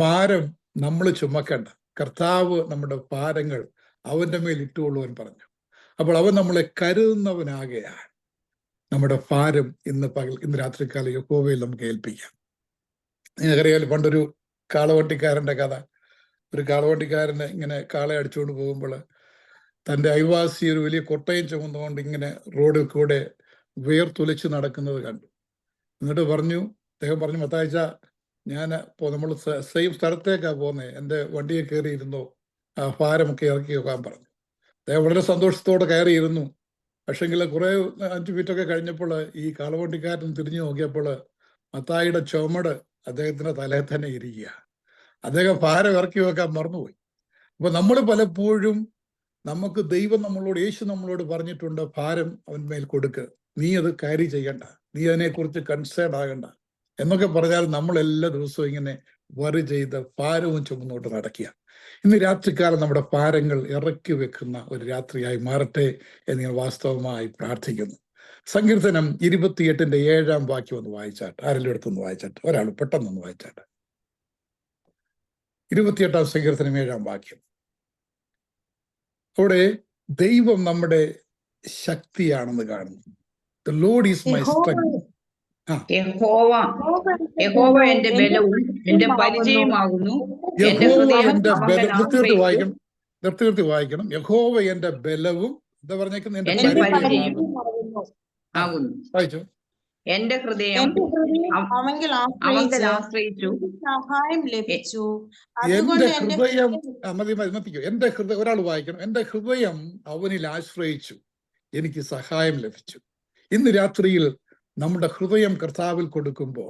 ഭാരം നമ്മൾ ചുമക്കണ്ട. കർത്താവ് നമ്മുടെ ഭാരങ്ങൾ അവന്റെ മേൽ ഇട്ടുകൊള്ളുവാൻ പറഞ്ഞു. അപ്പോൾ അവൻ നമ്മളെ കരുതുന്നവനാകയാൽ നമ്മുടെ ഭാരം ഇന്ന് രാത്രികാലം യഹോവയിൽ നമുക്ക് ഏൽപ്പിക്കാം. നിങ്ങൾക്കറിയാൽ പണ്ടൊരു കാളവണ്ടിക്കാരൻ്റെ കഥ. ഒരു കാളവണ്ടിക്കാരന് ഇങ്ങനെ കാളെ അടിച്ചുകൊണ്ട് പോകുമ്പോൾ തൻ്റെ അയൽവാസി ഒരു വലിയ കൊട്ടയും ചുമന്നുകൊണ്ട് ഇങ്ങനെ റോഡിൽ കൂടെ വേർത്തൊലിച്ച് നടക്കുന്നത് കണ്ടു. എന്നിട്ട് അദ്ദേഹം പറഞ്ഞു, മത്തായിച്ച, നമ്മൾ സെയിം സ്ഥലത്തേക്കാണ് പോകുന്നത്, എൻ്റെ വണ്ടിയെ കയറിയിരുന്നോ, ആ ഭാരമൊക്കെ ഇറക്കി വെക്കാൻ പറഞ്ഞു. അദ്ദേഹം വളരെ സന്തോഷത്തോടെ കയറിയിരുന്നു. പക്ഷെങ്കിൽ കുറെ 5 മിനിറ്റൊക്കെ കഴിഞ്ഞപ്പോൾ ഈ കാളവണ്ടിക്കാരൻ തിരിഞ്ഞു നോക്കിയപ്പോൾ മത്തായിയുടെ ചുമട് അദ്ദേഹത്തിന്റെ തലയിൽ തന്നെ ഇരിക്കുക. അദ്ദേഹം ഭാരം ഇറക്കി വെക്കാൻ മറന്നുപോയി. അപ്പൊ നമ്മൾ പലപ്പോഴും ദൈവം യേശു നമ്മളോട് പറഞ്ഞിട്ടുണ്ട്, ഭാരം അവൻ മേൽ കൊടുക്ക്, നീ അത് ക്യാരി ചെയ്യണ്ട, നീ അതിനെക്കുറിച്ച് കൺസേൺ ആകണ്ട എന്നൊക്കെ പറഞ്ഞാൽ നമ്മൾ എല്ലാ ദിവസവും ഇങ്ങനെ വറി ചെയ്ത് ഭാരവും ചുമന്നോട്ട് നടക്കുക. ഇന്ന് രാത്രികാലം നമ്മുടെ ഭാരങ്ങൾ ഇറക്കി വെക്കുന്ന ഒരു രാത്രിയായി മാറട്ടെ എന്ന് ഞാൻ വാസ്തവമായി പ്രാർത്ഥിക്കുന്നു. സങ്കീർത്തനം 28-7 വാക്യം ഒന്ന് വായിച്ചാട്ട്, ആരെങ്കിലും അടുത്തൊന്ന് വായിച്ചാട്ട്, ഒരാൾ പെട്ടെന്നൊന്ന് വായിച്ചാട്ട്. 28-ാം സങ്കീർത്തനം 7 വാക്യം. അവിടെ ദൈവം നമ്മുടെ ശക്തിയാണെന്ന് കാണുന്നു. The Lord is my strength. യഹോവ എന്റെ ബലവും എന്റെ പരിചയമാകുന്നു. നിർത്തി വായിക്കണം. യഹോവ എന്റെ ബലവും, എന്താ പറഞ്ഞേക്കുന്നത്? എന്റെ ആകുന്നു. വായിച്ചു. എന്റെ ഹൃദയം അവങ്കിൽ ആശ്രയിച്ചു, സഹായം ലഭിച്ചു. എന്റെ ഹൃദയം എന്റെ ഹൃദയം, ഒരാൾ വായിക്കണം. എന്റെ ഹൃദയം അവനിൽ ആശ്രയിച്ചു, എനിക്ക് സഹായം ലഭിച്ചു. ഇന്ന് രാത്രിയിൽ നമ്മുടെ ഹൃദയം കർത്താവിൽ കൊടുക്കുമ്പോൾ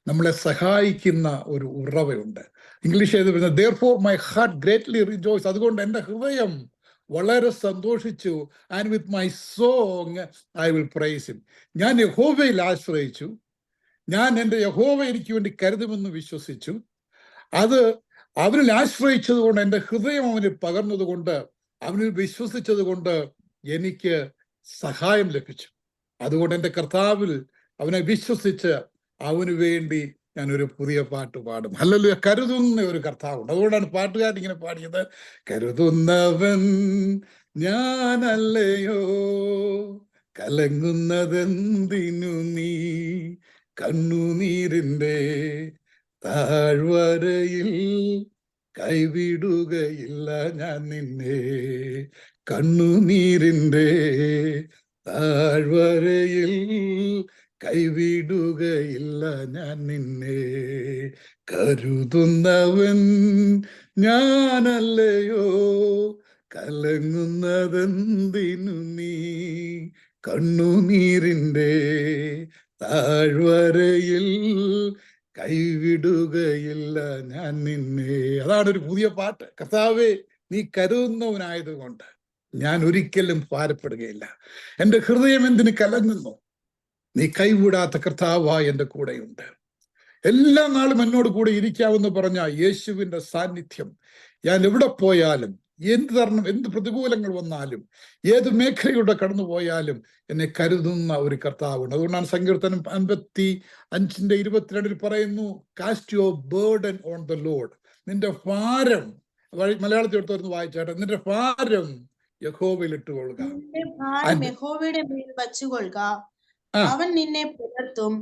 നമ്മളെ സഹായിക്കുന്ന ഒരു ഉറവയുണ്ട്. ഇംഗ്ലീഷ് എഴുതുന്നത് therefore my heart greatly rejoice. അതുകൊണ്ട് എൻ്റെ ഹൃദയം വളരെ സന്തോഷിച്ചു. And with my song I will price him. ഞാൻ യഹോവയിൽ ആശ്രയിച്ചു. ഞാൻ എൻ്റെ യഹോവ എനിക്ക് വേണ്ടി കരുതുമെന്ന് വിശ്വസിച്ചു. അത് അവനിൽ ആശ്രയിച്ചത് കൊണ്ട്, എൻ്റെ ഹൃദയം അവന് പകർന്നത് കൊണ്ട്, അവനിൽ വിശ്വസിച്ചത് കൊണ്ട് എനിക്ക് സഹായം ലഭിച്ചു. അതുകൊണ്ട് എൻ്റെ കർത്താവിൽ അവനെ വിശ്വസിച്ച് അവന് വേണ്ടി ഞാനൊരു പുതിയ പാട്ട് പാടും. ഹല്ലേലൂയ. കരുതുന്ന ഒരു കർത്താവുണ്ട്. അതുകൊണ്ടാണ് പാട്ടുകാരൻ ഇങ്ങനെ പാടിയത്: കരുതുന്നവൻ ഞാനല്ലയോ, കലങ്ങുന്നതെന്തിനു നീ, കണ്ണുനീരിൻ്റെ താഴ്വരയിൽ കൈവിടുകയില്ല ഞാൻ നിന്നെ. കണ്ണുനീരിൻ്റെ താഴ്വരയിൽ കൈവിടുകയില്ല ഞാൻ നിന്നെ. കരുതുന്നവൻ ഞാനല്ലയോ, കലങ്ങുന്നതെന്തിനു നീ. കണ്ണുനീരിൻ്റെ താഴ്വരയിൽ കൈവിടുകയില്ല ഞാൻ നിന്നെ. അതാണ് ഒരു പുതിയ പാട്ട്. കർത്താവേ, നീ കരുതുന്നവനായതുകൊണ്ട് ഞാൻ ഒരിക്കലും ഭാരപ്പെടുകയില്ല. എൻ്റെ ഹൃദയം എന്തിന് കലങ്ങുന്നു? നീ കൈവിടാത്ത കർത്താവായി എൻ്റെ കൂടെയുണ്ട്. എല്ലാ നാളും എന്നോട് കൂടെ ഇരിക്കാമെന്ന് പറഞ്ഞ യേശുവിൻ്റെ സാന്നിധ്യം ഞാൻ എവിടെ പോയാലും, എന്ത് പ്രതികൂലങ്ങൾ വന്നാലും, ഏത് മേഖലയിലൂടെ കടന്നു പോയാലും എന്നെ കരുതുന്ന ഒരു കർത്താവുണ്ട്. അതുകൊണ്ടാണ് സങ്കീർത്തനം 55:22 പറയുന്നു, cast your burden on the Lord. നിന്റെ ഭാരം, മലയാളത്തിൽ എടുത്തു വായിച്ചാട്ടെ, നിന്റെ ഭാരം യഹോവയിൽ ഇട്ടുകൊള്ളുക. യഹോവയുടെ മേൽ വച്ചുകൊള്ളുക, അവൻ നിന്നെ പുലർത്തും.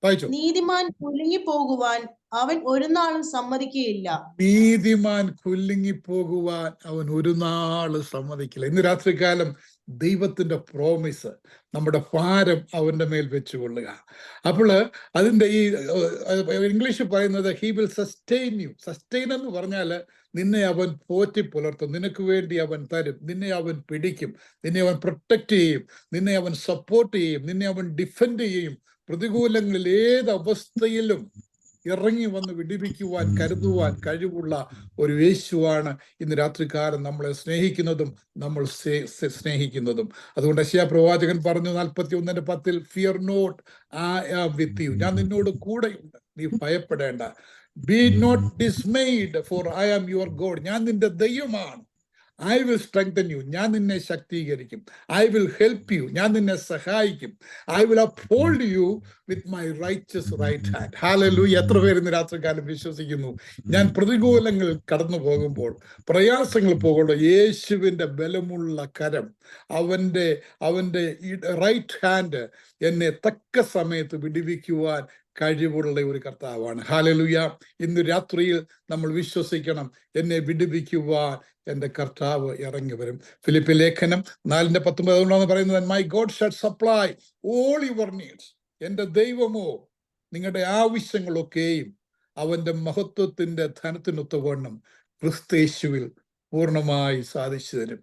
വായിച്ചോ. നീതിമാൻ കുലുങ്ങി പോകുവാൻ അവൻ ഒരു നാളും സമ്മതിക്കുകയില്ല. നീതിമാൻ കുലുങ്ങിപ്പോകുവാൻ അവൻ ഒരു നാളും സമ്മതിക്കില്ല. ഇന്ന് രാത്രികാലം ദൈവത്തിന്റെ പ്രോമിസ്, നമ്മുടെ ഭാരം അവന്റെ മേൽ വെച്ചുകൊള്ളുക. അപ്പോൾ അതിന്റെ ഈ ഇംഗ്ലീഷിൽ പറയുന്നത് he will sustain you. Sustain എന്ന് പറഞ്ഞാൽ നിന്നെ അവൻ പോറ്റി പുലർത്തും, നിനക്ക് വേണ്ടി അവൻ തരും, നിന്നെ അവൻ പിടിക്കും, നിന്നെ അവൻ പ്രൊട്ടക്ട് ചെയ്യും, നിന്നെ അവൻ സപ്പോർട്ട് ചെയ്യും, നിന്നെ അവൻ ഡിഫെൻഡ് ചെയ്യും. പ്രതികൂലങ്ങളിൽ ഏത് അവസ്ഥയിലും ഇറങ്ങി വന്ന് വിടിപ്പിക്കുവാൻ, കരുതുവാൻ കഴിവുള്ള ഒരു യേശുവാണ് ഇന്ന് രാത്രികാലം നമ്മളെ സ്നേഹിക്കുന്നതും നമ്മൾ സ്നേഹിക്കുന്നതും. അതുകൊണ്ട് യെശയ്യാ പ്രവാചകൻ പറഞ്ഞു 41:10, fear not, I am with you. ഞാൻ നിന്നോട് കൂടെയുണ്ട്, നീ ഭയപ്പെടേണ്ട. Be not dismayed, for I am your God. ഞാൻ നിന്റെ ദൈവമാണ്. I will strengthen you. ഞാൻ നിന്നെ ശക്തീകരിക്കും. I will help you. ഞാൻ നിന്നെ സഹായിക്കും. I will uphold you with my righteous right hand. ഹല്ലേലൂയ. എത്ര പേര് ഇന്ന് രാത്രികാലം വിശ്വസിക്കുന്നു? ഞാൻ പ്രതികൂലങ്ങൾ കടന്നു പോകുമ്പോൾ, പ്രയാസങ്ങൾ പോകുമ്പോൾ, യേശുവിൻ്റെ ബലമുള്ള കരം, അവൻ്റെ റൈറ്റ് ഹാൻഡ് എന്നെ തക്ക സമയത്ത് വിടുവിക്കുവാൻ കഴിവുള്ള ഒരു കർത്താവാണ്. ഹല്ലേലൂയ. ഇന്ന് രാത്രിയിൽ നമ്മൾ വിശ്വസിക്കണം, എന്നെ വിടുവിക്കുവാൻ എൻ്റെ കർത്താവ് ഇറങ്ങി വരും. ഫിലിപ്പി ലേഖനം 4:19 അതുകൊണ്ടാണ് പറയുന്നത്, my God shall supply all your needs. എൻ്റെ ദൈവമോ നിങ്ങളുടെ ആവശ്യങ്ങളൊക്കെയും അവൻ്റെ മഹത്വത്തിൻ്റെ ധനത്തിനൊത്തവണ്ണം ക്രിസ്തയേശുവിൽ പൂർണ്ണമായി സാധിച്ചു തരും.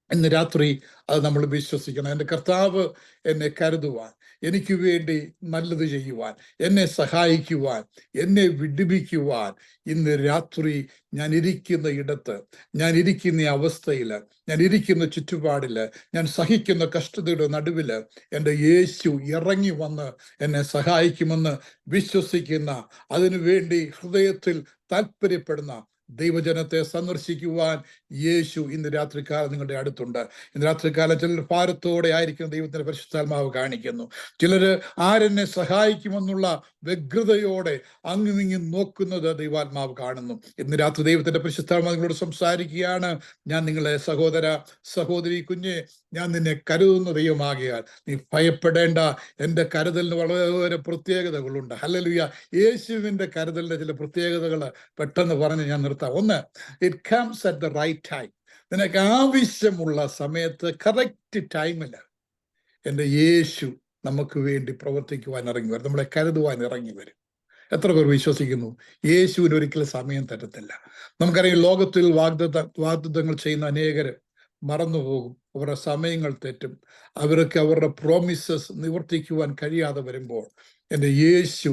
ഇന്ന് രാത്രി അത് നമ്മൾ വിശ്വസിക്കണം. എൻ്റെ കർത്താവ് എന്നെ കരുതുവാൻ, എനിക്ക് വേണ്ടി നല്ലത് ചെയ്യുവാൻ, എന്നെ സഹായിക്കുവാൻ, എന്നെ വിടുവിക്കുവാൻ ഇന്ന് രാത്രി ഞാൻ ഇരിക്കുന്ന ഇടത്ത്, ഞാൻ ഇരിക്കുന്ന അവസ്ഥയിൽ, ഞാൻ ഇരിക്കുന്ന ചുറ്റുപാടിൽ, ഞാൻ സഹിക്കുന്ന കഷ്ടതയുടെ നടുവിൽ എൻ്റെ യേശു ഇറങ്ങി വന്ന് എന്നെ സഹായിക്കുമെന്ന് വിശ്വസിക്കുന്ന, അതിനുവേണ്ടി ഹൃദയത്തിൽ താല്പര്യപ്പെടുന്ന ദൈവജനത്തെ സന്ദർശിക്കുവാൻ യേശു ഇന്ന് രാത്രികാലം നിങ്ങളുടെ അടുത്തുണ്ട്. ഇന്ന് രാത്രികാലം ചിലർ ഭാരത്തോടെ ആയിരിക്കും ദൈവത്തിന്റെ പരിശുദ്ധാത്മാവ് കാണിക്കുന്നു. ചിലർ ആരെന്നെ സഹായിക്കുമെന്നുള്ള വ്യഗ്രതയോടെ അങ്ങുമിങ്ങും നോക്കുന്നത് ദൈവാത്മാവ് കാണുന്നു. ഇന്ന് രാത്രി ദൈവത്തിന്റെ പരിശുദ്ധാത്മാവ് നിങ്ങളോട് സംസാരിക്കുകയാണ്. ഞാൻ നിങ്ങളെ സഹോദരി കുഞ്ഞെ, ഞാൻ നിന്നെ കരുതുന്ന ദൈവമാകിയാൽ നീ ഭയപ്പെടേണ്ട. എൻ്റെ കരുതലിന് വളരെ പ്രത്യേകതകളുണ്ട്. ഹല്ലേലൂയ. യേശുവിൻ്റെ കരുതലിൻ്റെ ചില പ്രത്യേകതകൾ പെട്ടെന്ന് പറഞ്ഞ് ഞാൻ നിർത്താം. ഒന്ന്, it comes at the right time. നിനക്ക് ആവശ്യമുള്ള സമയത്ത്, കറക്റ്റ് ടൈമിൽ എൻ്റെ യേശു നമുക്ക് വേണ്ടി പ്രവർത്തിക്കുവാൻ ഇറങ്ങി വരും, നമ്മളെ കരുതുവാൻ ഇറങ്ങി വരും. എത്ര പേർ വിശ്വസിക്കുന്നു? യേശുവിന് ഒരിക്കലും സമയം തരത്തില്ല. നമുക്കറിയാം, ലോകത്തിൽ വാഗ്ദത്തങ്ങൾ ചെയ്യുന്ന അനേകർ മറന്നുപോകും, അവരുടെ സമയങ്ങൾ തെറ്റും, അവർക്ക് അവരുടെ പ്രോമിസസ് നിവർത്തിക്കുവാൻ കഴിയാതെ വരുമ്പോൾ എൻ്റെ യേശു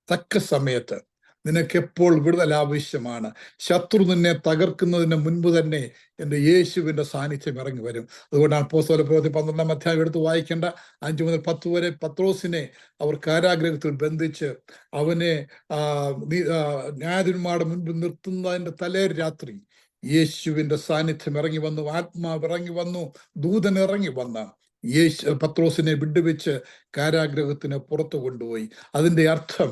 തക്ക സമയത്ത് നിനക്കെപ്പോൾ വിടുതൽ ആവശ്യമാണ്, ശത്രു നിന്നെ തകർക്കുന്നതിന് മുൻപ് തന്നെ എൻ്റെ യേശുവിൻ്റെ സാന്നിധ്യം ഇറങ്ങി വരും. അതുകൊണ്ടാണ് അപ്പോസ്തലപ്രവൃത്തി 12-ാം അധ്യായം എടുത്ത് വായിക്കേണ്ട 5 മുതൽ 10 വരെ പത്രോസിനെ അവർ കാരാഗ്രഹത്തിൽ ബന്ധിച്ച് അവനെ ന്യായാധിപന്മാരുടെ മുൻപിൽ നിർത്തുന്നതിൻ്റെ തലേ രാത്രി യേശുവിൻ്റെ സാന്നിധ്യം ഇറങ്ങി വന്നു, ആത്മാവ് ഇറങ്ങി വന്നു, ദൂതൻ ഇറങ്ങി വന്ന് പത്രോസിനെ വിടുവിച്ച് കാരാഗ്രഹത്തിന് പുറത്തു കൊണ്ടുപോയി. അതിൻ്റെ അർത്ഥം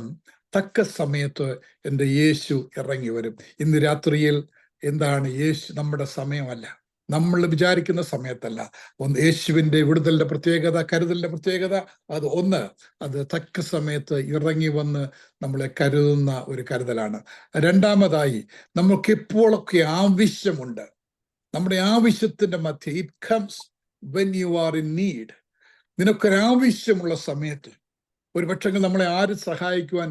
തക്ക സമയത്ത് എൻ്റെ യേശു ഇറങ്ങി വരും. ഇന്ന് രാത്രിയിൽ എന്താണ്? യേശു നമ്മുടെ സമയമല്ല, നമ്മൾ വിചാരിക്കുന്ന സമയത്തല്ല. ഒന്ന് യേശുവിൻ്റെ വിടുതലിന്റെ പ്രത്യേകത, കരുതലിന്റെ പ്രത്യേകത അത് തക്ക സമയത്ത് ഇറങ്ങി വന്ന് നമ്മളെ കരുതുന്ന ഒരു കരുതലാണ്. രണ്ടാമതായി, നമുക്ക് എപ്പോഴൊക്കെ ആവശ്യമുണ്ട്, നമ്മുടെ ആവശ്യത്തിന്റെ മധ്യ, it comes when you are in need. നിനക്കൊരാവശ്യമുള്ള സമയത്ത് ഒരു പക്ഷേ നമ്മളെ ആരും സഹായിക്കുവാൻ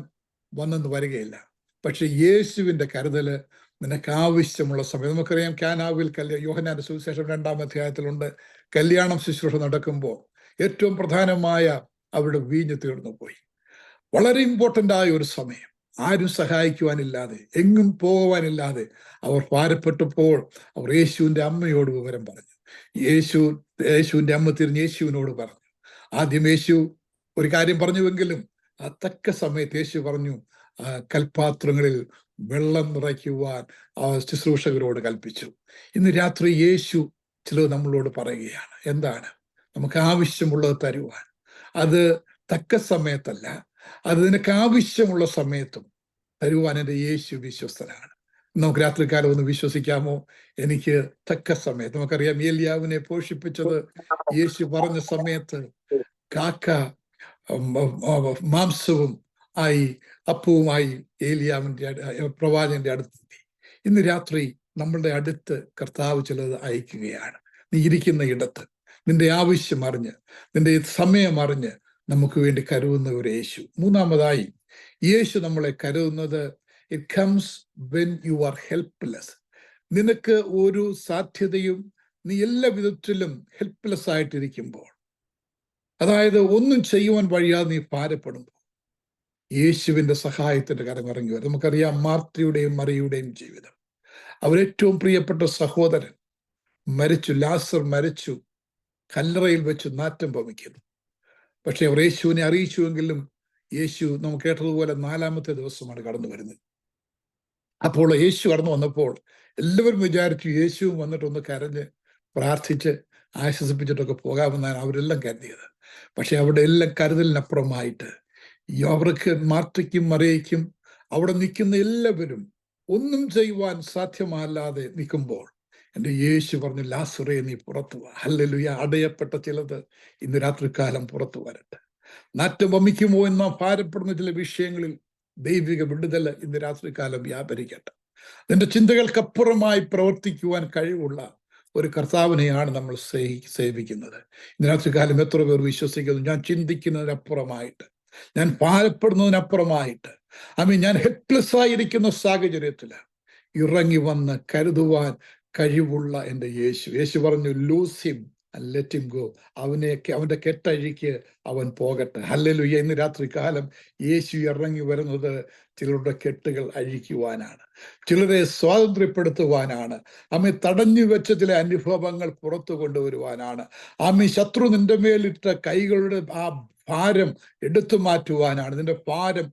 വന്നെന്ന് വരികയില്ല. പക്ഷെ യേശുവിൻ്റെ കരുതല് നിനക്ക് ആവശ്യമുള്ള സമയം. നമുക്കറിയാം, കാനാവിൽ യോഹന്നാന്റെ സുവിശേഷം 2-ാം അധ്യായത്തിലുണ്ട്, കല്യാണം ശുശ്രൂഷ നടക്കുമ്പോൾ ഏറ്റവും പ്രധാനമായ അവരുടെ വീഞ്ഞ് തീർന്നു പോയി. വളരെ ഇമ്പോർട്ടൻ്റ് ആയ ഒരു സമയം, ആരും സഹായിക്കുവാനില്ലാതെ, എങ്ങും പോകുവാനില്ലാതെ അവർ ഭാരപ്പെട്ടപ്പോൾ അവർ യേശുവിൻ്റെ അമ്മയോട് വിവരം പറഞ്ഞു. യേശുവിൻ്റെ അമ്മ തിരിഞ്ഞ് യേശുവിനോട് പറഞ്ഞു. ആദ്യം യേശു ഒരു കാര്യം പറഞ്ഞുവെങ്കിലും ആ തക്ക സമയത്ത് യേശു പറഞ്ഞു, കൽപാത്രങ്ങളിൽ വെള്ളം നിറയ്ക്കുവാൻ ആ ശുശ്രൂഷകരോട് കൽപ്പിച്ചു. ഇന്ന് രാത്രി യേശു ചിലത് നമ്മളോട് പറയുകയാണ്. എന്താണ്? നമുക്ക് ആവശ്യമുള്ളത് തരുവാൻ. അത് തക്ക സമയത്തല്ല, അത് നിനക്ക് ആവശ്യമുള്ള സമയത്തും തരുവാൻ എൻ്റെ യേശു വിശ്വസ്തനാണ്. നമുക്ക് രാത്രികാലം ഒന്ന് വിശ്വസിക്കാമോ? എനിക്ക് തക്ക സമയത്ത്. നമുക്കറിയാം, ഏലിയാവിനെ പോഷിപ്പിച്ചത് യേശു പറഞ്ഞ സമയത്ത് കാക്ക മാംസവും ആയി അപ്പവുമായി പ്രവാചകന്റെ അടുത്തെത്തി. ഇന്ന് രാത്രി നമ്മളുടെ അടുത്ത് കർത്താവ് ചിലത് അയക്കുകയാണ്. നീ ഇരിക്കുന്ന ഇടത്ത് നിന്റെ ആവശ്യം അറിഞ്ഞ്, നിന്റെ സമയം അറിഞ്ഞ് നമുക്ക് വേണ്ടി കരുതുന്ന ഒരു യേശു. മൂന്നാമതായി, യേശു നമ്മളെ കരുതുന്നത് it comes when you R helpless. നിനക്ക് ഒരു സാധ്യതയും, നീ എല്ലാ വിധത്തിലും ഹെൽപ്ലെസ് ആയിട്ടിരിക്കുമ്പോൾ, അതായത് ഒന്നും ചെയ്യുവാൻ വഴിയാതെ നീ ഭാരപ്പെടുമ്പോൾ, യേശുവിൻ്റെ സഹായത്തിന്റെ കരം ഇറങ്ങി വരും. നമുക്കറിയാം മാർത്തയുടെയും മറിയുടെയും ജീവിതം. അവരേറ്റവും പ്രിയപ്പെട്ട സഹോദരൻ മരിച്ചു, ലാസർ മരിച്ചു, കല്ലറയിൽ വെച്ച് നാറ്റം വമിക്കുന്നു. പക്ഷെ അവർ യേശുവിനെ അറിയിച്ചുവെങ്കിലും യേശു, നമുക്ക് കേട്ടതുപോലെ 4-ാമത്തെ ദിവസമാണ് കടന്നു വരുന്നത്. അപ്പോൾ യേശു കടന്നു വന്നപ്പോൾ എല്ലാവരും വിചാരിച്ചു യേശുവും വന്നിട്ടൊന്ന് കരഞ്ഞ് പ്രാർത്ഥിച്ച് ആശ്വസിപ്പിച്ചിട്ടൊക്കെ പോകാമെന്നാണ് അവരെല്ലാം കരുതിയത്. പക്ഷെ അവിടെ എല്ലാം കരുതലിനപ്പുറമായിട്ട് അവർക്ക്, മാർത്തയ്ക്കും മറിയയ്ക്കും അവിടെ നിൽക്കുന്ന എല്ലാവരും ഒന്നും ചെയ്യുവാൻ സാധ്യമല്ലാതെ നിൽക്കുമ്പോൾ എൻ്റെ യേശു പറഞ്ഞു, ലാസറേ നീ പുറത്തു വാ. ഹല്ലേലൂയ. അടയപ്പെട്ട ചിലത് ഇന്ന് രാത്രികാലം പുറത്തു വരട്ടെ. നാറ്റം വമിക്കുമോ എന്ന ഭാരപ്പെടുന്ന ചില വിഷയങ്ങളിൽ ദൈവിക വിടുതൽ ഇന്ന് രാത്രികാലം വ്യാപരിക്കട്ടെ. നിന്റെ ചിന്തകൾക്കപ്പുറമായി പ്രവർത്തിക്കുവാൻ കഴിവുള്ള ഒരു കർത്താവിനെയാണ് നമ്മൾ സേവിക്കുന്നത്. ഇന്ന് രാത്രികാലം എത്ര പേർ വിശ്വസിക്കുന്നു, ഞാൻ ചിന്തിക്കുന്നതിനപ്പുറമായിട്ട്, ഞാൻ ഭാരപ്പെടുന്നതിനപ്പുറമായിട്ട്, ഞാൻ ഹെൽപ്ലെസ് ആയിരിക്കുന്ന സാഹചര്യത്തിൽ ഇറങ്ങി വന്ന് കരുതുവാൻ കഴിവുള്ള എൻ്റെ യേശു. യേശു പറഞ്ഞു, loose him and let him go. അവന്റെ കെട്ടഴിക്ക് അവൻ പോകട്ടെ. ഹല്ലേലൂയ. ഇന്ന് രാത്രികാലം യേശു ഇറങ്ങി വരുന്നത് ചിലരുടെ കെട്ടുകൾ അഴിക്കുവാനാണ്, ചിലരെ സ്വാതന്ത്ര്യപ്പെടുത്തുവാനാണ്. തടഞ്ഞു വെച്ച ചില അനുഭവങ്ങൾ പുറത്തു കൊണ്ടുവരുവാനാണ്. ശത്രു നിന്റെ മേലിട്ട കൈകളുടെ ആ ഭാരം എടുത്തു മാറ്റുവാനാണ്, നിന്റെ ഭാരം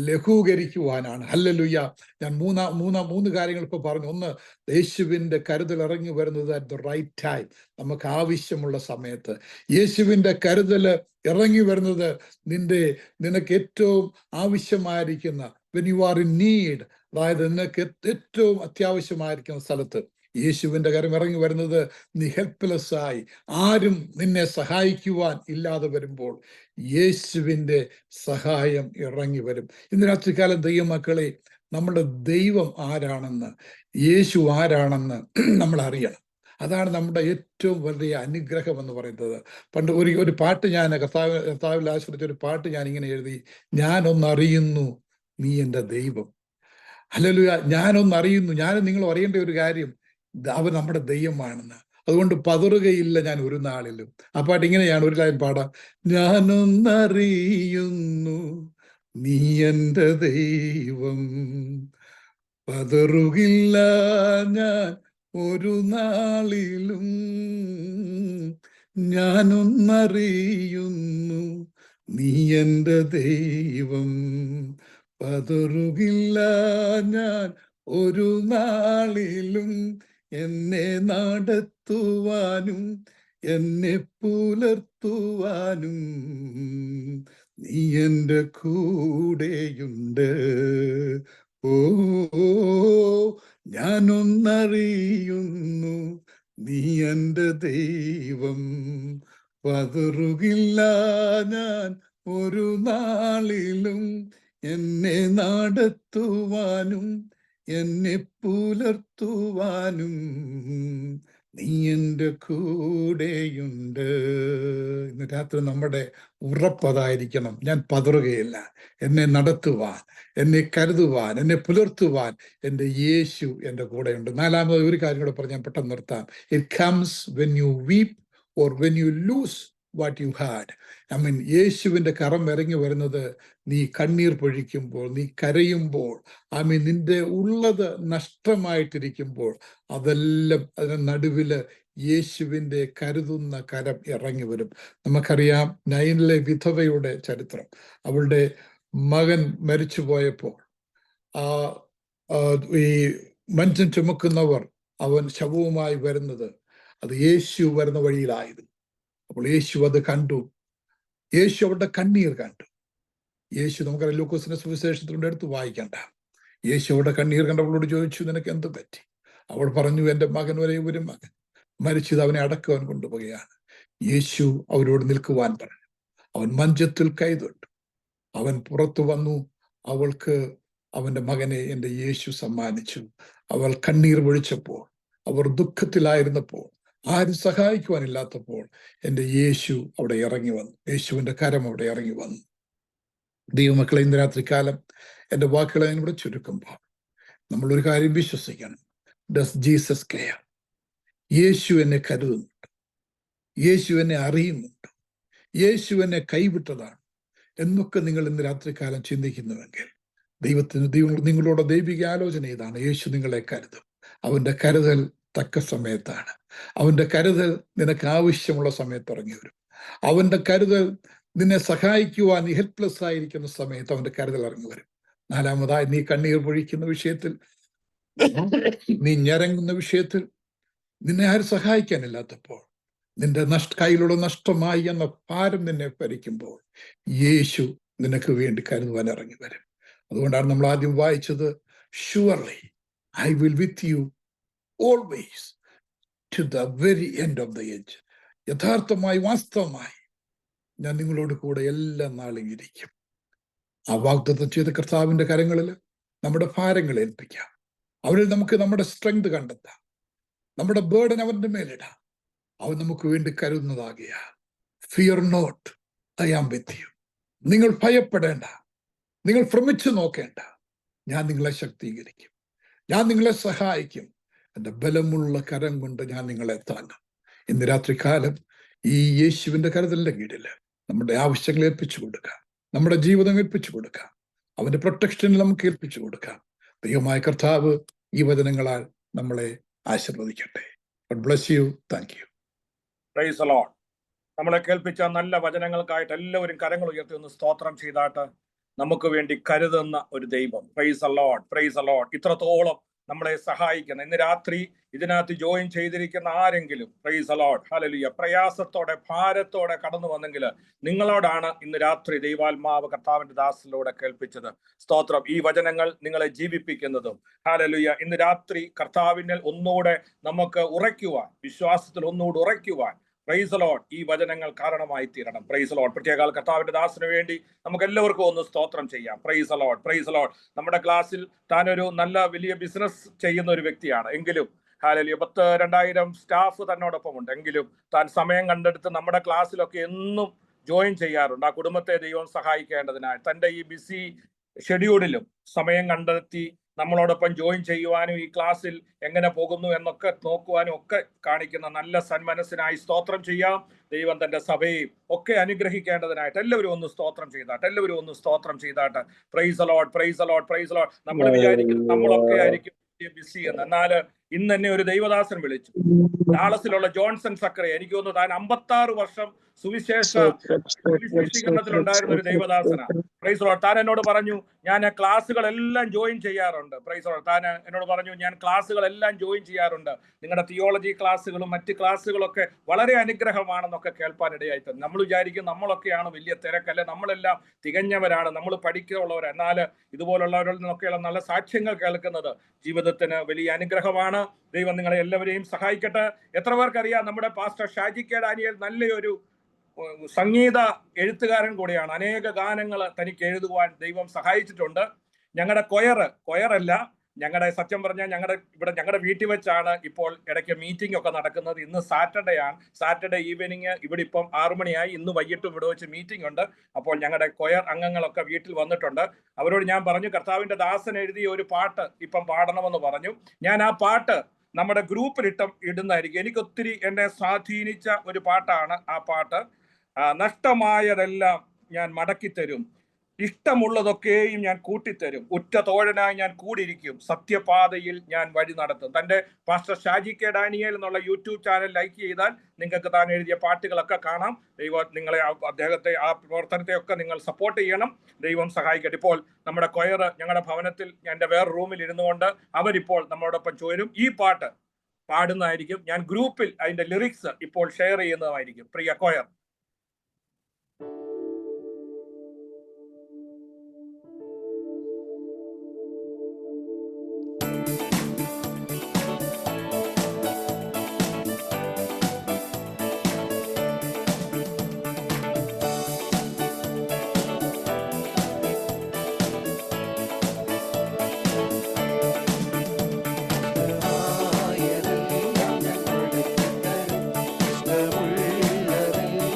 ലഘൂകരിക്കുവാനാണ്. ഹല്ലേലൂയ. ഞാൻ മൂന്ന് കാര്യങ്ങൾ ഇപ്പോൾ പറഞ്ഞു. ഒന്ന്, യേശുവിൻ്റെ കരുതൽ ഇറങ്ങി വരുന്നത് അറ്റ് ദ റൈറ്റ് ടൈം, നമുക്ക് ആവശ്യമുള്ള സമയത്ത്. യേശുവിൻ്റെ കരുതൽ ഇറങ്ങി വരുന്നത് നിനക്ക് ഏറ്റവും ആവശ്യമായിരിക്കുന്ന, when you are in need, അതായത് നിനക്ക് ഏറ്റവും അത്യാവശ്യമായിരിക്കുന്ന സ്ഥലത്ത് യേശുവിൻ്റെ കരം ഇറങ്ങി വരുന്നത് നീ ഹെൽപ്ലെസ് ആയി, ആരും നിന്നെ സഹായിക്കുവാൻ ഇല്ലാതെ വരുമ്പോൾ യേശുവിൻ്റെ സഹായം ഇറങ്ങി വരും. ഇന്ന് രാത്രികാലം ദൈവമക്കളെ, നമ്മുടെ ദൈവം ആരാണെന്ന്, യേശു ആരാണെന്ന് നമ്മൾ അറിയണം. അതാണ് നമ്മുടെ ഏറ്റവും വലിയ അനുഗ്രഹം എന്ന് പറയുന്നത്. പണ്ട് ഒരു പാട്ട്, ഞാൻ കർത്താവിൽ ആശ്രയിച്ച ഒരു പാട്ട് ഞാൻ ഇങ്ങനെ എഴുതി, ഞാനൊന്നറിയുന്നു നീ എൻ്റെ ദൈവം. ഹല്ലേലൂയ. ഞാനൊന്നറിയുന്നു, നിങ്ങൾ അറിയേണ്ട ഒരു കാര്യം, അവൻ നമ്മുടെ ദൈവമാണെന്ന്. അതുകൊണ്ട് പതറുകയില്ല ഞാൻ ഒരു നാളിലും. ആ പാട്ട് ഇങ്ങനെയാണ്, ഒരു ലൈൻ പാടാം. ഞാനൊന്നറിയുന്നു നീ എൻ്റെ ദൈവം, പതറുകില്ല ഞാൻ ഒരു നാളിലും. ഞാനൊന്നറിയുന്നു നീ എൻ്റെ ദൈവം, പതറുകില്ല ഞാൻ ഒരു നാളിലും. എന്നെ നടത്തുവാനും എന്നെ പുലർത്തുവാനും നീ എൻ്റെ കൂടെയുണ്ട്. ഓ, ഞാനൊന്നറിയുന്നു നീ എൻ്റെ ദൈവം, പതറുകില്ല ഞാൻ ഒരു നാളിലും. എന്നെ നടത്തുവാനും എന്നെ പുലർത്തുവാനും നീ എൻ്റെ കൂടെയുണ്ട്. ഇന്ന് രാത്രി നമ്മുടെ ഉറപ്പതായിരിക്കണം. ഞാൻ പതറുകയില്ല. എന്നെ നടത്തുവാൻ, എന്നെ കരുതുവാൻ, എന്നെ പുലർത്തുവാൻ എൻ്റെ യേശു എൻ്റെ കൂടെയുണ്ട്. നാലാമത് ഒരു കാര്യം കൂടെ പറഞ്ഞ് ഞാൻ പെട്ടെന്ന് നിർത്താം. It comes when U വീപ്പ് or when you lose what you had. I mean, യേശുവിൻ്റെ കരം ഇറങ്ങി വരുന്നത് നീ കണ്ണീർ പൊഴിക്കുമ്പോൾ, നീ കരയുമ്പോൾ, ഐ മീൻ നിന്റെ ഉള്ളത് നഷ്ടമായിട്ടിരിക്കുമ്പോൾ, അതെല്ലാം അതിന് നടുവില് യേശുവിൻ്റെ കരുതുന്ന കരം ഇറങ്ങി വരും. നമുക്കറിയാം നൈനിലെ വിധവയുടെ ചരിത്രം. അവളുടെ മകൻ മരിച്ചു പോയപ്പോൾ ഈ മഞ്ചം ചുമക്കുന്നവർ അവൻ ശവവുമായി വരുന്നത് അത് യേശു വരുന്ന വഴിയിലായിരുന്നു. അപ്പോൾ യേശു അത് കണ്ടു. യേശു അവരുടെ കണ്ണീർ കണ്ടു. യേശു, നമുക്കറിയാം ലൂക്കോസിന്റെ സുവിശേഷത്തിലൂടെ എടുത്ത് വായിക്കണ്ട. യേശു അവരുടെ കണ്ണീർ കണ്ടവളോട് ചോദിച്ചു, നിനക്ക് എന്ത് പറ്റി? അവൾ പറഞ്ഞു, എൻ്റെ മകൻ വരെ ഒരു മകൻ മരിച്ചത്, അവനെ അടക്കുവാൻ കൊണ്ടുപോവുകയാണ്. യേശു അവരോട് നിൽക്കുവാൻ പറഞ്ഞു. അവൻ മഞ്ചത്തിൽ കൈതൊട്ടു. അവൻ പുറത്തു വന്നു. അവൾക്ക് അവൻ്റെ മകനെ എൻ്റെ യേശു സമ്മാനിച്ചു. അവൾ കണ്ണീർ പൊഴിച്ചപ്പോൾ, അവർ ദുഃഖത്തിലായിരുന്നപ്പോൾ, ആരും സഹായിക്കുവാനില്ലാത്തപ്പോൾ എൻ്റെ യേശു അവിടെ ഇറങ്ങി വന്നു. യേശുവിൻ്റെ കരം അവിടെ ഇറങ്ങി വന്നു. ദൈവമക്കളെ, ഇന്ന് രാത്രികാലം എൻ്റെ വാക്കുകളെ ഇവിടെ ചുരുക്കുമ്പോൾ നമ്മളൊരു കാര്യം വിശ്വസിക്കണം. Does Jesus care? യേശു എന്നെ കരുതുന്നുണ്ട്. യേശു എന്നെ അറിയുന്നുണ്ട്. യേശു എന്നെ കൈവിട്ടതാണ് എന്നൊക്കെ നിങ്ങൾ ഇന്ന് രാത്രികാലം ചിന്തിക്കുന്നുവെങ്കിൽ നിങ്ങളോട് ദൈവിക ആലോചന ഇതാണ്. യേശു നിങ്ങളെ കരുതും. അവൻ്റെ കരുതൽ തക്ക സമയത്താണ്. അവൻ്റെ കരുതൽ നിനക്ക് ആവശ്യമുള്ള സമയത്ത് ഇറങ്ങി വരും. അവൻ്റെ കരുതൽ നിന്നെ സഹായിക്കുവാൻ നീ ഹെൽപ്ലെസ് ആയിരിക്കുന്ന സമയത്ത് അവൻ്റെ കരുതൽ ഇറങ്ങി വരും. നാലാമതായി, നീ കണ്ണീർ പൊഴിക്കുന്ന വിഷയത്തിൽ, നീ ഞരങ്ങുന്ന വിഷയത്തിൽ, നിന്നെ ആരും സഹായിക്കാനില്ലാത്തപ്പോൾ, നിന്റെ കയ്യിലുള്ള നഷ്ടമായി എന്ന ഭാരം നിന്നെ ഭരിക്കുമ്പോൾ യേശു നിനക്ക് വേണ്ടി കരുതുവാൻ ഇറങ്ങി വരും. അതുകൊണ്ടാണ് നമ്മൾ ആദ്യം വായിച്ചത്, surely I will with you always to the very end of the age. യഥാർത്ഥമായി, വാസ്തവമായി ഞാൻ നിങ്ങളോട് കൂടെ എല്ലാ നാളും ഇരിക്കും. ആ വാഗ്ദത്തം ചെയ്ത കർത്താവിൻ്റെ കരങ്ങളിൽ നമ്മുടെ ഭാരങ്ങൾ ഏൽപ്പിക്കാം. അവരിൽ നമുക്ക് നമ്മുടെ സ്ട്രെങ്ത് കണ്ടെത്താം. നമ്മുടെ ബേർഡൻ അവൻ്റെ മേലിടാം. അവൻ നമുക്ക് വേണ്ടി കരുതുന്നതാകിയാ. Fear not, I am with you. നിങ്ങൾ ഭയപ്പെടേണ്ട, നിങ്ങൾ ഭ്രമിച്ചു നോക്കേണ്ട. ഞാൻ നിങ്ങളെ ശക്തീകരിക്കും. ഞാൻ നിങ്ങളെ സഹായിക്കും. എൻ്റെ ബലമുള്ള കരം കൊണ്ട് ഞാൻ നിങ്ങളെ താങ്ങും. ഇന്ന് രാത്രികാലം ഈ യേശുവിൻ്റെ കരുതലിൻ്റെ കീഴിൽ നമ്മുടെ ആവശ്യങ്ങൾ ഏൽപ്പിച്ചു കൊടുക്കാം. നമ്മുടെ ജീവിതം ഏൽപ്പിച്ചു കൊടുക്കാം. അവൻ്റെ പ്രൊട്ടക്ഷനിൽ നമുക്ക് ഏൽപ്പിച്ചു കൊടുക്കാം. ദൈവമായ കർത്താവ് ഈ വചനങ്ങളാൽ നമ്മളെ ആശീർവദിക്കട്ടെ. God bless you. Thank you. Praise the Lord. നമ്മളെ കേൾപ്പിച്ച നല്ല വചനങ്ങൾക്കായിട്ട് എല്ലാവരും കരങ്ങൾ ഉയർത്തി ഒന്ന് സ്തോത്രം ചെയ്താട്ട് നമുക്ക് വേണ്ടി കരുതുന്ന ഒരു ദൈവം. Price the Lord, praise the Lord. ഇത്രത്തോളം നമ്മളെ സഹായിക്കുന്ന, ഇന്ന് രാത്രി ഇതിനകത്ത് ജോയിൻ ചെയ്തിരിക്കുന്ന ആരെങ്കിലും, പ്രൈസ് ദി ലോർഡ്, ഹല്ലേലൂയ, പ്രയാസത്തോടെ ഭാരത്തോടെ കടന്നു വന്നെങ്കിൽ നിങ്ങളോടാണ് ഇന്ന് രാത്രി ദൈവാത്മാവ് കർത്താവിന്റെ ദാസനിലൂടെ കേൾപ്പിച്ചത്. സ്തോത്രം. ഈ വചനങ്ങൾ നിങ്ങളെ ജീവിപ്പിക്കുന്നതും, ഹല്ലേലൂയ, ഇന്ന് രാത്രി കർത്താവിനെ ഒന്നുകൂടെ നമുക്ക് ഉറയ്ക്കുവാൻ, വിശ്വാസത്തിൽ ഒന്നുകൂടെ ഉറയ്ക്കുവാൻ, പ്രൈസ് ദി ലോർഡ്, ഈ വചനങ്ങൾ കാരണമായി തീരണം. Price the Lord. പ്രത്യേക കാലകർത്താവിന്റെ ദാസന് വേണ്ടി നമുക്ക് എല്ലാവർക്കും ഒന്ന് സ്തോത്രം ചെയ്യാം. Praise the Lord, praise the Lord. നമ്മുടെ ക്ലാസ്സിൽ താനൊരു നല്ല വലിയ ബിസിനസ് ചെയ്യുന്ന ഒരു വ്യക്തിയാണ്. എങ്കിലും ഹല്ലേലൂയ 2000 സ്റ്റാഫ് തന്നോടൊപ്പം ഉണ്ട്. എങ്കിലും താൻ സമയം കണ്ടെടുത്ത് നമ്മുടെ ക്ലാസ്സിലൊക്കെ എന്നും ജോയിൻ ചെയ്യാറുണ്ട്. ആ കുടുംബത്തെ ദൈവം സഹായിക്കേണ്ടതിനായി തൻ്റെ ഈ ബിസി ഷെഡ്യൂളിലും സമയം കണ്ടെത്തി നമ്മളോടൊപ്പം ജോയിൻ ചെയ്യുവാനും ഈ ക്ലാസ്സിൽ എങ്ങനെ പോകുന്നു എന്നൊക്കെ നോക്കുവാനും ഒക്കെ കാണിക്കുന്ന നല്ല സന്മനസ്സിനായി സ്തോത്രം ചെയ്യാം. ദൈവം തന്റെ സഭയും ഒക്കെ അനുഗ്രഹിക്കേണ്ടതിനായിട്ട് എല്ലാവരും ഒന്ന് സ്തോത്രം ചെയ്താട്ട് praise the Lord, praise the Lord, praise the Lord. നമ്മൾ വിചാരിക്കുന്നത് നമ്മളൊക്കെ ആയിരിക്കും ബിസി എന്ന്. എന്നാൽ ഇന്ന് എന്നെ ഒരു ദൈവദാസൻ വിളിച്ചു, ഡാളസിലുള്ള ജോൺസൺ സക്കറെ. എനിക്ക് തോന്നുന്നു താൻ 56 വർഷം സുവിശേഷീകരണത്തിലുണ്ടായിരുന്ന ഒരു ദൈവദാസനാണ്. Price the Lord. താൻ എന്നോട് പറഞ്ഞു, ഞാൻ ക്ലാസ്സുകളെല്ലാം ജോയിൻ ചെയ്യാറുണ്ട്. പ്രൈസ് താൻ എന്നോട് പറഞ്ഞു, ഞാൻ ക്ലാസ്സുകളെല്ലാം ജോയിൻ ചെയ്യാറുണ്ട്. നിങ്ങളുടെ തിയോളജി ക്ലാസ്സുകളും മറ്റ് ക്ലാസ്സുകളൊക്കെ വളരെ അനുഗ്രഹമാണെന്നൊക്കെ കേൾപ്പാനിടയായി തന്നെ. നമ്മൾ വിചാരിക്കും നമ്മളൊക്കെയാണ് വലിയ തിരക്കല്ലേ, നമ്മളെല്ലാം തികഞ്ഞവരാണ്, നമ്മൾ പഠിക്കാനുള്ളവർ. എന്നാൽ ഇതുപോലുള്ളവരിൽ നിന്നൊക്കെയുള്ള നല്ല സാക്ഷ്യങ്ങൾ കേൾക്കുന്നത് ജീവിതത്തിന് വലിയ അനുഗ്രഹമാണ്. ദൈവം നിങ്ങളെ എല്ലാവരെയും സഹായിക്കട്ടെ. എത്ര പേർക്കറിയാം നമ്മുടെ പാസ്റ്റർ ഷാജി കെ ഡാനിയേൽ നല്ലൊരു സംഗീത എഴുത്തുകാരൻ കൂടിയാണ്. അനേക ഗാനങ്ങൾ തനിക്ക് എഴുതുവാൻ ദൈവം സഹായിച്ചിട്ടുണ്ട്. ഞങ്ങളുടെ കൊയറല്ല, സത്യം പറഞ്ഞാൽ ഞങ്ങളുടെ വീട്ടിൽ വെച്ചാണ് ഇപ്പോൾ ഇടയ്ക്ക് മീറ്റിംഗ് ഒക്കെ നടക്കുന്നത്. ഇന്ന് സാറ്റർഡേ ഈവനിങ് ഇവിടെ ഇപ്പം 6 മണിയായി. ഇന്ന് വൈകിട്ടും ഇവിടെ വെച്ച് മീറ്റിംഗ് ഉണ്ട്. അപ്പോൾ ഞങ്ങളുടെ കൊയർ അംഗങ്ങളൊക്കെ വീട്ടിൽ വന്നിട്ടുണ്ട്. അവരോട് ഞാൻ പറഞ്ഞു, കർത്താവിന്റെ ദാസൻ എഴുതിയ ഒരു പാട്ട് ഇപ്പം പാടണമെന്ന് പറഞ്ഞു. ഞാൻ ആ പാട്ട് നമ്മുടെ ഗ്രൂപ്പിൽ ഇടുന്നതായിരിക്കും. എനിക്ക് ഒത്തിരി എന്നെ സ്വാധീനിച്ച ഒരു പാട്ടാണ് ആ പാട്ട്. നഷ്ടമായതെല്ലാം ഞാൻ മടക്കിത്തരും, ഇഷ്ടമുള്ളതൊക്കെയും ഞാൻ കൂട്ടിത്തരും, ഉറ്റ തോഴനായി ഞാൻ കൂടിയിരിക്കും, സത്യപാതയിൽ ഞാൻ വഴി നടത്തും. തൻ്റെ പാസ്റ്റർ ഷാജി കെ ഡാനിയേൽ എന്നുള്ള യൂട്യൂബ് ചാനൽ ലൈക്ക് ചെയ്താൽ നിങ്ങൾക്ക് താൻ എഴുതിയ പാട്ടുകളൊക്കെ കാണാം. ദൈവം നിങ്ങളെ അദ്ദേഹത്തെ ആ പ്രവർത്തനത്തെയൊക്കെ നിങ്ങൾ സപ്പോർട്ട് ചെയ്യണം. ദൈവം സഹായിക്കട്ടെ. ഇപ്പോൾ നമ്മുടെ കൊയർ ഞങ്ങളുടെ ഭവനത്തിൽ എൻ്റെ വേറെ റൂമിൽ ഇരുന്നുകൊണ്ട് അവരിപ്പോൾ നമ്മളോടൊപ്പം ചേരും. ഈ പാട്ട് പാടുന്നതായിരിക്കും. ഞാൻ ഗ്രൂപ്പിൽ അതിൻ്റെ ലിറിക്സ് ഇപ്പോൾ ഷെയർ ചെയ്യുന്നതായിരിക്കും. പ്രിയ കൊയർ, ഇഷ്ടമുള്ളതെല്ലാം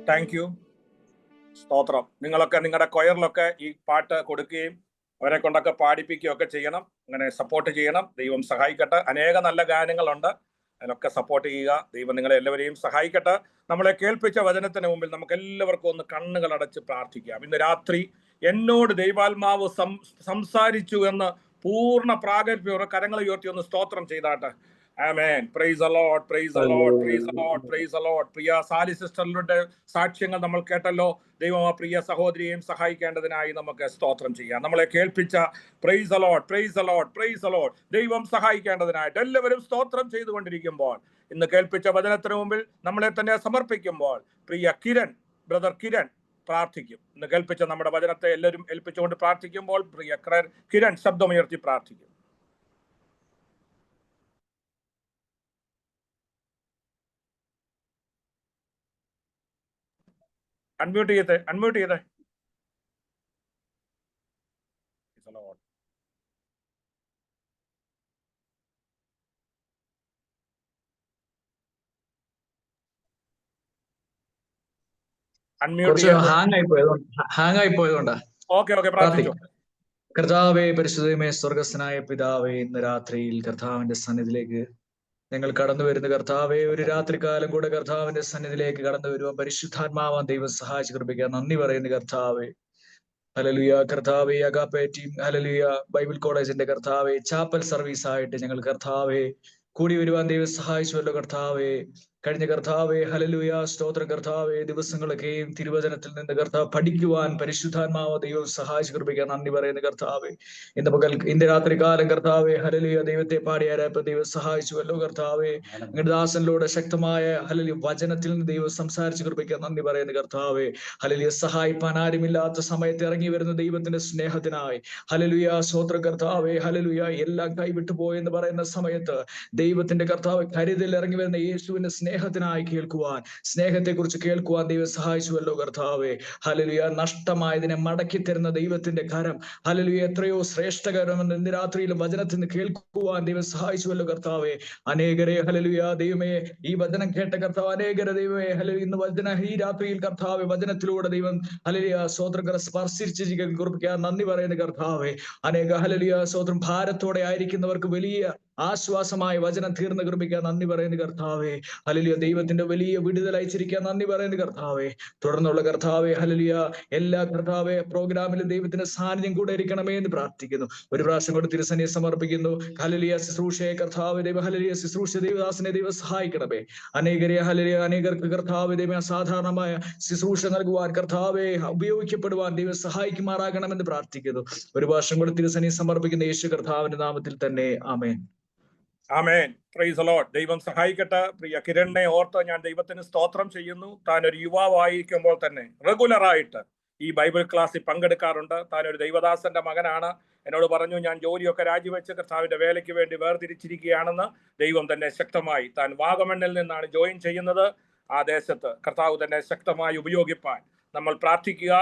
താങ്ക് യു. സ്തോത്രം. നിങ്ങളൊക്കെ നിങ്ങളുടെ കൊയറിലൊക്കെ ഈ പാട്ട് കൊടുക്കുകയും അവരെ കൊണ്ടൊക്കെ പാടിപ്പിക്കുകയും ഒക്കെ ചെയ്യണം. അങ്ങനെ സപ്പോർട്ട് ചെയ്യണം. ദൈവം സഹായിക്കട്ടെ. അനേക നല്ല ഗാനങ്ങളുണ്ട്, അതിനൊക്കെ സപ്പോർട്ട് ചെയ്യുക. ദൈവം നിങ്ങളെ എല്ലാവരെയും സഹായിക്കട്ടെ. നമ്മളെ കേൾപ്പിച്ച വചനത്തിന് മുമ്പിൽ നമുക്ക് എല്ലാവർക്കും ഒന്ന് കണ്ണുകൾ അടച്ച് പ്രാർത്ഥിക്കാം. ഇന്ന് രാത്രി എന്നോട് ദൈവാത്മാവ് സംസാരിച്ചു എന്ന് പൂർണ്ണ പ്രാഗൽഭ്യം കരങ്ങൾ ഉയർത്തി ഒന്ന് സ്തോത്രം ചെയ്താട്ടെ. ആമേൻ. Praise the Lord, praise the Lord, praise the Lord, praise the Lord. പ്രിയ സാലി സിസ്റ്ററിന്റെ സാക്ഷ്യങ്ങൾ നമ്മൾ കേട്ടല്ലോ. ദൈവം ആ പ്രിയ സഹോദരിയെയും സഹായിക്കേണ്ടതിനായി നമുക്ക് സ്തോത്രം ചെയ്യാം. നമ്മളെ കേൾപ്പിച്ച praise the Lord, praise the Lord, praise the Lord, ദൈവം സഹായിക്കേണ്ടതിനായിട്ട് എല്ലാവരും സ്തോത്രം ചെയ്തുകൊണ്ടിരിക്കുമ്പോൾ, ഇന്ന് കേൾപ്പിച്ച വചനത്തിന് മുമ്പിൽ നമ്മളെ തന്നെ സമർപ്പിക്കുമ്പോൾ, പ്രിയ കിരൺ, ബ്രദർ കിരൺ പ്രാർത്ഥിക്കും. ഇന്ന് കേൾപ്പിച്ച നമ്മുടെ വചനത്തെ എല്ലാവരും ഏൽപ്പിച്ചുകൊണ്ട് പ്രാർത്ഥിക്കുമ്പോൾ പ്രിയ കിരൺ ശബ്ദമുയർത്തി പ്രാർത്ഥിക്കും. അൺമ്യൂട്ട് ചെയ്തേ, അൺമ്യൂട്ട് ചെയ്തേ. ഹാങ് ആയി പോയതുകൊണ്ടാ. ഓക്കെ, പ്രാർത്ഥിച്ചു. കർത്താവേ, പരിശുദ്ധമേ, സ്വർഗസ്ഥനായ പിതാവേ, ഇന്ന് രാത്രിയിൽ കർത്താവിന്റെ സന്നിധിയിലേക്ക് ഞങ്ങൾ കടന്നു വരുന്ന കർത്താവെ, ഒരു രാത്രികാലം കൂടെ കർത്താവിന്റെ സന്നിധിയിലേക്ക് കടന്നു വരുവാൻ പരിശുദ്ധാത്മാവാൻ ദൈവം സഹായിച്ചു കൃപിക്കാൻ നന്ദി പറയുന്നു കർത്താവെ. ഹല്ലേലൂയ. കർത്താവെ, അഗാപ്പെ ടീം, ഹല്ലേലൂയ, ബൈബിൾ കോളേജിന്റെ കർത്താവെ, ചാപ്പൽ സർവീസ് ആയിട്ട് ഞങ്ങൾ കർത്താവെ കൂടി വരുവാൻ ദൈവം സഹായിച്ചുവല്ലോ കർത്താവെ. കഴിഞ്ഞ കർത്താവെ, ഹല്ലേലൂയ, സ്തോത്ര കർത്താവെ, ദിവസങ്ങളൊക്കെയും തിരുവചനത്തിൽ നിന്ന് കർത്താവ് പഠിക്കുവാൻ പരിശുദ്ധാത്മാവ് ദൈവം സഹായിച്ചു കൃപിക്കാൻ നന്ദി പറയുന്ന കർത്താവെ. ഇന്ന് രാത്രികാലം കർത്താവെ, ഹല്ലേലൂയ, ദൈവത്തെ പാടിയാരപ്പ ദൈവം സഹായിച്ചുവല്ലോ കർത്താവെ. നിങ്ങളുടെ ദാസനിലൂടെ ശക്തമായ ഹല്ലേലൂയ വചനത്തിൽ നിന്ന് ദൈവം സംസാരിച്ചു കൃപിക്കാൻ നന്ദി പറയുന്ന കർത്താവെ. ഹല്ലേലൂയ, സഹായിപ്പാൻ ആരുമില്ലാത്ത സമയത്ത് ഇറങ്ങി വരുന്ന ദൈവത്തിന്റെ സ്നേഹത്തിനായി ഹല്ലേലൂയ, സ്തോത്ര കർത്താവെ, ഹല്ലേലൂയ, എല്ലാം കൈവിട്ടു പോയെന്ന് പറയുന്ന സമയത്ത് ദൈവത്തിന്റെ കർത്താവ് കരുതൽ ഇറങ്ങി വരുന്ന യേശുവിന്റെ സ്നേഹത്തിനായി കേൾക്കുവാൻ, സ്നേഹത്തെ കുറിച്ച് കേൾക്കുവാൻ ദൈവം സഹായിച്ചുവല്ലോ കർത്താവെ. ഹല്ലേലൂയ, നഷ്ടമായതിനെ മടക്കി തരുന്ന ദൈവത്തിന്റെ കരം ഹല്ലേലൂയ എത്രയോ ശ്രേഷ്ഠകരമെന്ന് ഇന്ന് രാത്രിയിലും വചനത്തിൽ നിന്ന് കേൾക്കുവാൻ ദൈവം സഹായിച്ചുവല്ലോ കർത്താവെ. അനേകരെ ഹല്ലേലൂയ ദൈവമേ, ഈ വചനം കേട്ട കർത്താവ് അനേകരെ ദൈവമേ ഹല്ലേലൂയ ഇന്ന് ഈ രാത്രിയിൽ കർത്താവെ വചനത്തിലൂടെ ദൈവം ഹല്ലേലൂയ സ്വതന്ത്രം സ്പർശിച്ച് കുറിപ്പിക്കാൻ നന്ദി പറയുന്ന കർത്താവെ. അനേക ഹല്ലേലൂയ സ്വതന്ത്രം ഭാരത്തോടെ ആയിരിക്കുന്നവർക്ക് വലിയ ആശ്വാസമായ വചനം തീർന്നു കൃപിക്കാൻ നന്ദി പറയുന്ന കർത്താവെ. ഹല്ലേലൂയ, ദൈവത്തിന്റെ വലിയ വിടുതൽ അയച്ചിരിക്കാൻ നന്ദി പറയുന്ന കർത്താവെ. തുടർന്നുള്ള കർത്താവെ, ഹല്ലേലൂയ, എല്ലാ കർത്താവെ പ്രോഗ്രാമിലും ദൈവത്തിന്റെ സാന്നിധ്യം കൂടെ ഇരിക്കണമേ എന്ന് പ്രാർത്ഥിക്കുന്നു. ഒരു പ്രാവശ്യം കൂടെ തിരുസന്നിധിയെ സമർപ്പിക്കുന്നു. ഹല്ലേലൂയ, ശുശ്രൂഷയെ കർത്താവ് ദൈവ ഹല്ലേലൂയ ശുശ്രൂഷ ദൈവദാസനെ ദൈവം സഹായിക്കണമേ. അനേകർക്ക് കർത്താവ് ദൈവം അസാധാരണമായ ശുശ്രൂഷ നൽകുവാൻ കർത്താവെ ഉപയോഗിക്കപ്പെടുവാൻ ദൈവം സഹായിക്കുമാറാകണമെന്ന് പ്രാർത്ഥിക്കുന്നു. ഒരു പ്രാവശ്യം കൂടെ തിരുസന്നിധിയെ സമർപ്പിക്കുന്ന യേശു കർത്താവിന്റെ നാമത്തിൽ തന്നെ ആമേൻ. ആമേൻ. Praise the Lord. ദൈവം സഹായിക്കട്ടെ. പ്രിയ കിരണിനെ ഓർത്ത് ഞാൻ ദൈവത്തിന് സ്തോത്രം ചെയ്യുന്നു. താൻ ഒരു യുവാവായിരിക്കുമ്പോൾ തന്നെ റെഗുലറായിട്ട് ഈ ബൈബിൾ ക്ലാസ്സിൽ പങ്കെടുക്കാറുണ്ട്. താൻ ഒരു ദൈവദാസന്റെ മകനാണ്. എന്നോട് പറഞ്ഞു, ഞാൻ ജോലിയൊക്കെ രാജിവെച്ച് കർത്താവിന്റെ വേലയ്ക്ക് വേണ്ടി വേർതിരിച്ചിരിക്കുകയാണെന്ന്. ദൈവം തന്നെ ശക്തമായി, താൻ വാഗമണ്ണിൽ നിന്നാണ് ജോയിൻ ചെയ്യുന്നത്. ആ ദേശത്ത് കർത്താവ് തന്നെ ശക്തമായി ഉപയോഗിപ്പാൻ നമ്മൾ പ്രാർത്ഥിക്കുക.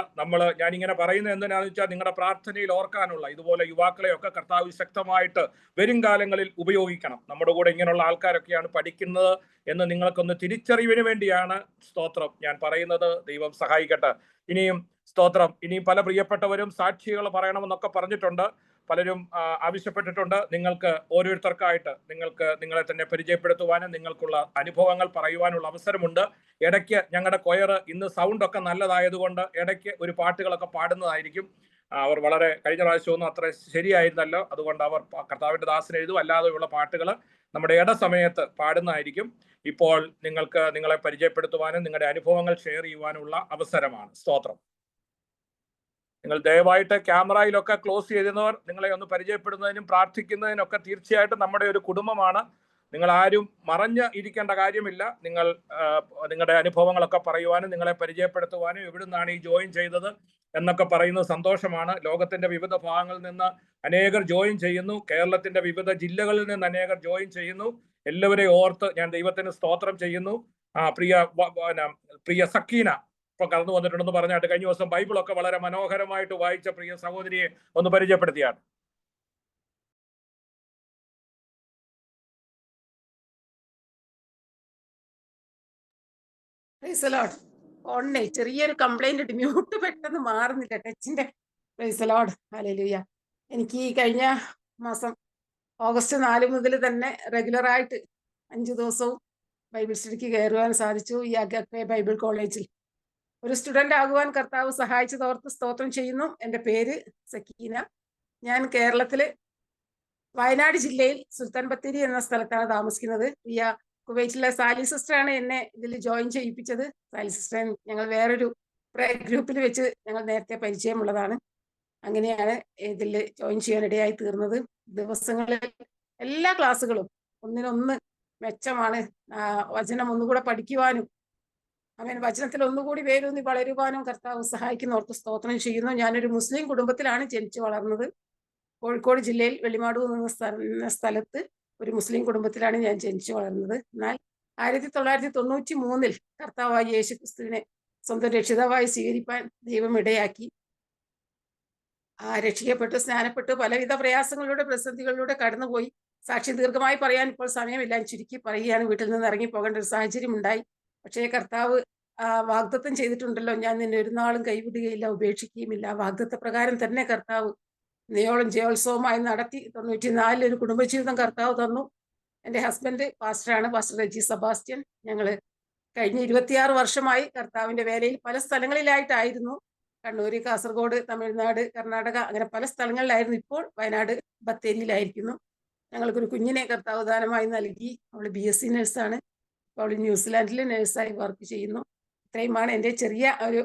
ഞാനിങ്ങനെ പറയുന്നത് എന്തിനാണെന്ന് വെച്ചാൽ, നിങ്ങളുടെ പ്രാർത്ഥനയിൽ ഓർക്കാനുള്ള ഇതുപോലെ യുവാക്കളെയൊക്കെ കർത്താവ് ശക്തമായിട്ട് വരും കാലങ്ങളിൽ ഉപയോഗിക്കണം. നമ്മുടെ കൂടെ ഇങ്ങനെയുള്ള ആൾക്കാരൊക്കെയാണ് പഠിക്കുന്നത് എന്ന് നിങ്ങൾക്കൊന്ന് തിരിച്ചറിവിന് വേണ്ടിയാണ് സ്തോത്രം ഞാൻ പറയുന്നത്. ദൈവം സഹായിക്കട്ടെ. ഇനിയും സ്തോത്രം. ഇനിയും പല പ്രിയപ്പെട്ടവരും സാക്ഷികൾ പറയണമെന്നൊക്കെ പറഞ്ഞിട്ടുണ്ട്. പലരും ആവശ്യപ്പെട്ടിട്ടുണ്ട്. നിങ്ങൾക്ക് ഓരോരുത്തർക്കായിട്ട് നിങ്ങളെ തന്നെ പരിചയപ്പെടുത്തുവാനും നിങ്ങൾക്കുള്ള അനുഭവങ്ങൾ പറയുവാനുള്ള അവസരമുണ്ട്. ഇടയ്ക്ക് ഞങ്ങളുടെ കൊയർ ഇന്ന് സൗണ്ടൊക്കെ നല്ലതായതുകൊണ്ട് ഇടയ്ക്ക് ഒരു പാട്ടുകളൊക്കെ പാടുന്നതായിരിക്കും. അവർ വളരെ കഴിഞ്ഞ പ്രാവശ്യമൊന്നും അത്ര ശരിയായിരുന്നല്ലോ, അതുകൊണ്ട് അവർ കർത്താവിന്റെ ദാസൻ എഴുതും അല്ലാതെയുള്ള പാട്ടുകൾ നമ്മുടെ സമയത്ത് പാടുന്നതായിരിക്കും. ഇപ്പോൾ നിങ്ങളെ പരിചയപ്പെടുത്തുവാനും നിങ്ങളുടെ അനുഭവങ്ങൾ ഷെയർ ചെയ്യുവാനുള്ള അവസരമാണ്. സ്തോത്രം. നിങ്ങൾ ദയവായിട്ട് ക്യാമറയിലൊക്കെ ക്ലോസ് ചെയ്തിരുന്നവർ നിങ്ങളെ ഒന്ന് പരിചയപ്പെടുന്നതിനും പ്രാർത്ഥിക്കുന്നതിനൊക്കെ തീർച്ചയായിട്ടും നമ്മുടെ ഒരു കുടുംബമാണ്. നിങ്ങൾ ആരും മറഞ്ഞ് ഇരിക്കേണ്ട കാര്യമില്ല. നിങ്ങളുടെ അനുഭവങ്ങളൊക്കെ പറയുവാനും നിങ്ങളെ പരിചയപ്പെടുത്തുവാനും എവിടുന്നാണ് ഈ ജോയിൻ ചെയ്തത് എന്നൊക്കെ പറയുന്നത് സന്തോഷമാണ്. ലോകത്തിന്റെ വിവിധ ഭാഗങ്ങളിൽ നിന്ന് അനേകർ ജോയിൻ ചെയ്യുന്നു. കേരളത്തിന്റെ വിവിധ ജില്ലകളിൽ നിന്ന് അനേകർ ജോയിൻ ചെയ്യുന്നു. എല്ലാവരെയും ഓർത്ത് ഞാൻ ദൈവത്തിന് സ്തോത്രം ചെയ്യുന്നു. പ്രിയ സക്കീന ഇപ്പൊ കടന്നു വന്നിട്ടുണ്ടെന്ന് പറഞ്ഞാട്ട് കഴിഞ്ഞ ദിവസം ബൈബിളൊക്കെ വളരെ മനോഹരമായിട്ട് വായിച്ച പ്രിയ സഹോദരിയെ ഒന്ന് പരിചയപ്പെടുത്തിയാണ്. Praise Lord. ഫോണിനെ ചെറിയൊരു കംപ്ലൈന്റ് ഉണ്ട്, മ്യൂട്ട് പെട്ടെന്ന് മാറുന്നില്ല ടച്ചിന്റെ. Praise Lord. ഹല്ലേലൂയ. എനിക്ക് ഈ കഴിഞ്ഞ മാസം ഓഗസ്റ്റ് 4 മുതൽ തന്നെ റെഗുലറായിട്ട് 5 ദിവസവും ബൈബിൾ സ്റ്റഡിക്ക് കയറുവാൻ സാധിച്ചു. ഈ അഗപ്പെ ബൈബിൾ കോളേജിൽ ഒരു സ്റ്റുഡന്റ് ആകുവാൻ കർത്താവ് സഹായിച്ചതോർത്ത് സ്തോത്രം ചെയ്യുന്നു. എൻ്റെ പേര് സക്കീന. ഞാൻ കേരളത്തില് വയനാട് ജില്ലയിൽ സുൽത്താൻ ബത്തേരി എന്ന സ്ഥലത്താണ് താമസിക്കുന്നത്. പ്രിയ കുവൈറ്റിലെ സാലി സിസ്റ്ററാണ് എന്നെ ഇതിൽ ജോയിൻ ചെയ്യിപ്പിച്ചത്. സാലി സിസ്റ്റർ ഞങ്ങൾ വേറൊരു ഗ്രൂപ്പിൽ വെച്ച് ഞങ്ങൾ നേരത്തെ പരിചയമുള്ളതാണ്. അങ്ങനെയാണ് ഇതിൽ ജോയിൻ ചെയ്യാനിടയായി തീർന്നത്. ദിവസങ്ങളിൽ എല്ലാ ക്ലാസ്സുകളും ഒന്നിനൊന്ന് മെച്ചമാണ്. വചനം ഒന്നുകൂടെ പഠിക്കുവാനും അവൻ വചനത്തിൽ ഒന്നുകൂടി വേരൂന്നി വളരുവാനും കർത്താവ് സഹായിക്കുന്നവർക്ക് സ്തോത്രം ചെയ്യുന്നു. ഞാനൊരു മുസ്ലിം കുടുംബത്തിലാണ് ജനിച്ചു വളർന്നത്. കോഴിക്കോട് ജില്ലയിൽ വെള്ളിമാട് എന്ന സ്ഥലത്ത് ഒരു മുസ്ലിം കുടുംബത്തിലാണ് ഞാൻ ജനിച്ചു വളർന്നത്. എന്നാൽ 1993 കർത്താവായ യേശു ക്രിസ്തുവിനെ സ്വന്തം രക്ഷിതാവായി സ്വീകരിപ്പാൻ ദൈവം ഇടയാക്കി. രക്ഷിക്കപ്പെട്ടു, സ്നാനപ്പെട്ടു, പലവിധ പ്രയാസങ്ങളിലൂടെ പ്രതിസന്ധികളിലൂടെ കടന്നുപോയി. സാക്ഷി ദീർഘമായി പറയാൻ ഇപ്പോൾ സമയമില്ല, ചുരുക്കി പറയുകയാണ്. വീട്ടിൽ നിന്ന് ഇറങ്ങി പോകേണ്ട ഒരു സാഹചര്യം ഉണ്ടായി. പക്ഷേ കർത്താവ് വാഗ്ദത്തം ചെയ്തിട്ടുണ്ടല്ലോ, ഞാൻ നിന്നെ ഒരു നാളും കൈവിടുകയില്ല, ഉപേക്ഷിക്കുകയുമില്ല. വാഗ്ദത്ത പ്രകാരം തന്നെ കർത്താവ് നിയോളം ജയോത്സവമായി നടത്തി. 94 ഒരു കുടുംബജീവിതം കർത്താവ് തന്നു. എൻ്റെ ഹസ്ബൻഡ് പാസ്റ്ററാണ്, പാസ്റ്റർ റെജി സെബാസ്റ്റ്യൻ. ഞങ്ങൾ കഴിഞ്ഞ 26 വർഷമായി കർത്താവിൻ്റെ വേലയിൽ പല സ്ഥലങ്ങളിലായിട്ടായിരുന്നു. കണ്ണൂർ, കാസർഗോഡ്, തമിഴ്നാട്, കർണാടക, അങ്ങനെ പല സ്ഥലങ്ങളിലായിരുന്നു. ഇപ്പോൾ വയനാട് ബത്തേരിയിലായിരിക്കുന്നു. ഞങ്ങൾക്കൊരു കുഞ്ഞിനെ കർത്താവ് ദാനമായി നൽകി. അവൾ BSc നഴ്സാണ്. അവൾ ന്യൂസിലാൻഡിൽ നഴ്സായി വർക്ക് ചെയ്യുന്നു. ഇത്രയുമാണ് എൻ്റെ ചെറിയ ഒരു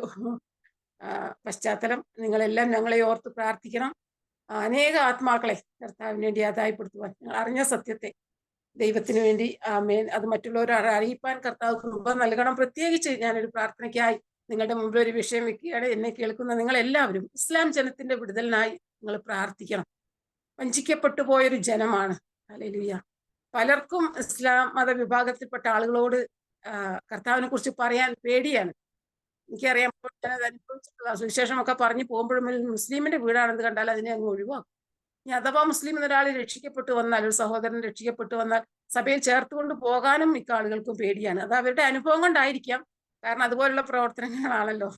പശ്ചാത്തലം. നിങ്ങളെല്ലാം ഞങ്ങളെ ഓർത്ത് പ്രാർത്ഥിക്കണം. അനേക ആത്മാക്കളെ കർത്താവിന് വേണ്ടി ആദായപ്പെടുത്തുവാൻ, ഞങ്ങൾ അറിഞ്ഞ സത്യത്തെ ദൈവത്തിന് വേണ്ടി അത് മറ്റുള്ളവരെ അറിയിപ്പാൻ കർത്താവ് കൃപ നൽകണം. പ്രത്യേകിച്ച് ഞാനൊരു പ്രാർത്ഥനയ്ക്കായി നിങ്ങളുടെ മുമ്പിൽ ഒരു വിഷയം വെക്കുകയാണ്. എന്നെ കേൾക്കുന്ന നിങ്ങൾ എല്ലാവരും ഇസ്ലാം ജനത്തിന്റെ വിടുതലിനായി നിങ്ങൾ പ്രാർത്ഥിക്കണം. വഞ്ചിക്കപ്പെട്ടു പോയൊരു ജനമാണ്. ഹല്ലേലൂയ. പലർക്കും ഇസ്ലാം മതവിഭാഗത്തിൽപ്പെട്ട ആളുകളോട് കർത്താവിനെ കുറിച്ച് പറയാൻ പേടിയാണ്. എനിക്കറിയാം, ഞാനത് അനുഭവിച്ചിട്ടുള്ള സുവിശേഷമൊക്കെ പറഞ്ഞു പോകുമ്പോഴും മുസ്ലിമിന്റെ വീടാണെന്ന് കണ്ടാൽ അതിനെ അങ്ങ് ഒഴിവാക്കും. ഇനി അഥവാ മുസ്ലിം എന്നൊരാൾ രക്ഷിക്കപ്പെട്ടു വന്നാൽ, ഒരു സഹോദരൻ രക്ഷിക്കപ്പെട്ടു വന്നാൽ സഭയിൽ ചേർത്തുകൊണ്ട് പോകാനും മിക്ക ആളുകൾക്കും പേടിയാണ്. അത് അവരുടെ അനുഭവം കൊണ്ടായിരിക്കാം, കാരണം അതുപോലുള്ള പ്രവർത്തനങ്ങളാണല്ലോ,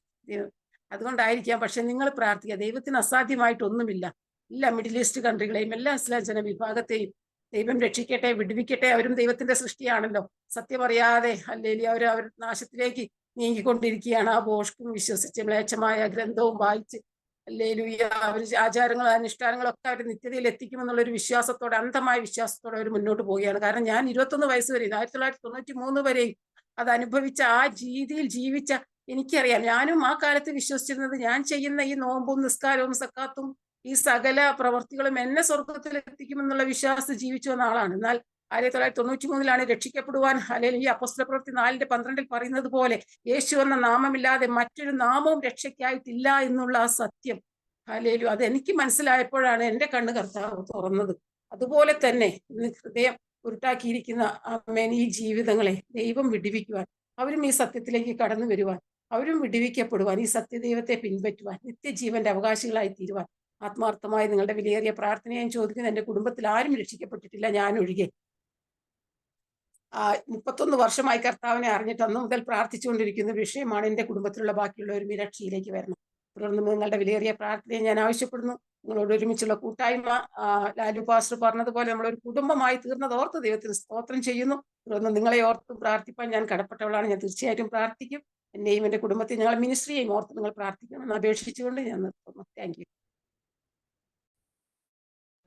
അതുകൊണ്ടായിരിക്കാം. പക്ഷെ നിങ്ങൾ പ്രാർത്ഥിക്കുക, ദൈവത്തിന് അസാധ്യമായിട്ടൊന്നുമില്ല. എല്ലാ മിഡിൽ ഈസ്റ്റ് കൺട്രികളെയും എല്ലാ ഇസ്ലാം ജനവിഭാഗത്തെയും ദൈവം രക്ഷിക്കട്ടെ, വിടുവിക്കട്ടെ. അവരും ദൈവത്തിന്റെ സൃഷ്ടിയാണല്ലോ. സത്യമറിയാതെ അല്ലെങ്കിൽ അവർ നാശത്തിലേക്ക് നീങ്ങിക്കൊണ്ടിരിക്കുകയാണ്. ആ ഭോഷ്കും വിശ്വസിച്ച് മ്ലേച്ഛമായ ഗ്രന്ഥവും വായിച്ച് ഹല്ലേലൂയ, അവർ ആചാരങ്ങളും അനുഷ്ഠാനങ്ങളൊക്കെ അവർ നിത്യതയിൽ എത്തിക്കുമെന്നുള്ളൊരു വിശ്വാസത്തോടെ, അന്ധമായ വിശ്വാസത്തോടെ അവർ മുന്നോട്ട് പോവുകയാണ്. കാരണം ഞാൻ 21 വയസ്സ് വരെ 1993 വരെയും അത് അനുഭവിച്ച, ആ രീതിയിൽ ജീവിച്ച എനിക്കറിയാം. ഞാനും ആ കാലത്ത് വിശ്വസിച്ചിരുന്നത് ഞാൻ ചെയ്യുന്ന ഈ നോമ്പും നിസ്കാരവും സക്കാത്തും ഈ സകല പ്രവർത്തികളും എന്നെ സ്വർഗത്തിൽ എത്തിക്കുമെന്നുള്ള വിശ്വാസം ജീവിച്ചു വന്ന ആളാണ്. എന്നാൽ 1993 രക്ഷിക്കപ്പെടുവാൻ, അല്ലെങ്കിൽ ഈ അപ്പോസ്തല പ്രവൃത്തി 4:12 പറയുന്നത് പോലെ യേശു എന്ന നാമമില്ലാതെ മറ്റൊരു നാമവും രക്ഷയ്ക്കായിട്ടില്ല എന്നുള്ള ആ സത്യം, ഹല്ലേലൂയ, അത് എനിക്ക് മനസ്സിലായപ്പോഴാണ് എൻ്റെ കണ്ണ് കർത്താവ് തുറന്നത്. അതുപോലെ തന്നെ ഇന്ന് ഹൃദയം ഉരുട്ടാക്കിയിരിക്കുന്ന ഈ ജീവിതങ്ങളെ ദൈവം വിടുവിക്കുവാൻ, അവരും ഈ സത്യത്തിലേക്ക് കടന്നു വരുവാൻ, അവരും വിടുവിക്കപ്പെടുവാൻ, ഈ സത്യദൈവത്തെ പിൻപറ്റുവാൻ, നിത്യജീവന്റെ അവകാശികളായി തീരുവാൻ ആത്മാർത്ഥമായി നിങ്ങളുടെ വിലയേറിയ പ്രാർത്ഥന ഞാൻ ചോദിക്കുന്നത്. എൻ്റെ കുടുംബത്തിൽ ആരും രക്ഷിക്കപ്പെട്ടിട്ടില്ല, ഞാൻ ഒഴികെ. 31 വർഷമായി കർത്താവിനെ അറിഞ്ഞിട്ട് അന്ന് മുതൽ പ്രാർത്ഥിച്ചുകൊണ്ടിരിക്കുന്ന വിഷയമാണ്. എൻ്റെ കുടുംബത്തിലുള്ള ബാക്കിയുള്ളവരും ഈ രക്ഷയിലേക്ക് വരണം. തുടർന്ന് നിങ്ങളുടെ വിലയേറിയ പ്രാർത്ഥനയെ ഞാൻ ആവശ്യപ്പെടുന്നു. നിങ്ങളോട് ഒരുമിച്ചുള്ള കൂട്ടായ്മ, ലാലു പാസ്റ്റർ പറഞ്ഞതുപോലെ നമ്മളൊരു കുടുംബമായി തീർന്നത് ഓർത്ത് ദൈവത്തിന് സ്തോത്രം ചെയ്യുന്നു. തുടർന്ന് നിങ്ങളെ ഓർത്ത് പ്രാർത്ഥിപ്പാൻ ഞാൻ കടപ്പെട്ടവളാണ്. ഞാൻ തീർച്ചയായിട്ടും പ്രാർത്ഥിക്കും. എന്നെയും എൻ്റെ കുടുംബത്തെ, ഞങ്ങളെ മിനിസ്ട്രിയെയും ഓർത്ത് നിങ്ങൾ പ്രാർത്ഥിക്കണമെന്ന് അപേക്ഷിച്ചുകൊണ്ട് ഞാൻ നിർത്തുന്നു. Thank you.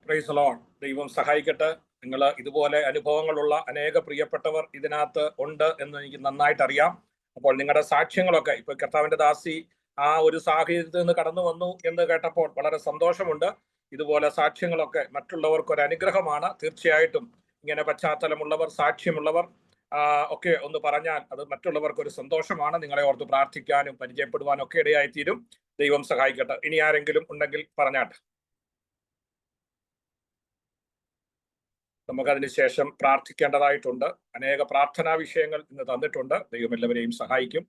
Praise the Lord. ദൈവം സഹായിക്കട്ടെ. നിങ്ങൾ ഇതുപോലെ അനുഭവങ്ങളുള്ള അനേക പ്രിയപ്പെട്ടവർ ഇതിനകത്ത് ഉണ്ട് എന്ന് എനിക്ക് നന്നായിട്ട് അറിയാം. അപ്പോൾ നിങ്ങളുടെ സാക്ഷ്യങ്ങളൊക്കെ, ഇപ്പൊ കർത്താവിന്റെ ദാസി ആ ഒരു സാഹചര്യത്തിൽ നിന്ന് കടന്നു വന്നു എന്ന് കേട്ടപ്പോൾ വളരെ സന്തോഷമുണ്ട്. ഇതുപോലെ സാക്ഷ്യങ്ങളൊക്കെ മറ്റുള്ളവർക്ക് ഒരു അനുഗ്രഹമാണ്. തീർച്ചയായിട്ടും ഇങ്ങനെ പശ്ചാത്തലമുള്ളവർ, സാക്ഷ്യമുള്ളവർ ഒക്കെ ഒന്ന് പറഞ്ഞാൽ അത് മറ്റുള്ളവർക്ക് ഒരു സന്തോഷമാണ്. നിങ്ങളെ ഓർത്ത് പ്രാർത്ഥിക്കാനും പരിചയപ്പെടുവാനും ഒക്കെ ഇടയായിത്തീരും. ദൈവം സഹായിക്കട്ടെ. ഇനി ആരെങ്കിലും ഉണ്ടെങ്കിൽ പറഞ്ഞാട്ടെ. നമുക്കതിന് ശേഷം പ്രാർത്ഥിക്കേണ്ടതായിട്ടുണ്ട്. അനേക പ്രാർത്ഥനാ വിഷയങ്ങൾ ഇന്ന് തന്നിട്ടുണ്ട്. ദൈവം എല്ലാവരെയും സഹായിക്കും.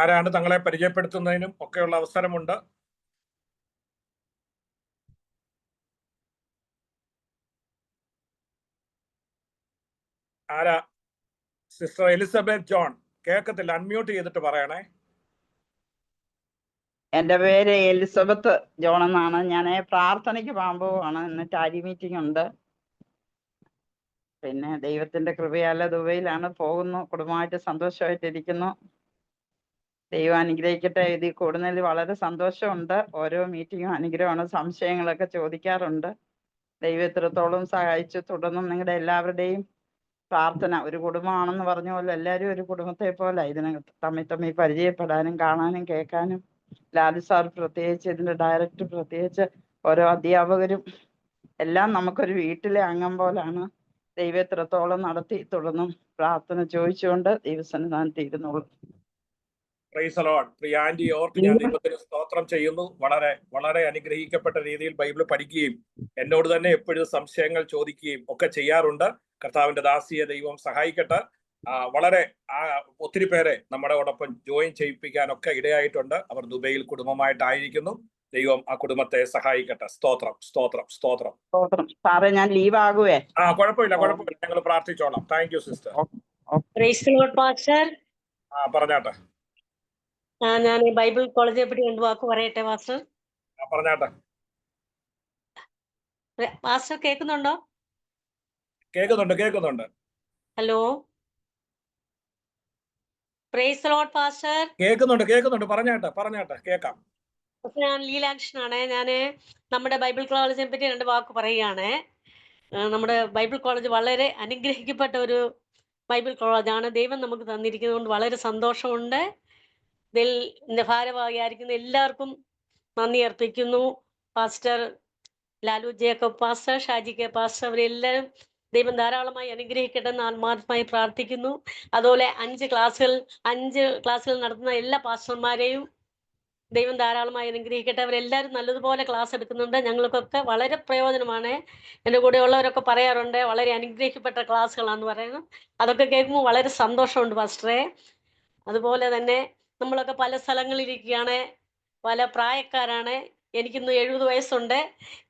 ആരാണ് തങ്ങളെ പരിചയപ്പെടുത്തുന്നതിനും ഒക്കെയുള്ള അവസരമുണ്ട്. ആരാ? Sister Elizabeth John. കേൾക്കത്തില്ല, അൺമ്യൂട്ട് ചെയ്തിട്ട് പറയണേ. എൻ്റെ പേര് എലിസബത്ത് ജോൺ എന്നാണ്. ഞാൻ പ്രാർത്ഥനയ്ക്ക് പോകുമ്പോഴാണ്. ഇന്ന് ടാലി മീറ്റിംഗ് ഉണ്ട്. പിന്നെ ദൈവത്തിന്റെ കൃപയാല ദുബൈയിലാണ് പോകുന്നു. കുടുംബമായിട്ട് സന്തോഷമായിട്ടിരിക്കുന്നു. ദൈവം അനുഗ്രഹിക്കട്ടെ. ഇതിൽ കൂടുന്നതിൽ വളരെ സന്തോഷമുണ്ട്. ഓരോ മീറ്റിങ്ങും അനുഗ്രഹമാണ്. സംശയങ്ങളൊക്കെ ചോദിക്കാറുണ്ട്. ദൈവം എത്രത്തോളം സഹായിച്ചു. തുടർന്നും നിങ്ങളുടെ എല്ലാവരുടെയും പ്രാർത്ഥന, ഒരു കുടുംബമാണെന്ന് പറഞ്ഞ പോലെ എല്ലാവരും ഒരു കുടുംബത്തെ പോലെ ഇതിനകത്ത് തമ്മിൽ പരിചയപ്പെടാനും കാണാനും കേൾക്കാനും, ലാലു സാർ പ്രത്യേകിച്ച്, ഇതിന്റെ ഡയറക്ടർ പ്രത്യേകിച്ച്, ഓരോ അധ്യാപകരും എല്ലാം നമുക്കൊരു വീട്ടിലെ അംഗം പോലാണ്. ദൈവം എത്രത്തോളം നടത്തി തുടർന്നും പ്രാർത്ഥന ചോദിച്ചുകൊണ്ട് ദൈവസന്നിധാനത്തിൽ ഇരുന്നോളൂ. Praise the Lord. പ്രിയ ആന്റി ഓർത്ത് ഞാൻ ദൈവത്തിന് സ്തോത്രം ചെയ്യുന്നു. വളരെ വളരെ അനുഗ്രഹിക്കപ്പെട്ട രീതിയിൽ ബൈബിൾ പഠിക്കുകയും എന്നോട് തന്നെ എപ്പോഴും സംശയങ്ങൾ ചോദിക്കുകയും ഒക്കെ ചെയ്യാറുണ്ട്. കർത്താവിന്റെ ദാസിയെ ദൈവം സഹായിക്കട്ടെ. വളരെ ഒത്തിരി പേരെ നമ്മളോടൊപ്പം ജോയിൻ ചെയ്യിപ്പിക്കാനൊക്കെ ഇടയായിട്ടുണ്ട്. അവർ ദുബൈയിൽ കുടുംബമായിട്ടായിരിക്കുന്നു. ദൈവം ആ കുടുംബത്തെ സഹായിക്കട്ടെ. സ്തോത്രം സ്തോത്രം സ്തോത്രം. സാറേ, ഞാൻ ലീവ് ആകുവേ. കുഴപ്പമില്ല. ഞങ്ങൾ പ്രാർത്ഥിച്ചോളാം. Thank you sister. പറഞ്ഞാട്ടെ. ഞാൻ ബൈബിൾ കോളേജിനെ പറ്റി 2 വാക്ക് പറയട്ടെ മാസ്റ്റർ. പറഞ്ഞാട്ടെ. മാസ്റ്റർ കേൾക്കുന്നുണ്ടോ? കേൾക്കുന്നുണ്ട്. Hello, price the Lord pastor. കേൾക്കുന്നുണ്ട്. പറഞ്ഞാട്ടെ കേൾക്കാം. ഞാൻ ലീലാക്ഷൻ ആണ്. ഞാൻ നമ്മുടെ ബൈബിൾ കോളേജിനെ പറ്റി 2 വാക്ക് പറയുകയാണ്. നമ്മുടെ ബൈബിൾ കോളേജ് വളരെ അനുഗ്രഹിക്കപ്പെട്ട ഒരു ബൈബിൾ കോളേജാണ്. ദൈവം നമുക്ക് തന്നിരിക്കുന്നതുകൊണ്ട് വളരെ സന്തോഷമുണ്ട്. ഇതിൽ ഭാരവാഹിയായിരിക്കുന്ന എല്ലാവർക്കും നന്ദി അർപ്പിക്കുന്നു. Pastor Lalu Jacob pastor, Shaji K pastor, അവരെല്ലാവരും ദൈവം ധാരാളമായി അനുഗ്രഹിക്കട്ടെ എന്ന് ആത്മാർത്ഥമായി പ്രാർത്ഥിക്കുന്നു. അതുപോലെ 5 ക്ലാസ്സുകൾ നടത്തുന്ന എല്ലാ പാസ്റ്റർമാരെയും ദൈവം ധാരാളമായി അനുഗ്രഹിക്കട്ടെ. അവരെല്ലാവരും നല്ലതുപോലെ ക്ലാസ് എടുക്കുന്നുണ്ട്. ഞങ്ങൾക്കൊക്കെ വളരെ പ്രയോജനമാണ്. എൻ്റെ കൂടെയുള്ളവരൊക്കെ പറയാറുണ്ട് വളരെ അനുഗ്രഹിക്കപ്പെട്ട ക്ലാസ്സുകളാണെന്ന് പറയുന്നത്. അതൊക്കെ കേൾക്കുമ്പോൾ വളരെ സന്തോഷമുണ്ട് പാസ്റ്ററെ. അതുപോലെ തന്നെ നമ്മളൊക്കെ പല സ്ഥലങ്ങളിലിരിക്കുകയാണ്, പല പ്രായക്കാരാണ്. എനിക്കിന്ന് 70 വയസ്സുണ്ട്.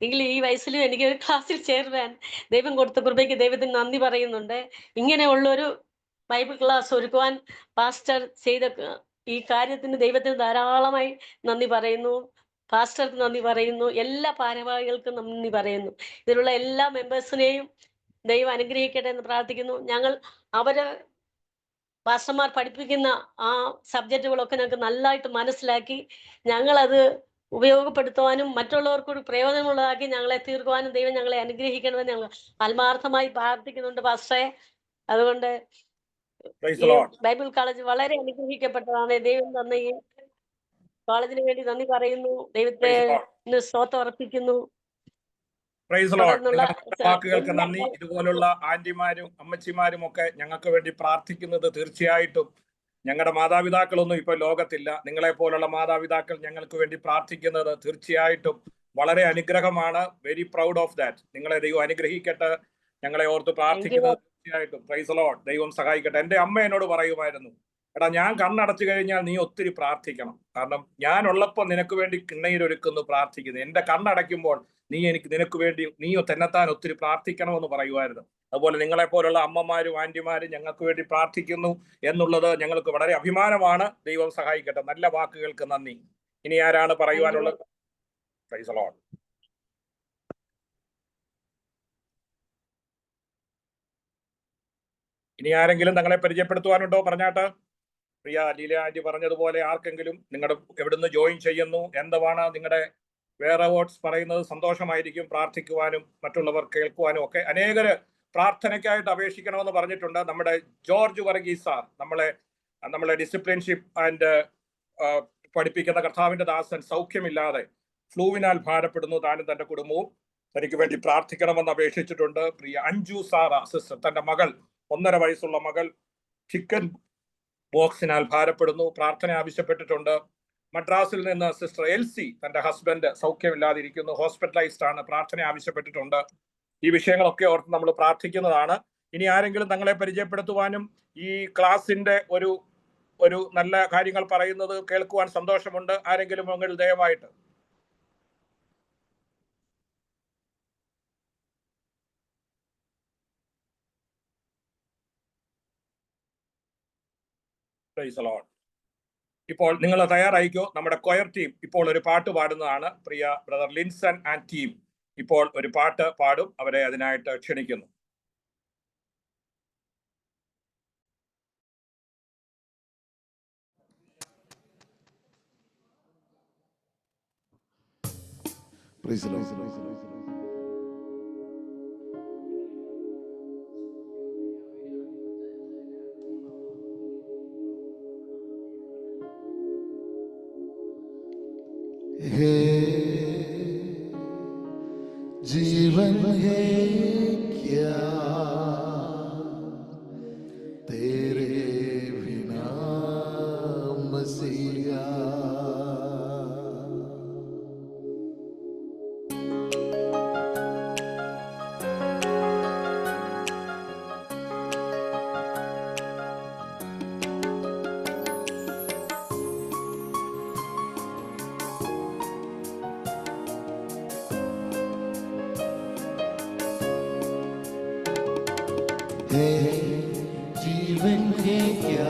എങ്കിലും ഈ വയസ്സിലും എനിക്ക് ഒരു ക്ലാസ്സിൽ ചേരുവാൻ ദൈവം കൊടുത്ത കൃപയ്ക്ക് ദൈവത്തിന് നന്ദി പറയുന്നുണ്ട്. ഇങ്ങനെയുള്ളൊരു ബൈബിൾ ക്ലാസ് ഒരുക്കുവാൻ പാസ്റ്റർ ചെയ്ത ഈ കാര്യത്തിന് ദൈവത്തിന് ധാരാളമായി നന്ദി പറയുന്നു. പാസ്റ്റർക്ക് നന്ദി പറയുന്നു. എല്ലാ ഭാരവാഹികൾക്കും നന്ദി പറയുന്നു. ഇതിലുള്ള എല്ലാ മെമ്പേഴ്സിനെയും ദൈവം അനുഗ്രഹിക്കട്ടെ എന്ന് പ്രാർത്ഥിക്കുന്നു. ഞങ്ങൾ അവരെ പാസ്റ്റർമാർ പഠിപ്പിക്കുന്ന ആ സബ്ജക്റ്റുകളൊക്കെ ഞങ്ങൾക്ക് നല്ലതായിട്ട് മനസ്സിലാക്കി ഞങ്ങളത് ഉപയോഗപ്പെടുത്തുവാനും മറ്റുള്ളവർക്കൊരു പ്രയോജനമുള്ളതാക്കി ഞങ്ങളെ തീർക്കുവാനും ദൈവം ഞങ്ങളെ അനുഗ്രഹിക്കണമെന്ന് ഞങ്ങൾ ആത്മാർത്ഥമായി പ്രാർത്ഥിക്കുന്നുണ്ട് പാസ്റ്ററെ. അതുകൊണ്ട് ബൈബിൾ കോളേജ് വളരെ അനുഗ്രഹിക്കപ്പെട്ടതാണ്. ദൈവം തന്ന ഈ കോളേജിന് വേണ്ടി നന്ദി പറയുന്നു. ദൈവത്തെ സ്തോത്രം അർപ്പിക്കുന്നു. വാക്കുകൾക്ക് നന്ദി. ഇതുപോലുള്ള ആന്റിമാരും അമ്മച്ചിമാരും ഒക്കെ ഞങ്ങൾക്ക് വേണ്ടി പ്രാർത്ഥിക്കുന്നത് തീർച്ചയായിട്ടും, ഞങ്ങളുടെ മാതാപിതാക്കളൊന്നും ഇപ്പൊ ലോകത്തില്ല. നിങ്ങളെ പോലുള്ള മാതാപിതാക്കൾ ഞങ്ങൾക്ക് വേണ്ടി പ്രാർത്ഥിക്കുന്നത് തീർച്ചയായിട്ടും വളരെ അനുഗ്രഹമാണ്. Very proud of that. നിങ്ങളെ ദൈവം അനുഗ്രഹിക്കട്ടെ. ഞങ്ങളെ ഓർത്ത് പ്രാർത്ഥിക്കുന്നത് തീർച്ചയായിട്ടും. Price the Lord. ദൈവം സഹായിക്കട്ടെ. എൻ്റെ അമ്മ എന്നോട് പറയുമായിരുന്നു, എടാ ഞാൻ കണ്ണടച്ചു കഴിഞ്ഞാൽ നീ ഒത്തിരി പ്രാർത്ഥിക്കണം. കാരണം ഞാനുള്ളപ്പോൾ നിനക്ക് വേണ്ടി കിണ്ണയിലൊരുക്കുന്നു പ്രാർത്ഥിക്കുന്നു. എൻ്റെ കണ്ണടയ്ക്കുമ്പോൾ നിനക്ക് വേണ്ടി നീ തന്നെത്താൻ ഒത്തിരി പ്രാർത്ഥിക്കണമെന്ന് പറയുമായിരുന്നു. അതുപോലെ നിങ്ങളെ പോലുള്ള അമ്മമാരും ആന്റിമാരും ഞങ്ങൾക്ക് വേണ്ടി പ്രാർത്ഥിക്കുന്നു എന്നുള്ളത് ഞങ്ങൾക്ക് വളരെ അഭിമാനമാണ്. ദൈവം സഹായിക്കട്ടെ. നല്ല വാക്കുകൾക്ക് നന്ദി. ഇനി ആരാണ് പറയുവാനുള്ളത്? Price the Lord. ഇനി ആരെങ്കിലും തങ്ങളെ പരിചയപ്പെടുത്തുവാനുണ്ടോ? പറഞ്ഞാട്ട്. പ്രിയ ലീല ആന്റി പറഞ്ഞതുപോലെ ആർക്കെങ്കിലും നിങ്ങളുടെ എവിടുന്ന് ജോയിൻ ചെയ്യുന്നു, എന്താണ് നിങ്ങളുടെ വേറെ വേർഡ്സ് പറയുന്നത് സന്തോഷമായിരിക്കും. പ്രാർത്ഥിക്കുവാനും മറ്റുള്ളവർ കേൾക്കുവാനും ഒക്കെ അനേകര് പ്രാർത്ഥനയ്ക്കായിട്ട് അപേക്ഷിക്കണമെന്ന് പറഞ്ഞിട്ടുണ്ട്. നമ്മുടെ ജോർജ് വർഗീസ് സാർ നമ്മളെ ഡിസിപ്ലിൻഷിപ്പ് ആൻഡ് പഠിപ്പിക്കുന്ന കർത്താവിന്റെ ദാസൻ സൗഖ്യമില്ലാതെ ഫ്ലൂവിനാൽ ഭാരപ്പെടുന്നു. താനും തന്റെ കുടുംബവും തനിക്ക് വേണ്ടി പ്രാർത്ഥിക്കണമെന്ന് അപേക്ഷിച്ചിട്ടുണ്ട്. പ്രിയ അഞ്ജു സാറ സിസ്റ്റർ, തന്റെ മകൾ 1.5 വയസ്സുള്ള മകൾ ചിക്കൻ ബോക്സിനാൽ ഭാരപ്പെടുന്നു, പ്രാർത്ഥന ആവശ്യപ്പെട്ടിട്ടുണ്ട്. മദ്രാസിൽ നിന്ന് സിസ്റ്റർ എൽസി, തന്റെ ഹസ്ബൻഡ് സൗഖ്യമില്ലാതിരിക്കുന്നു, ഹോസ്പിറ്റലൈസ്ഡ് ആണ്, പ്രാർത്ഥന ആവശ്യപ്പെട്ടിട്ടുണ്ട്. ഈ വിഷയങ്ങളൊക്കെ ഓർത്ത് നമ്മൾ പ്രാർത്ഥിക്കുന്നതാണ്. ഇനി ആരെങ്കിലും തങ്ങളെ പരിചയപ്പെടുത്തുവാനും ഈ ക്ലാസിന്റെ ഒരു ഒരു നല്ല കാര്യങ്ങൾ പറയുന്നത് കേൾക്കുവാൻ സന്തോഷമുണ്ട്. ആരെങ്കിലും മുകളിൽ ദയവായിട്ട്. Price the Lord. ഇപ്പോൾ നിങ്ങൾ തയ്യാറായിക്കോ. നമ്മുടെ കൊയർ ടീം ഇപ്പോൾ ഒരു പാട്ട് പാടുന്നതാണ്. പ്രിയ ബ്രദർ ലിൻസൺ ആൻഡ് ടീം ഇപ്പോൾ ഒരു പാട്ട് പാടും. അവരെ അതിനായിട്ട് ക്ഷണിക്കുന്നു. जीवन है क्या तेरे बिना मसीहा, जीवन है क्या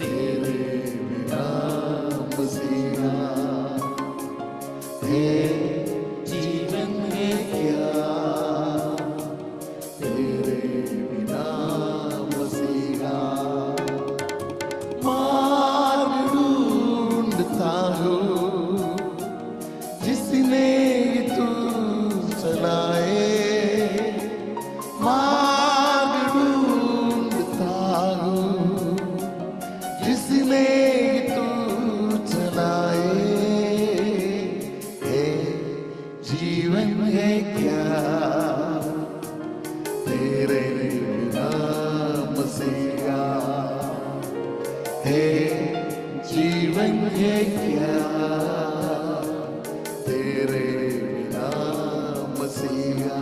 तेरे बिना मसीहा, है जीवन है क्या तेरे बिना मसीहा। मार्ग ढूंढता हूँ जिसने तू चलाए, जिसने तू चलाए, जीवन है क्या तेरे बिना मसीहा, है जीवन है क्या तेरे बिना मसीहा।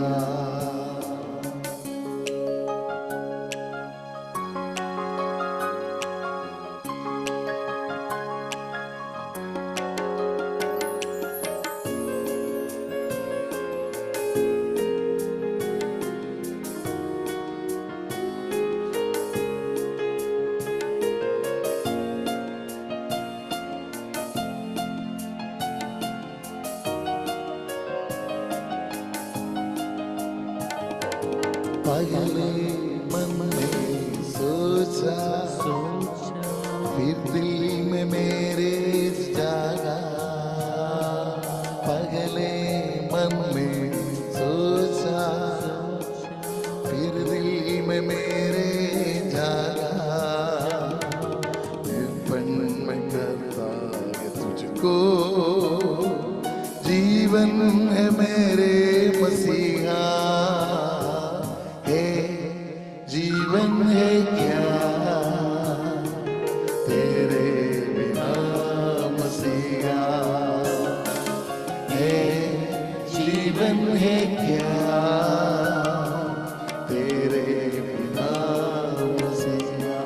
पगले मन में सोचा फिर दिल में मेरे जागा, पगले मन में सोचा फिर दिल में मेरे जागा, निर्पण में करता है तुझको जीवन है मेरे मसीहा, जीवन है क्या तेरे बिना मसीहा, है जीवन है क्या तेरे बिना मसीहा।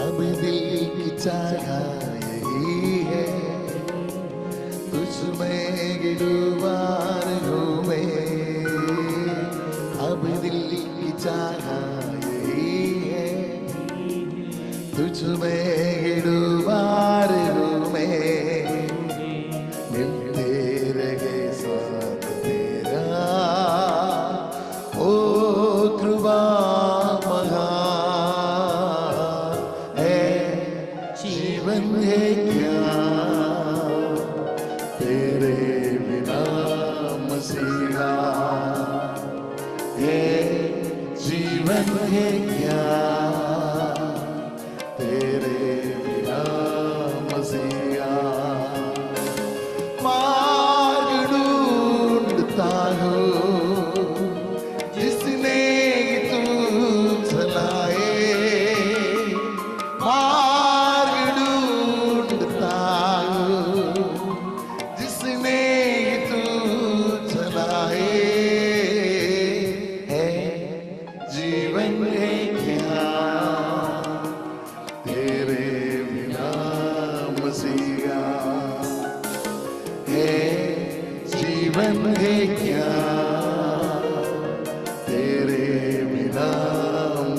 अब दिल की चाह यही है तुझमें गिरवार घूमे, अब दिल की चाह यही है तुझमें गिरवार घूमे, मिलते रहे साथ तेरा ओ कृपा महा, जीवन है क्या तेरे बिना मसीहा, है जीवन है क्या तेरे बिना मसीहा। मार्ग ढूंढता हूँ है क्या तेरे बिना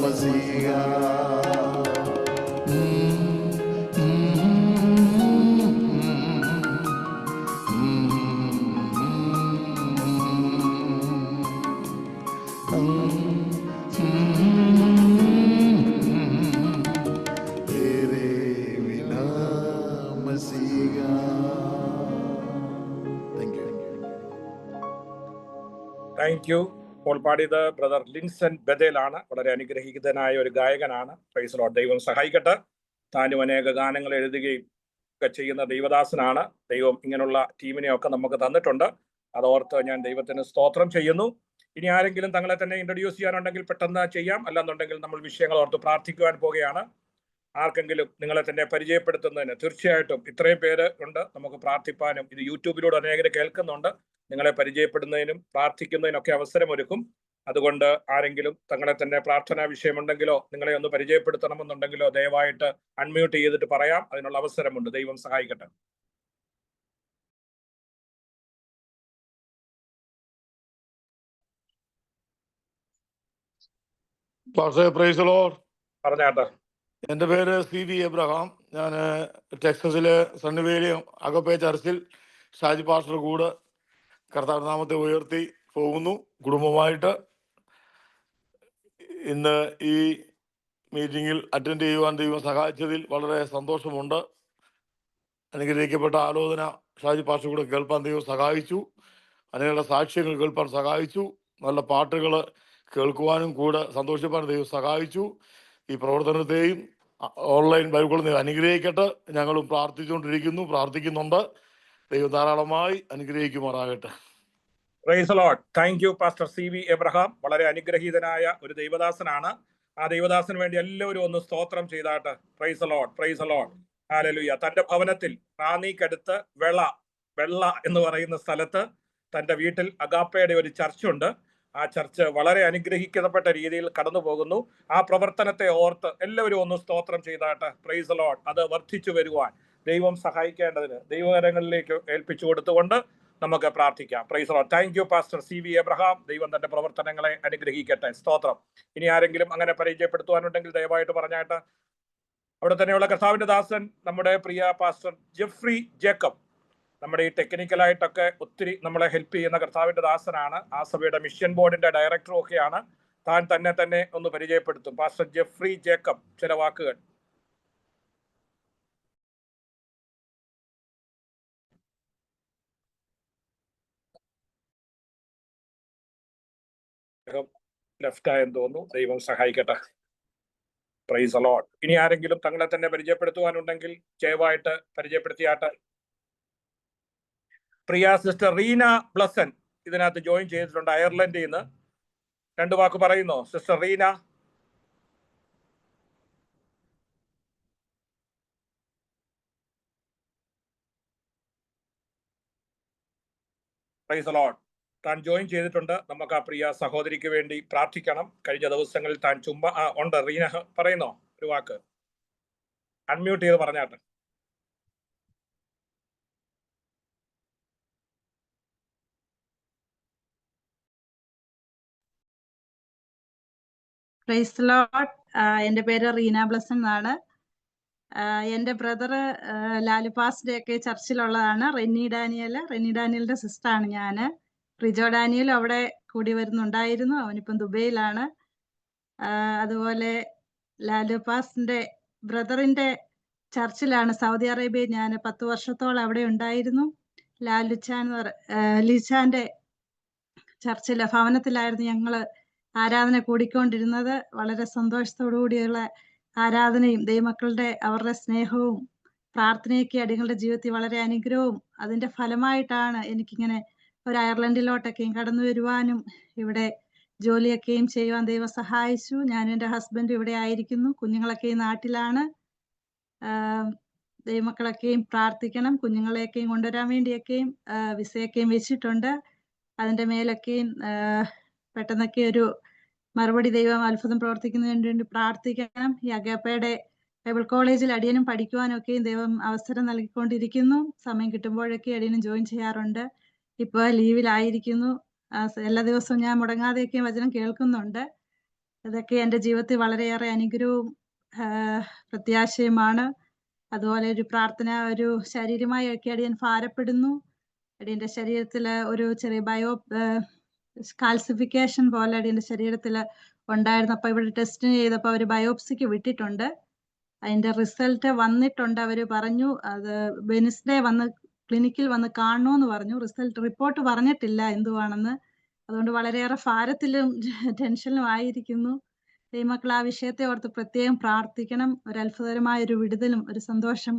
मसीहा। तेरे बिना मसीहा। Thank you. Thank you. ഇപ്പോൾ പാടിയത് ബ്രദർ ലിൻസൺ ബദേലാണ്. വളരെ അനുഗ്രഹീതനായ ഒരു ഗായകനാണ്. Praise Lord. ദൈവം സഹായിക്കട്ടെ. താനും അനേക ഗാനങ്ങൾ എഴുതുകയും ഒക്കെ ചെയ്യുന്ന ദൈവദാസനാണ്. ദൈവം ഇങ്ങനെയുള്ള ടീമിനെയൊക്കെ നമുക്ക് തന്നിട്ടുണ്ട്. അതോർത്ത് ഞാൻ ദൈവത്തിന് സ്തോത്രം ചെയ്യുന്നു. ഇനി ആരെങ്കിലും തങ്ങളെ തന്നെ ഇൻട്രൊഡ്യൂസ് ചെയ്യാനുണ്ടെങ്കിൽ പെട്ടെന്ന് ചെയ്യാം. അല്ലാന്നുണ്ടെങ്കിൽ നമ്മൾ വിഷയങ്ങൾ ഓർത്ത് പ്രാർത്ഥിക്കുവാൻ പോകുകയാണ്. ആർക്കെങ്കിലും നിങ്ങളെ തന്നെ പരിചയപ്പെടുത്തുന്നതിന് തീർച്ചയായിട്ടും ഇത്രയും പേര് ഉണ്ട്, നമുക്ക് പ്രാർത്ഥിപ്പാനും ഇത് യൂട്യൂബിലൂടെ അനേകരെ കേൾക്കുന്നുണ്ട്. നിങ്ങളെ പരിചയപ്പെടുന്നതിനും പ്രാർത്ഥിക്കുന്നതിനൊക്കെ അവസരമൊരുക്കും. അതുകൊണ്ട് ആരെങ്കിലും തങ്ങളെ തന്നെ പ്രാർത്ഥനാ വിഷയമുണ്ടെങ്കിലോ നിങ്ങളെ ഒന്ന് പരിചയപ്പെടുത്തണമെന്നുണ്ടെങ്കിലോ ദയവായിട്ട് അൺമ്യൂട്ട് ചെയ്തിട്ട് പറയാം. അതിനുള്ള അവസരമുണ്ട്. ദൈവം സഹായിക്കട്ടെ. Praise the Lord. പറഞ്ഞാട്ടെ. എൻ്റെ പേര് CV എബ്രഹാം. ഞാൻ ടെക്സസിലെ സണ്ണിവേലി അഗപ്പേ ചർച്ചിൽ ഷാജി പാസ്റ്റർ കൂടെ കർത്താവ് നാമത്തെ ഉയർത്തി പോകുന്നു കുടുംബമായിട്ട്. ഇന്ന് ഈ മീറ്റിങ്ങിൽ അറ്റൻഡ് ചെയ്യുവാൻ ദൈവം സഹായിച്ചതിൽ വളരെ സന്തോഷമുണ്ട്. അനുഗ്രഹിക്കപ്പെട്ട ആലോചന ഷാജി പാസ്റ്റർ കൂടെ കേൾപ്പാൻ ദൈവം സഹായിച്ചു. അതിനുള്ള സാക്ഷ്യങ്ങൾ കേൾപ്പാൻ സഹായിച്ചു. നല്ല പാട്ടുകൾ കേൾക്കുവാനും കൂടെ സന്തോഷിപ്പാൻ ദൈവം സഹായിച്ചു. ഈ പ്രവർത്തനത്തെയും ഓൺലൈൻ ബൈബിൾ അനുഗ്രഹിക്കട്ടെ. ഞങ്ങളും പ്രാർത്ഥിക്കുന്നുണ്ട്. ദൈവം ധാരാളമായി അനുഗ്രഹിക്കുമാറാകട്ടെ. Praise the Lord. Thank you pastor CV Abraham. വളരെ അനുഗ്രഹീതനായ ഒരു ദൈവദാസനാണ്. ആ ദൈവദാസന് വേണ്ടി എല്ലാവരും ഒന്ന് സ്തോത്രം ചെയ്താട്ടെ. Praise the Lord. Praise the Lord. ഹല്ലേലൂയ. തന്റെ ഭവനത്തിൽ റാന്നിക്കടുത്ത് വെള്ള എന്ന് പറയുന്ന സ്ഥലത്ത് തന്റെ വീട്ടിൽ അഗാപ്പയുടെ ഒരു ചർച്ചുണ്ട്. ആ ചർച്ച് വളരെ അനുഗ്രഹിക്കപ്പെട്ട രീതിയിൽ കടന്നു പോകുന്നു. ആ പ്രവർത്തനത്തെ ഓർത്ത് എല്ലാവരും ഒന്ന് സ്തോത്രം ചെയ്താട്ടെ. Praise the Lord. അത് വർദ്ധിച്ചു വരുവാൻ ദൈവം സഹായിക്കേണ്ടതിന് ദൈവകരങ്ങളിലേക്ക് ഏൽപ്പിച്ചു കൊടുത്തുകൊണ്ട് നമുക്ക് പ്രാർത്ഥിക്കാം. Price the Lord. Thank you pastor CV Abraham. ദൈവം തന്റെ പ്രവർത്തനങ്ങളെ അനുഗ്രഹിക്കട്ടെ. സ്തോത്രം. ഇനി ആരെങ്കിലും അങ്ങനെ പരിചയപ്പെടുത്തുവാനുണ്ടെങ്കിൽ ദയവായിട്ട് പറഞ്ഞാട്ട്. അവിടെ തന്നെയുള്ള കർത്താവിന്റെ ദാസൻ നമ്മുടെ പ്രിയ പാസ്റ്റർ ജെഫ്രി ജേക്കബ്. നമ്മുടെ ഈ ടെക്നിക്കലായിട്ടൊക്കെ ഒത്തിരി നമ്മളെ ഹെൽപ്പ് ചെയ്യുന്ന കർത്താവിന്റെ ദാസനാണ്. ആ സഭയുടെ മിഷൻ ബോർഡിന്റെ ഡയറക്ടറും ഒക്കെയാണ്. താൻ തന്നെ ഒന്ന് പരിചയപ്പെടുത്തും. പാസ്റ്റർ ജെഫ്രി ജേക്കബ് ചില വാക്കുകൾ. ലെഫ്റ്റ് ആയെന്ന് തോന്നുന്നു. ദൈവം സഹായിക്കട്ടെ. Praise the Lord. ഇനി ആരെങ്കിലും തങ്ങളെ തന്നെ പരിചയപ്പെടുത്തുവാനുണ്ടെങ്കിൽ ദയവായിട്ട് പരിചയപ്പെടുത്തിയാട്ടെ. പ്രിയ സിസ്റ്റർ റീന ബ്ലസൻ ഇതിനകത്ത് ജോയിൻ ചെയ്തിട്ടുണ്ട് അയർലൻഡിൽ നിന്ന്. 2 വാക്ക് പറയുന്നോ sister Reena? Praise the Lord. താൻ ജോയിൻ ചെയ്തിട്ടുണ്ട്. നമുക്ക് ആ പ്രിയ സഹോദരിക്ക് വേണ്ടി പ്രാർത്ഥിക്കണം. കഴിഞ്ഞ ദിവസങ്ങളിൽ താൻ ചുമ്മാ ഉണ്ട്. റീന പറയുന്നോ ഒരു വാക്ക്? അൺമ്യൂട്ട് ചെയ്ത് പറഞ്ഞാട്ടെ. Price the Lord. എൻ്റെ പേര് റീന ബ്ലസൻ എന്നാണ്. എൻ്റെ ബ്രദർ ലാലുപാസിന്റെ ഒക്കെ ചർച്ചിലുള്ളതാണ്. റെന്നി ഡാനിയലിന്റെ സിസ്റ്ററാണ് ഞാൻ. റിജോ ഡാനിയൽ അവിടെ കൂടി വരുന്നുണ്ടായിരുന്നു. അവനിപ്പം ദുബൈയിലാണ്. അതുപോലെ ലാലുപാസിന്റെ ബ്രദറിന്റെ ചർച്ചിലാണ് സൗദി അറേബ്യ. ഞാൻ 10 വർഷത്തോളം അവിടെ ഉണ്ടായിരുന്നു. ലിച്ചാന്റെ ചർച്ചിലെ ഭവനത്തിലായിരുന്നു ഞങ്ങള് ആരാധന കൂടിക്കൊണ്ടിരുന്നത്. വളരെ സന്തോഷത്തോടു കൂടിയുള്ള ആരാധനയും ദൈവമക്കളുടെ അവരുടെ സ്നേഹവും പ്രാർത്ഥനയൊക്കെ അടികളുടെ ജീവിതത്തിൽ വളരെ അനുഗ്രഹവും അതിന്റെ ഫലമായിട്ടാണ് എനിക്കിങ്ങനെ ഒരു അയർലൻഡിലോട്ടൊക്കെയും കടന്നു വരുവാനും ഇവിടെ ജോലിയൊക്കെയും ചെയ്യുവാൻ ദൈവം സഹായിച്ചു. ഞാനും എൻ്റെ ഹസ്ബൻഡും ഇവിടെ ആയിരിക്കുന്നു. കുഞ്ഞുങ്ങളൊക്കെയും നാട്ടിലാണ്. ദൈവമക്കളൊക്കെയും പ്രാർത്ഥിക്കണം. കുഞ്ഞുങ്ങളെയൊക്കെയും കൊണ്ടുവരാൻ വേണ്ടിയൊക്കെയും വിസയൊക്കെയും വെച്ചിട്ടുണ്ട്. അതിൻ്റെ മേലൊക്കെയും പെട്ടെന്നൊക്കെ ഒരു മറുപടി ദൈവം അത്ഭുതം പ്രവർത്തിക്കുന്നതിന് വേണ്ടി പ്രാർത്ഥിക്കണം. ഈ അഗാപ്പയുടെ ബൈബിൾ കോളേജിൽ അടിയനും പഠിക്കുവാനൊക്കെയും ദൈവം അവസരം നൽകിക്കൊണ്ടിരിക്കുന്നു. സമയം കിട്ടുമ്പോഴൊക്കെ അടിയനും ജോയിൻ ചെയ്യാറുണ്ട്. ഇപ്പോൾ ലീവിലായിരിക്കുന്നു. എല്ലാ ദിവസവും ഞാൻ മുടങ്ങാതെയൊക്കെ വചനം കേൾക്കുന്നുണ്ട്. അതൊക്കെ എൻ്റെ ജീവിതത്തിൽ വളരെയേറെ അനുഗ്രഹവും പ്രത്യാശയുമാണ്. അതുപോലെ ഒരു പ്രാർത്ഥന, ഒരു ശാരീരികമായി ഒക്കെ അടിയൻ ഭാരപ്പെടുന്നു. അടിയൻ്റെ ശരീരത്തിൽ ഒരു ചെറിയ കാൽസിഫിക്കേഷൻ പോലെ അടിയൻ്റെ ശരീരത്തിൽ ഉണ്ടായിരുന്നു. അപ്പോൾ ഇവിടെ ടെസ്റ്റ് ചെയ്തപ്പോൾ അവർ ബയോപ്സിക്ക് വിട്ടിട്ടുണ്ട്. അതിൻ്റെ റിസൾട്ട് വന്നിട്ടുണ്ട്. അവർ പറഞ്ഞു അത് വെനിസ്ഡേ വന്ന് ക്ലിനിക്കിൽ വന്ന് കാണണമെന്ന് പറഞ്ഞു. റിപ്പോർട്ട് പറഞ്ഞിട്ടില്ല എന്തുവാണെന്ന്. അതുകൊണ്ട് വളരെയേറെ ഭാരത്തിലും ടെൻഷനിലും ആയിരിക്കുന്നു. ദൈവമക്കൾ ആ വിഷയത്തെ ഓർത്ത് പ്രത്യേകം പ്രാർത്ഥിക്കണം. ഒരു അത്ഭുതകരമായ ഒരു വിടുതലും ഒരു സന്തോഷം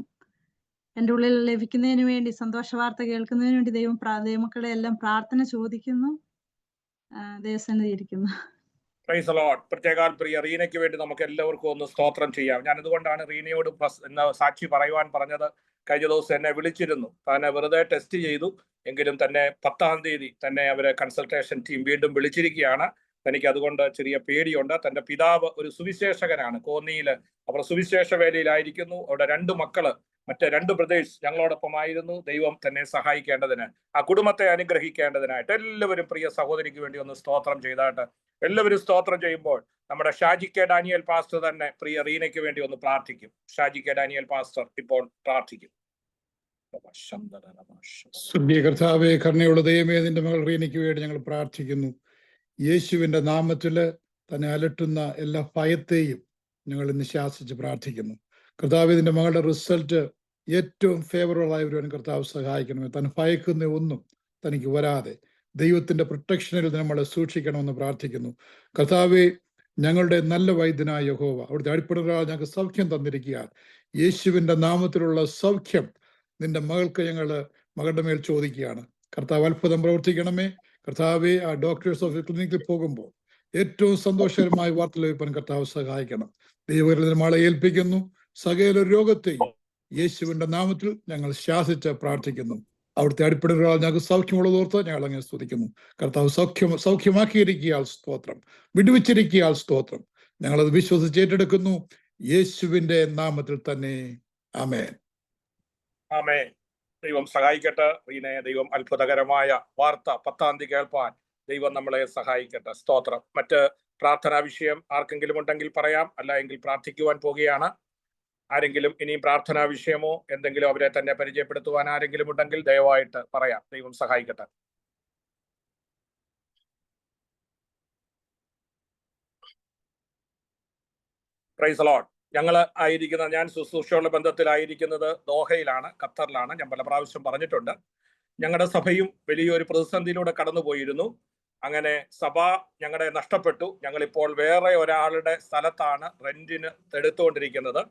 എൻ്റെ ഉള്ളിൽ ലഭിക്കുന്നതിന് വേണ്ടി, സന്തോഷ വാർത്ത കേൾക്കുന്നതിന് വേണ്ടി ദൈവമക്കളെ എല്ലാം പ്രാർത്ഥന ചോദിക്കുന്നു. ദൈവസന്നിധി ഇരിക്കുന്നു. Praise the Lord. പ്രത്യേകാൽ പ്രിയ റീനയ്ക്ക് വേണ്ടി നമുക്ക് എല്ലാവർക്കും ഒന്ന് സ്തോത്രം ചെയ്യാം. ഞാൻ അതുകൊണ്ടാണ് റീനയോട് സാക്ഷി പറയുവാൻ പറഞ്ഞത്. കഴിഞ്ഞ ദിവസം എന്നെ വിളിച്ചിരുന്നു. തന്നെ വെറുതെ ടെസ്റ്റ് ചെയ്തു എങ്കിലും തന്നെ 10-ാം തീയതി തന്നെ അവരെ കൺസൾട്ടേഷൻ ടീം വീണ്ടും വിളിച്ചിരിക്കുകയാണ്. തനിക്ക് അതുകൊണ്ട് ചെറിയ പേടിയുണ്ട്. തന്റെ പിതാവ് ഒരു സുവിശേഷകനാണ്. കോന്നിയിൽ അവർ സുവിശേഷ വേലയിലായിരിക്കുന്നു. അവിടെ 2 മക്കള്, മറ്റ് 2 ബ്രദേഴ്സ് ഞങ്ങളോടൊപ്പമായിരുന്നു. ദൈവം തന്നെ സഹായിക്കേണ്ടതിന്, ആ കുടുംബത്തെ അനുഗ്രഹിക്കേണ്ടതിനായിട്ട് എല്ലാവരും പ്രിയ സഹോദരിക്ക് വേണ്ടി ഒന്ന് സ്തോത്രം ചെയ്തായിട്ട് എല്ലാവരും സ്തോത്രം ചെയ്യുമ്പോൾ നമ്മുടെ ഷാജി കെ ഡാനിയൽ പാസ്റ്റർ തന്നെ പ്രിയ റീനയ്ക്ക് വേണ്ടി ഒന്ന് പ്രാർത്ഥിക്കും. ഷാജി കെ ഡാനിയൽ പാസ്റ്റർ ഇപ്പോൾ പ്രാർത്ഥിക്കും. സ്വർഗീയ കർത്താവേ, കരുണയുള്ള ദൈവമേ, നിന്റെ മകൾ റീനയ്ക്ക് വേണ്ടി ഞങ്ങൾ പ്രാർത്ഥിക്കുന്നു. യേശുവിന്റെ നാമത്തില് തന്നെ അലട്ടുന്ന എല്ലാ ഭയത്തെയും ഞങ്ങൾ ഇന്ന് ശാസിച്ച് പ്രാർത്ഥിക്കുന്നു. കർത്താവ്, ഇതിന്റെ മകളുടെ റിസൾട്ട് ഏറ്റവും ഫേവറബിൾ ആയി വരുവാൻ കർത്താവ് സഹായിക്കണമേ. താൻ ഭയക്കുന്ന ഒന്നും തനിക്ക് വരാതെ ദൈവത്തിന്റെ പ്രൊട്ടക്ഷനിൽ നമ്മളെ സൂക്ഷിക്കണമെന്ന് പ്രാർത്ഥിക്കുന്നു. കർത്താവെ, ഞങ്ങളുടെ നല്ല വൈദ്യനായ യഹോവ, അവിടുത്തെ അടിപ്പണരാൽ ഞങ്ങൾക്ക് സൗഖ്യം തന്നിരിക്കുകയാണ്. യേശുവിന്റെ നാമത്തിലുള്ള സൗഖ്യം നിന്റെ മകളുടെ മേൽ ചോദിക്കുകയാണ്. കർത്താവ്, അത്ഭുതം പ്രവർത്തിക്കണമേ. കർത്താവെ, ആ ഡോക്ടേഴ്സ് ഓഫ് ക്ലിനിക്കിൽ പോകുമ്പോൾ ഏറ്റവും സന്തോഷകരമായ വാർത്ത ലഭിക്കാൻ കർത്താവ് സഹായിക്കണം. ദൈവകരത്തിൽ നമ്മളെ ഏൽപ്പിക്കുന്നു. സകല രോഗത്തെയും യേശുവിന്റെ നാമത്തിൽ ഞങ്ങൾ ശാസിച്ച് പ്രാർത്ഥിക്കുന്നു. അവിടുത്തെ അടിപ്പണരാൽ ഞങ്ങൾക്ക് സൗഖ്യമുള്ളതോർത്ത് ഞങ്ങൾ അങ്ങനെ സ്തുതിക്കുന്നു. കർത്താവ് സൗഖ്യമാക്കിയിരിക്കിയാൽ സ്തോത്രം, വിടുവിച്ചിരിക്കിയാൽ സ്തോത്രം. ഞങ്ങളത് വിശ്വസിച്ച് ഏറ്റെടുക്കുന്നു. യേശുവിന്റെ നാമത്തിൽ തന്നെ. ആമേൻ. ആമേൻ. ദൈവം സഹായിക്കട്ടെ. റീനെ, ദൈവം അത്ഭുതകരമായ വാർത്ത 10-ാം തീയതി കേൾപ്പാൻ ദൈവം നമ്മളെ സഹായിക്കട്ടെ. സ്തോത്രം. മറ്റ് പ്രാർത്ഥനാ വിഷയം ആർക്കെങ്കിലും ഉണ്ടെങ്കിൽ പറയാം. അല്ല എങ്കിൽ പ്രാർത്ഥിക്കുവാൻ പോകുകയാണ്. ആരെങ്കിലും ഇനിയും പ്രാർത്ഥനാ വിഷയമോ എന്തെങ്കിലും അവരെ തന്നെ പരിചയപ്പെടുത്തുവാൻ ആരെങ്കിലും ഉണ്ടെങ്കിൽ ദയവായിട്ട് പറയാം. ദൈവം സഹായിക്കട്ടെ. Praise the Lord. ഞാൻ ശുശ്രൂഷയുള്ള ബന്ധത്തിലായിരിക്കുന്നത് ദോഹയിലാണ്, ഖത്തറിലാണ്. ഞാൻ പല പ്രാവശ്യം പറഞ്ഞിട്ടുണ്ട്. ഞങ്ങളുടെ സഭയും വലിയൊരു പ്രതിസന്ധിയിലൂടെ കടന്നുപോയിരുന്നു. അങ്ങനെ സഭ ഞങ്ങളെ നഷ്ടപ്പെട്ടു. ഞങ്ങളിപ്പോൾ വേറെ ഒരാളുടെ സ്ഥലത്താണ് റെന്റിന് എടുത്തുകൊണ്ടിരിക്കുന്നത്.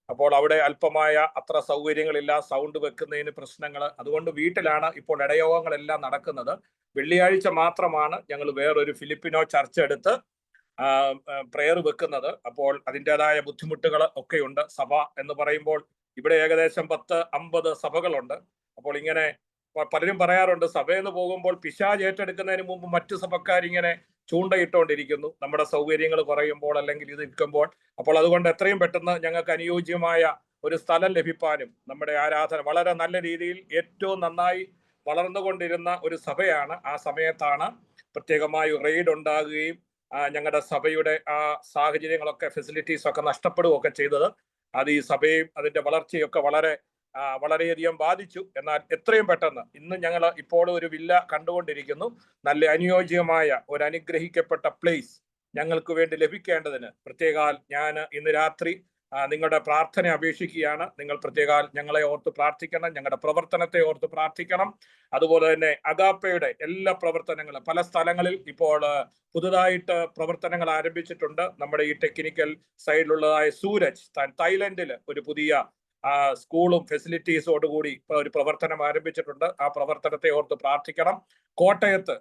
അപ്പോൾ അവിടെ അല്പമായ അത്ര സൗകര്യങ്ങളില്ല, സൗണ്ട് വെക്കുന്നതിന് പ്രശ്നങ്ങൾ. അതുകൊണ്ട് വീട്ടിലാണ് ഇപ്പോൾ ഇടയോഗങ്ങളെല്ലാം നടക്കുന്നത്. വെള്ളിയാഴ്ച മാത്രമാണ് ഞങ്ങൾ വേറൊരു ഫിലിപ്പിനോ ചർച്ച് എടുത്ത് പ്രെയർ വെക്കുന്നത്. അപ്പോൾ അതിൻ്റെതായ ബുദ്ധിമുട്ടുകൾ ഒക്കെയുണ്ട്. സഭ എന്ന് പറയുമ്പോൾ ഇവിടെ ഏകദേശം 10-50 സഭകളുണ്ട്. അപ്പോൾ ഇങ്ങനെ പലരും പറയാറുണ്ട്, സഭയെന്ന് പോകുമ്പോൾ പിശാച് ഏറ്റെടുക്കുന്നതിന് മുമ്പ് മറ്റു സഭക്കാരിങ്ങനെ ചൂണ്ടയിട്ടുകൊണ്ടിരിക്കുന്നു നമ്മുടെ സൗകര്യങ്ങൾ കുറയുമ്പോൾ അല്ലെങ്കിൽ ഇത് നിൽക്കുമ്പോൾ. അപ്പോൾ അതുകൊണ്ട് എത്രയും പെട്ടെന്ന് ഞങ്ങൾക്ക് അനുയോജ്യമായ ഒരു സ്ഥലം ലഭിക്കാനും, നമ്മുടെ ആരാധന വളരെ നല്ല രീതിയിൽ ഏറ്റവും നന്നായി വളർന്നുകൊണ്ടിരുന്ന ഒരു സഭയാണ്. ആ സമയത്താണ് പ്രത്യേകമായി റെയ്ഡ് ഉണ്ടാകുകയും ഞങ്ങളുടെ സഭയുടെ ആ സാഹചര്യങ്ങളൊക്കെ, ഫെസിലിറ്റീസ് ഒക്കെ നഷ്ടപ്പെടുകയൊക്കെ ചെയ്തത്. അത് ഈ സഭയും അതിന്റെ വളർച്ചയൊക്കെ വളരെയധികം ബാധിച്ചു. എന്നാൽ എത്രയും പെട്ടെന്ന് ഇന്ന് ഞങ്ങൾ ഇപ്പോൾ ഒരു വില്ല കണ്ടുകൊണ്ടിരിക്കുന്നു. നല്ല അനുയോജ്യമായ ഒരു അനുഗ്രഹിക്കപ്പെട്ട പ്ലേസ് ഞങ്ങൾക്ക് വേണ്ടി ലഭിക്കേണ്ടതിന് പ്രത്യേകാൽ ഞാൻ ഇന്ന് രാത്രി നിങ്ങളുടെ പ്രാർത്ഥന അപേക്ഷിക്കുകയാണ്. നിങ്ങൾ പ്രത്യേകാൽ ഞങ്ങളെ ഓർത്ത് പ്രാർത്ഥിക്കണം, ഞങ്ങളുടെ പ്രവർത്തനത്തെ ഓർത്ത് പ്രാർത്ഥിക്കണം. അതുപോലെ തന്നെ അഗാപ്പയുടെ എല്ലാ പ്രവർത്തനങ്ങളും പല സ്ഥലങ്ങളിൽ ഇപ്പോൾ പുതുതായിട്ട് പ്രവർത്തനങ്ങൾ ആരംഭിച്ചിട്ടുണ്ട്. നമ്മുടെ ഈ ടെക്നിക്കൽ സൈഡിലുള്ളതായ സൂരജ് തായ്ലൻഡിൽ ഒരു പുതിയ സ്കൂളും ഫെസിലിറ്റീസോടുകൂടി ഇപ്പോൾ ഒരു പ്രവർത്തനം ആരംഭിച്ചിട്ടുണ്ട്. ആ പ്രവർത്തനത്തെ ഓർത്ത് പ്രാർത്ഥിക്കണം. കോട്ടയത്ത്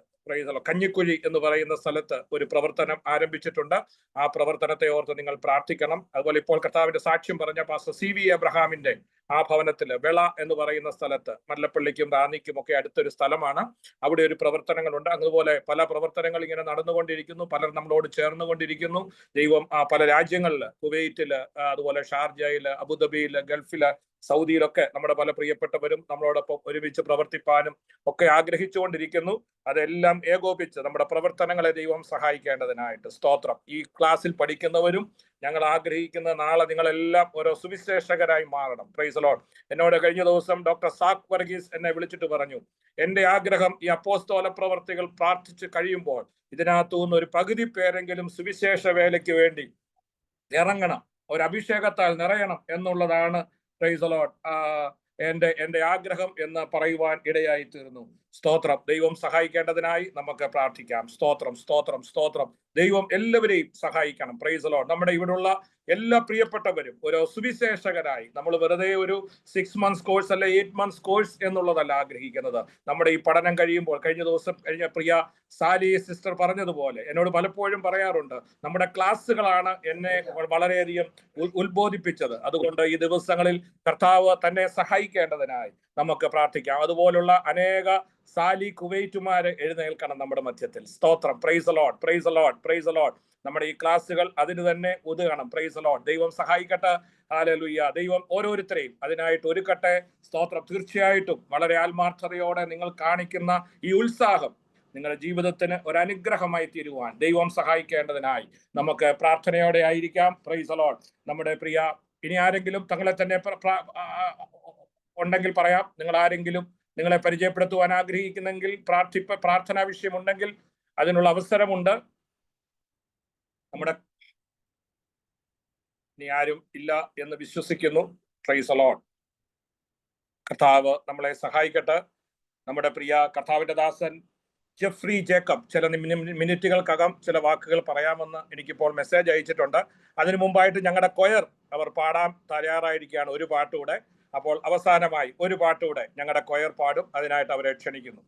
കഞ്ഞിക്കുഴി എന്ന് പറയുന്ന സ്ഥലത്ത് ഒരു പ്രവർത്തനം ആരംഭിച്ചിട്ടുണ്ട്. ആ പ്രവർത്തനത്തെ ഓർത്ത് നിങ്ങൾ പ്രാർത്ഥിക്കണം. അതുപോലെ ഇപ്പോൾ കർത്താവിന്റെ സാക്ഷ്യം പറഞ്ഞ പാസ്റ്റർ CV എബ്രഹാമിന്റെ ആ ഭവനത്തില് വെള എന്ന് പറയുന്ന സ്ഥലത്ത്, മല്ലപ്പള്ളിക്കും റാന്നിക്കും ഒക്കെ അടുത്തൊരു സ്ഥലമാണ്, അവിടെ ഒരു പ്രവർത്തനങ്ങളുണ്ട്. അതുപോലെ പല പ്രവർത്തനങ്ങൾ ഇങ്ങനെ നടന്നുകൊണ്ടിരിക്കുന്നു. പലർ നമ്മളോട് ചേർന്നുകൊണ്ടിരിക്കുന്നു. ദൈവം പല രാജ്യങ്ങളില്, കുവൈറ്റില്, അതുപോലെ ഷാർജയില്, അബുദാബിയില്, ഗൾഫില് സൗദിയിലൊക്കെ നമ്മുടെ പല പ്രിയപ്പെട്ടവരും നമ്മളോടൊപ്പം ഒരുമിച്ച് പ്രവർത്തിപ്പാനും ഒക്കെ ആഗ്രഹിച്ചുകൊണ്ടിരിക്കുന്നു. അതെല്ലാം ഏകോപിച്ച് നമ്മുടെ പ്രവർത്തനങ്ങളെ ദൈവം സഹായിക്കേണ്ടതിനായിട്ട് സ്തോത്രം. ഈ ക്ലാസ്സിൽ പഠിക്കുന്നവരും ഞങ്ങൾ ആഗ്രഹിക്കുന്ന നാളെ നിങ്ങളെല്ലാം ഓരോ സുവിശേഷകരായി മാറണം. Price the Lord. എന്നോട് കഴിഞ്ഞ ദിവസം ഡോക്ടർ സാക് വർഗീസ് എന്നെ വിളിച്ചിട്ട് പറഞ്ഞു, എന്റെ ആഗ്രഹം ഈ അപ്പോസ്തോല പ്രവർത്തികൾ പ്രാർത്ഥിച്ച് കഴിയുമ്പോൾ ഇതിനകത്തുനിന്ന് ഒരു പകുതി പേരെങ്കിലും സുവിശേഷ വേലയ്ക്ക് വേണ്ടി ഇറങ്ങണം, ഒരു അഭിഷേകത്താൽ നിറയണം എന്നുള്ളതാണ് പ്രൈസ് ദി ലോർഡ് എന്റെ ആഗ്രഹം എന്ന് പറയുവാൻ ഇടയായി തീർന്നു. സ്തോത്രം. ദൈവം സഹായിക്കേണ്ടതിനായി നമുക്ക് പ്രാർത്ഥിക്കാം. സ്തോത്രം, സ്തോത്രം, സ്തോത്രം. ദൈവം എല്ലാവരെയും സഹായിക്കണം. Price the Lord. നമ്മുടെ ഇവിടെയുള്ള എല്ലാ പ്രിയപ്പെട്ടവരും ഒരു സുവിശേഷകരായി, നമ്മൾ വെറുതെ ഒരു 6 months കോഴ്സ് അല്ലെ 8 months കോഴ്സ് എന്നുള്ളതല്ല ആഗ്രഹിക്കുന്നത്. നമ്മുടെ ഈ പഠനം കഴിയുമ്പോൾ, കഴിഞ്ഞ ദിവസം പ്രിയ സാലി സിസ്റ്റർ പറഞ്ഞതുപോലെ എന്നോട് പലപ്പോഴും പറയാറുണ്ട്, നമ്മുടെ ക്ലാസ്സുകളാണ് എന്നെ വളരെയധികം ഉത്ബോധിപ്പിച്ചത്. അതുകൊണ്ട് ഈ ദിവസങ്ങളിൽ കർത്താവ് തന്നെ സഹായിക്കേണ്ടതിനായി നമുക്ക് പ്രാർത്ഥിക്കാം. അതുപോലുള്ള അനേക സാലി കുവൈറ്റുമാരെ എഴുന്നേൽക്കണം നമ്മുടെ മധ്യത്തിൽ. സ്തോത്രം. Price the Lord, praise the Lord, praise the Lord. നമ്മുടെ ഈ ക്ലാസ്സുകൾ അതിന് തന്നെ ഉതകണം. Price the Lord. ദൈവം സഹായിക്കട്ടെ. ഹല്ലേലൂയ. ദൈവം ഓരോരുത്തരെയും അതിനായിട്ട് ഒരുക്കട്ടെ. സ്തോത്രം. തീർച്ചയായിട്ടും വളരെ ആത്മാർത്ഥതയോടെ നിങ്ങൾ കാണിക്കുന്ന ഈ ഉത്സാഹം നിങ്ങളുടെ ജീവിതത്തിന് ഒരു അനുഗ്രഹമായി തീരുവാൻ ദൈവം സഹായിക്കേണ്ടതിനായി നമുക്ക് പ്രാർത്ഥനയോടെ ആയിരിക്കാം. Price the Lord. നമ്മുടെ പ്രിയ, ഇനി ആരെങ്കിലും തങ്ങളെ തന്നെ ഉണ്ടെങ്കിൽ പറയാം. നിങ്ങൾ ആരെങ്കിലും നിങ്ങളെ പരിചയപ്പെടുത്തുവാൻ ആഗ്രഹിക്കുന്നെങ്കിൽ, പ്രാർത്ഥനാ വിഷയമുണ്ടെങ്കിൽ അതിനുള്ള അവസരമുണ്ട്. നമ്മുടെ ഇനി ആരും ഇല്ല എന്ന് വിശ്വസിക്കുന്നു. Price the Lord. കർത്താവ് നമ്മളെ സഹായിക്കട്ടെ. നമ്മുടെ പ്രിയ കർത്താവിന്റെ ദാസൻ ജെഫ്രി ജേക്കബ് ചില മിനിറ്റുകൾക്കകം ചില വാക്കുകൾ പറയാമെന്ന് എനിക്കിപ്പോൾ മെസ്സേജ് അയച്ചിട്ടുണ്ട്. അതിനു മുമ്പായിട്ട് ഞങ്ങളുടെ കൊയർ അവർ പാടാൻ തയ്യാറായിരിക്കുകയാണ് ഒരു പാട്ടുകൂടെ. അപ്പോൾ അവസാനമായി ഒരു പാട്ടുകൂടെ ഞങ്ങളുടെ കൊയർ പാടും. അതിനായിട്ട് അവരെ ക്ഷണിക്കുന്നു.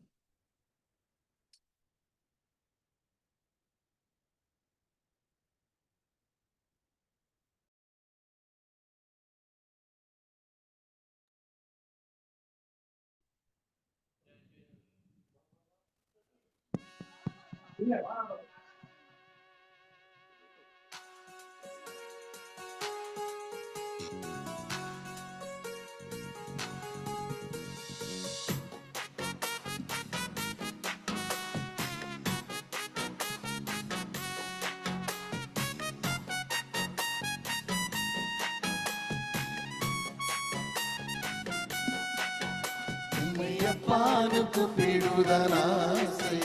உம்மையப்பானு கூப்பிடுதான் ஆசை,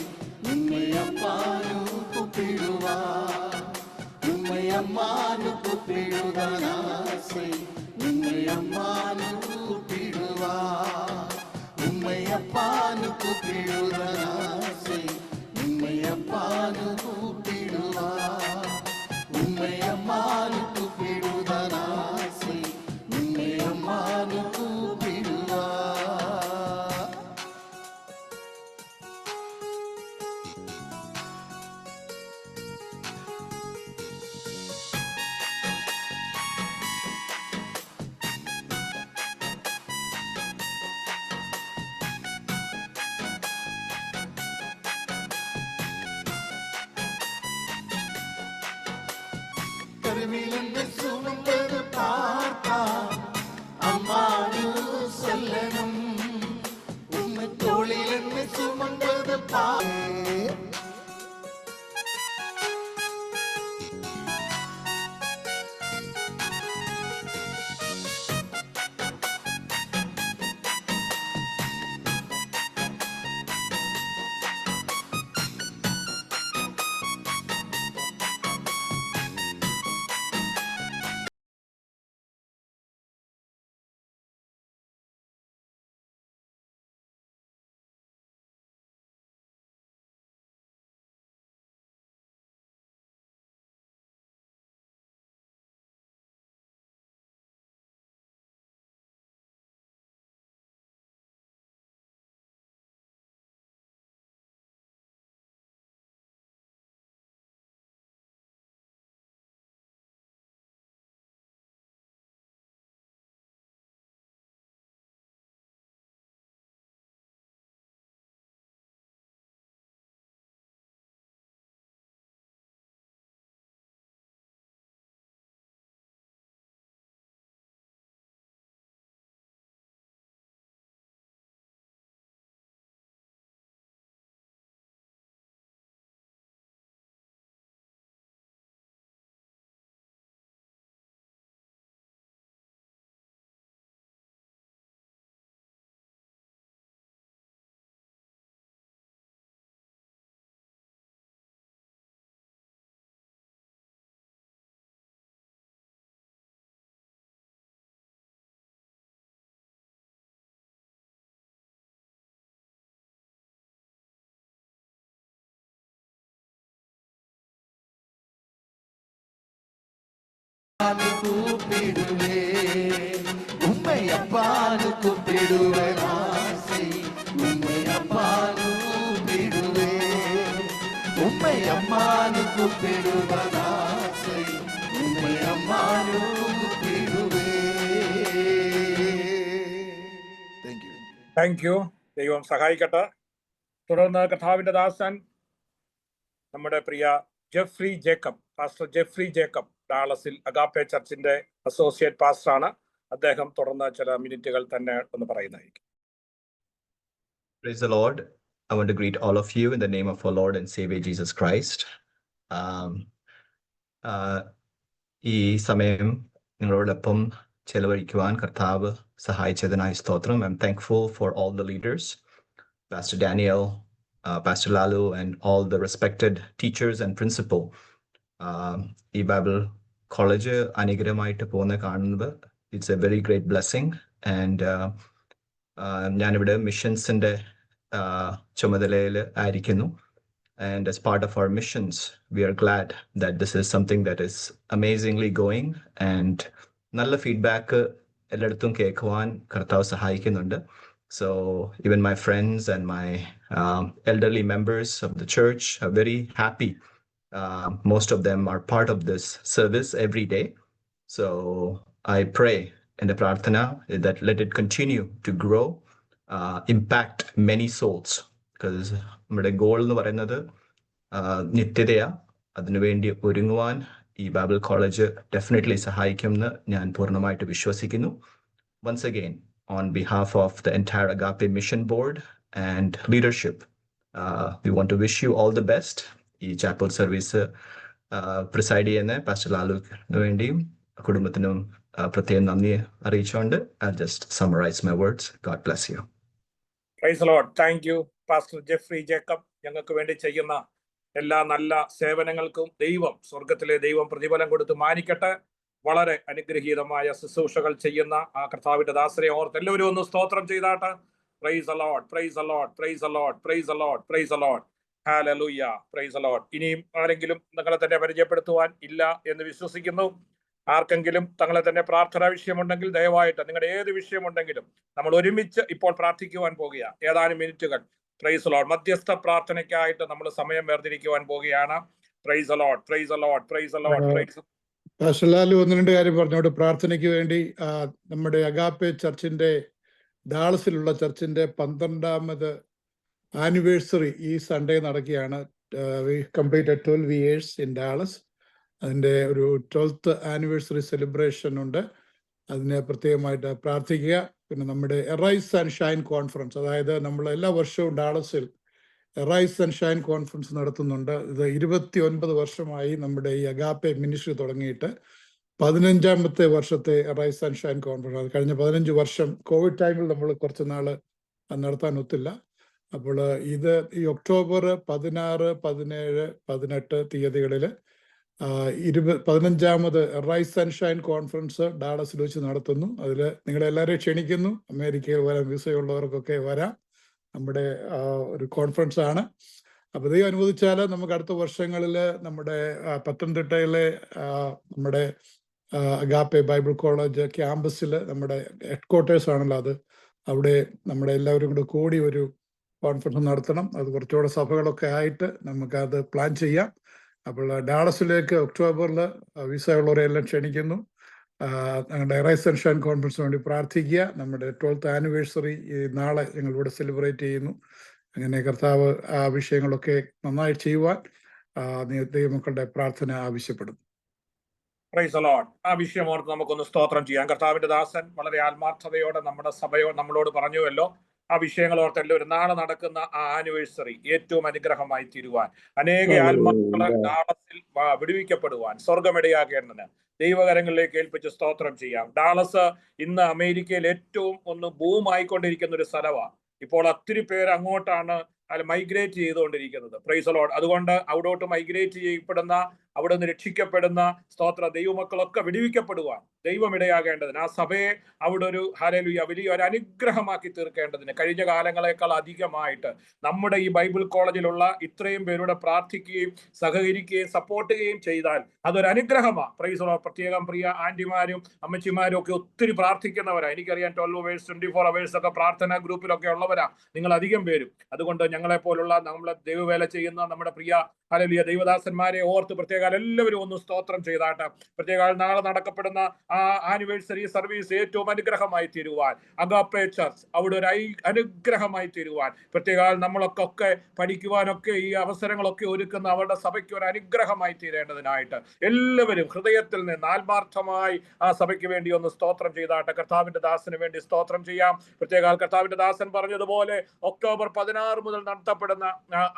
உம்மையப்பானு கூப்பிடுவா, உம்மையம்மானு கூப்பிடுதான் ஆசை, உம்மையம்மானு கூப்பிடுவா, உம்மையப்பானு கூப்பிடுதான் ஆசை, உம்மையப்பானு கூப்பிடுவா, உம்மையம்மானு கூப்பிடுதான் ஆசை, உம்மையம்மானு கூப்பிடுவா. கருவிலிருந்து சுமந்தது பார்த்தா அம்மானு சொல்லணும், உம்மை தோளிலிருந்து சுமந்தது அப்பான்னு கூப்பிடுவே உம்மை அப்பான்னு கூப்பிடுவேன் ஆசை உம்மை அப்பான்னு கூப்பிடுவே உம்மை அம்மான்னு கூப்பிடுவேன் ஆசை உம்மை அம்மான்னு கூப்பிடுவே. Thank you. ദൈവം സഹായിക്കട്ടെ. തുടർന്ന് കർത്താവിന്റെ ദാസൻ നമ്മുടെ പ്രിയ Jeffrey Jacob, pastor Jeffrey Jacob, ഡാളസിൽ അഗാപ്പെ ചർച്ചിന്റെ അസോസിയേറ്റ് പാസ്റ്റർ ആണ്. അദ്ദേഹം തുടർന്ന് ചില മിനിറ്റുകൾ തന്നെ ഒന്ന് പറയുന്നതായിരിക്കും. Praise the Lord. I want to greet all of you in the name of our Lord and Savior Jesus Christ. ഈ സമയം നിങ്ങളോടൊപ്പം ചെലവഴിക്കുവാൻ കർത്താവ് സഹായിച്ചതിനായി സ്തോത്രം. I'm thankful for all the leaders, Pastor Daniel, Pastor Lalu, and all the respected teachers and principal. ഈ ബൈബിൾ കോളേജ് അനുഗ്രഹമായിട്ട് പോകുന്ന കാണുന്നത് it's A very great blessing. And ഞാനിവിടെ മിഷൻസിൻ്റെ ചുമതലയിൽ ആയിരിക്കുന്നു. And as part of our missions, we are glad that this is something that is amazingly going. And nalla feedback elladthum kekkuvan karthav sahayikkunnundu. So even my friends and my elderly members of the church are very happy. Most of them are part of this service every day. So I pray in the prarthana that let it continue to grow, impact many souls. Because നമ്മുടെ ഗോൾ എന്ന് പറയുന്നത് നിത്യതയാ. അതിനുവേണ്ടി ഒരുങ്ങുവാൻ ഈ ബൈബിൾ കോളേജ് ഡെഫിനറ്റ്ലി സഹായിക്കുമെന്ന് ഞാൻ പൂർണ്ണമായിട്ട് വിശ്വസിക്കുന്നു. Once again on behalf of the entire Agape mission board and leadership, we want to wish you all the best. ഈ ചാപ്പൽ സർവീസ് പ്രിസൈഡ് ചെയ്യുന്ന പാസ്റ്റർ ലാലുവിന് വേണ്ടിയും കുടുംബത്തിനും പ്രത്യേകം നന്ദി അറിയിച്ചുകൊണ്ട് I just summarise my words. God bless you. Praise the Lord. Thank you pastor Jeffrey Jacob. ഞങ്ങൾക്ക് വേണ്ടി ചെയ്യുന്ന എല്ലാ നല്ല സേവനങ്ങൾക്കും സ്വർഗത്തിലെ ദൈവം പ്രതിഫലം കൊടുത്ത് മാനിക്കട്ടെ. വളരെ അനുഗ്രഹീതമായ ശുശ്രൂഷകൾ ചെയ്യുന്ന ആ കർത്താവിന്റെ ദാസരെ ഓർത്ത് എല്ലാവരും ഒന്ന് സ്തോത്രം ചെയ്താട്ടെ. Praise the Lord, praise the Lord, praise the Lord, praise the Lord, praise the Lord. ഹല്ലേലൂയ, പ്രൈസ് ദി ലോർഡ്. ഇനിയും ആരെങ്കിലും നിങ്ങളെ തന്നെ പരിചയപ്പെടുത്തുവാൻ ഇല്ല എന്ന് വിശ്വസിക്കുന്നു. ആർക്കെങ്കിലും തങ്ങളെ തന്നെ പ്രാർത്ഥനാ വിഷയമുണ്ടെങ്കിൽ ദയവായിട്ട് നിങ്ങളുടെ ഏത് വിഷയമുണ്ടെങ്കിലും നമ്മൾ ഒരുമിച്ച് ഇപ്പോൾ പ്രാർത്ഥിക്കുവാൻ പോകുക. ഏതാനും മിനിറ്റുകൾ പ്രൈസ് ദി ലോർഡ് മധ്യസ്ഥ പ്രാർത്ഥനയ്ക്കായിട്ട് നമ്മൾ സമയം വേർതിരിക്കുവാൻ പോവുകയാണ്. Praise the Lord, praise the Lord, praise the Lord, praise. Pastor Lalu ഒന്ന് രണ്ട് കാര്യം പറഞ്ഞോട്. പ്രാർത്ഥനയ്ക്ക് വേണ്ടി നമ്മുടെ അഗാപ്പെ ചർച്ചിന്റെ ഡാളസിലുള്ള ചർച്ചിന്റെ 12ാമത് ആനിവേഴ്സറി ഈ സൺഡേ നടക്കുകയാണ്. We completed 12 years in Dallas. അതിൻ്റെ ഒരു 12th ആനിവേഴ്സറി സെലിബ്രേഷൻ ഉണ്ട്. അതിനെ പ്രത്യേകമായിട്ട് പ്രാർത്ഥിക്കുക. പിന്നെ നമ്മുടെ എറൈസ് ആൻഡ് ഷൈൻ കോൺഫറൻസ്, അതായത് നമ്മൾ എല്ലാ വർഷവും ഡാളസിൽ എറൈസ് ആൻഡ് ഷൈൻ കോൺഫറൻസ് നടത്തുന്നുണ്ട്. ഇത് 29 വർഷമായി നമ്മുടെ ഈ അഗാപ്പെ മിനിസ്ട്രി തുടങ്ങിയിട്ട് 15ാമത്തെ വർഷത്തെ എറൈസ് ആൻഡ് ഷൈൻ കോൺഫറൻസ്. അത് കഴിഞ്ഞ 15 വർഷം കോവിഡ് ടൈമിൽ നമ്മൾ കുറച്ച് നാൾ നടത്താൻ ഒത്തില്ല. അപ്പോൾ ഇത് ഈ ഒക്ടോബർ 16, 17, 18 തീയതികളിൽ 15ാമത് റൈസ് ആൻഡ് ഷൈൻ കോൺഫറൻസ് ഡാളസിൽ വെച്ച് നടത്തുന്നു. അതിൽ നിങ്ങളെല്ലാവരെയും ക്ഷണിക്കുന്നു. അമേരിക്കയിൽ വരാൻ വിസയുള്ളവർക്കൊക്കെ വരാം. നമ്മുടെ ഒരു കോൺഫറൻസ് ആണ്. അപ്പോൾ ദൈവം അനുവദിച്ചാൽ നമുക്ക് അടുത്ത വർഷങ്ങളിൽ നമ്മുടെ പത്തനംതിട്ടയിലെ നമ്മുടെ അഗാപ്പെ ബൈബിൾ കോളേജ് ക്യാമ്പസിൽ നമ്മുടെ ഹെഡ്ക്വാർട്ടേഴ്സ് ആണല്ലോ അത്, അവിടെ നമ്മുടെ എല്ലാവരും കൂടെ കൂടി ഒരു കോൺഫറൻസ് നടത്തണം. അത് കുറച്ചുകൂടെ സഭകളൊക്കെ ആയിട്ട് നമുക്കത് പ്ലാൻ ചെയ്യാം. അപ്പോൾ ഡാളസിലേക്ക് ഒക്ടോബറിൽ വിസ ഉള്ളവരെല്ലാം ക്ഷണിക്കുന്നു. ഞങ്ങളുടെ എറൈസ് ആൻഡ് ഷൈൻ കോൺഫറൻസിന് വേണ്ടി പ്രാർത്ഥിക്കുക. നമ്മുടെ 12th ആനിവേഴ്സറി നാളെ ഞങ്ങളിവിടെ സെലിബ്രേറ്റ് ചെയ്യുന്നു. അങ്ങനെ കർത്താവ് ആ വിഷയങ്ങളൊക്കെ നന്നായി ചെയ്യുവാൻ ദൈവമക്കളുടെ പ്രാർത്ഥന ആവശ്യപ്പെടുന്നു. Price the Lord. ആ വിഷയം ഓർത്ത് നമുക്കൊന്ന് സ്തോത്രം ചെയ്യാം. കർത്താവിന്റെ ദാസൻ വളരെ ആത്മാർത്ഥതയോടെ നമ്മുടെ നമ്മളോട് പറഞ്ഞുവല്ലോ. ആ വിഷയങ്ങൾ ഓർത്ത് എല്ലാവരും നാളെ നടക്കുന്ന ആ ആനിവേഴ്സറി ഏറ്റവും അനുഗ്രഹമായി തീരുവാൻ, അനേക ആത്മാക്കളെ ഡാളസിൽ വിടുവിക്കപ്പെടുവാൻ, സ്വർഗമിടയാകേണ്ടതിന് ദൈവകരങ്ങളിലേക്ക് ഏൽപ്പിച്ച് സ്തോത്രം ചെയ്യാം. ഡാളസ് ഇന്ന് അമേരിക്കയിൽ ഏറ്റവും ബൂമായിക്കൊണ്ടിരിക്കുന്ന ഒരു സ്ഥലമാണ്. ഇപ്പോൾ ഒത്തിരി പേര് അങ്ങോട്ടാണ് മൈഗ്രേറ്റ് ചെയ്തുകൊണ്ടിരിക്കുന്നത്. Price the Lord. അതുകൊണ്ട് അവിടോട്ട് മൈഗ്രേറ്റ് ചെയ്യപ്പെടുന്ന അവിടെ നിന്ന് രക്ഷിക്കപ്പെടുന്ന സ്തോത്ര ദൈവമക്കളൊക്കെ വിടുവിക്കപ്പെടുവാൻ ദൈവം ഇടയാകേണ്ടതിന്, ആ സഭയെ അവിടെ ഒരു ഹല്ലേലൂയ വലിയൊരു അനുഗ്രഹമാക്കി തീർക്കേണ്ടതിന് കഴിഞ്ഞ കാലങ്ങളെക്കാൾ അധികമായിട്ട് നമ്മുടെ ഈ ബൈബിൾ കോളേജിലുള്ള ഇത്രയും പേരുടെ പ്രാർത്ഥിക്കുകയും സഹകരിക്കുകയും സപ്പോർട്ട് ചെയ്യുകയും ചെയ്താൽ അതൊരു അനുഗ്രഹമാണ്. Price the Lord. പ്രത്യേകം പ്രിയ ആന്റിമാരും അമ്മച്ചിമാരും ഒക്കെ ഒത്തിരി പ്രാർത്ഥിക്കുന്നവരാ. എനിക്കറിയാം 12 hours 24 hours ഒക്കെ പ്രാർത്ഥനാ ഗ്രൂപ്പിലൊക്കെ ഉള്ളവരാ നിങ്ങൾ അധികം പേരും. അതുകൊണ്ട് ഞങ്ങളെ പോലുള്ള നമ്മളെ ദൈവവേല ചെയ്യുന്ന നമ്മുടെ പ്രിയ ഹല്ലേലൂയ ദൈവദാസന്മാരെ ഓർത്ത് പ്രത്യേക എല്ലാവരും ഒന്ന് സ്തോത്രം ചെയ്താട്ടെ. പ്രത്യേക നാളെ നടക്കപ്പെടുന്ന ആ ആനിവേഴ്സറി സർവീസ് ഏറ്റവും അനുഗ്രഹമായി തീരുവാൻ, അഗാപ്പെ ചർച്ച് അവിടെ ഒരു അനുഗ്രഹമായി തീരുവാൻ, പ്രത്യേക നമ്മളൊക്കെ പഠിക്കുവാനൊക്കെ ഈ അവസരങ്ങളൊക്കെ ഒരുക്കുന്ന അവരുടെ സഭയ്ക്ക് ഒരു അനുഗ്രഹമായി തീരേണ്ടതിനായിട്ട് എല്ലാവരും ഹൃദയത്തിൽ നിന്ന് ആത്മാർത്ഥമായി ആ സഭയ്ക്ക് വേണ്ടി ഒന്ന് സ്തോത്രം ചെയ്താട്ടെ. കർത്താവിന്റെ ദാസന് വേണ്ടി സ്തോത്രം ചെയ്യാം. പ്രത്യേക കർത്താവിന്റെ ദാസൻ പറഞ്ഞതുപോലെ ഒക്ടോബർ 16 മുതൽ നടത്തപ്പെടുന്ന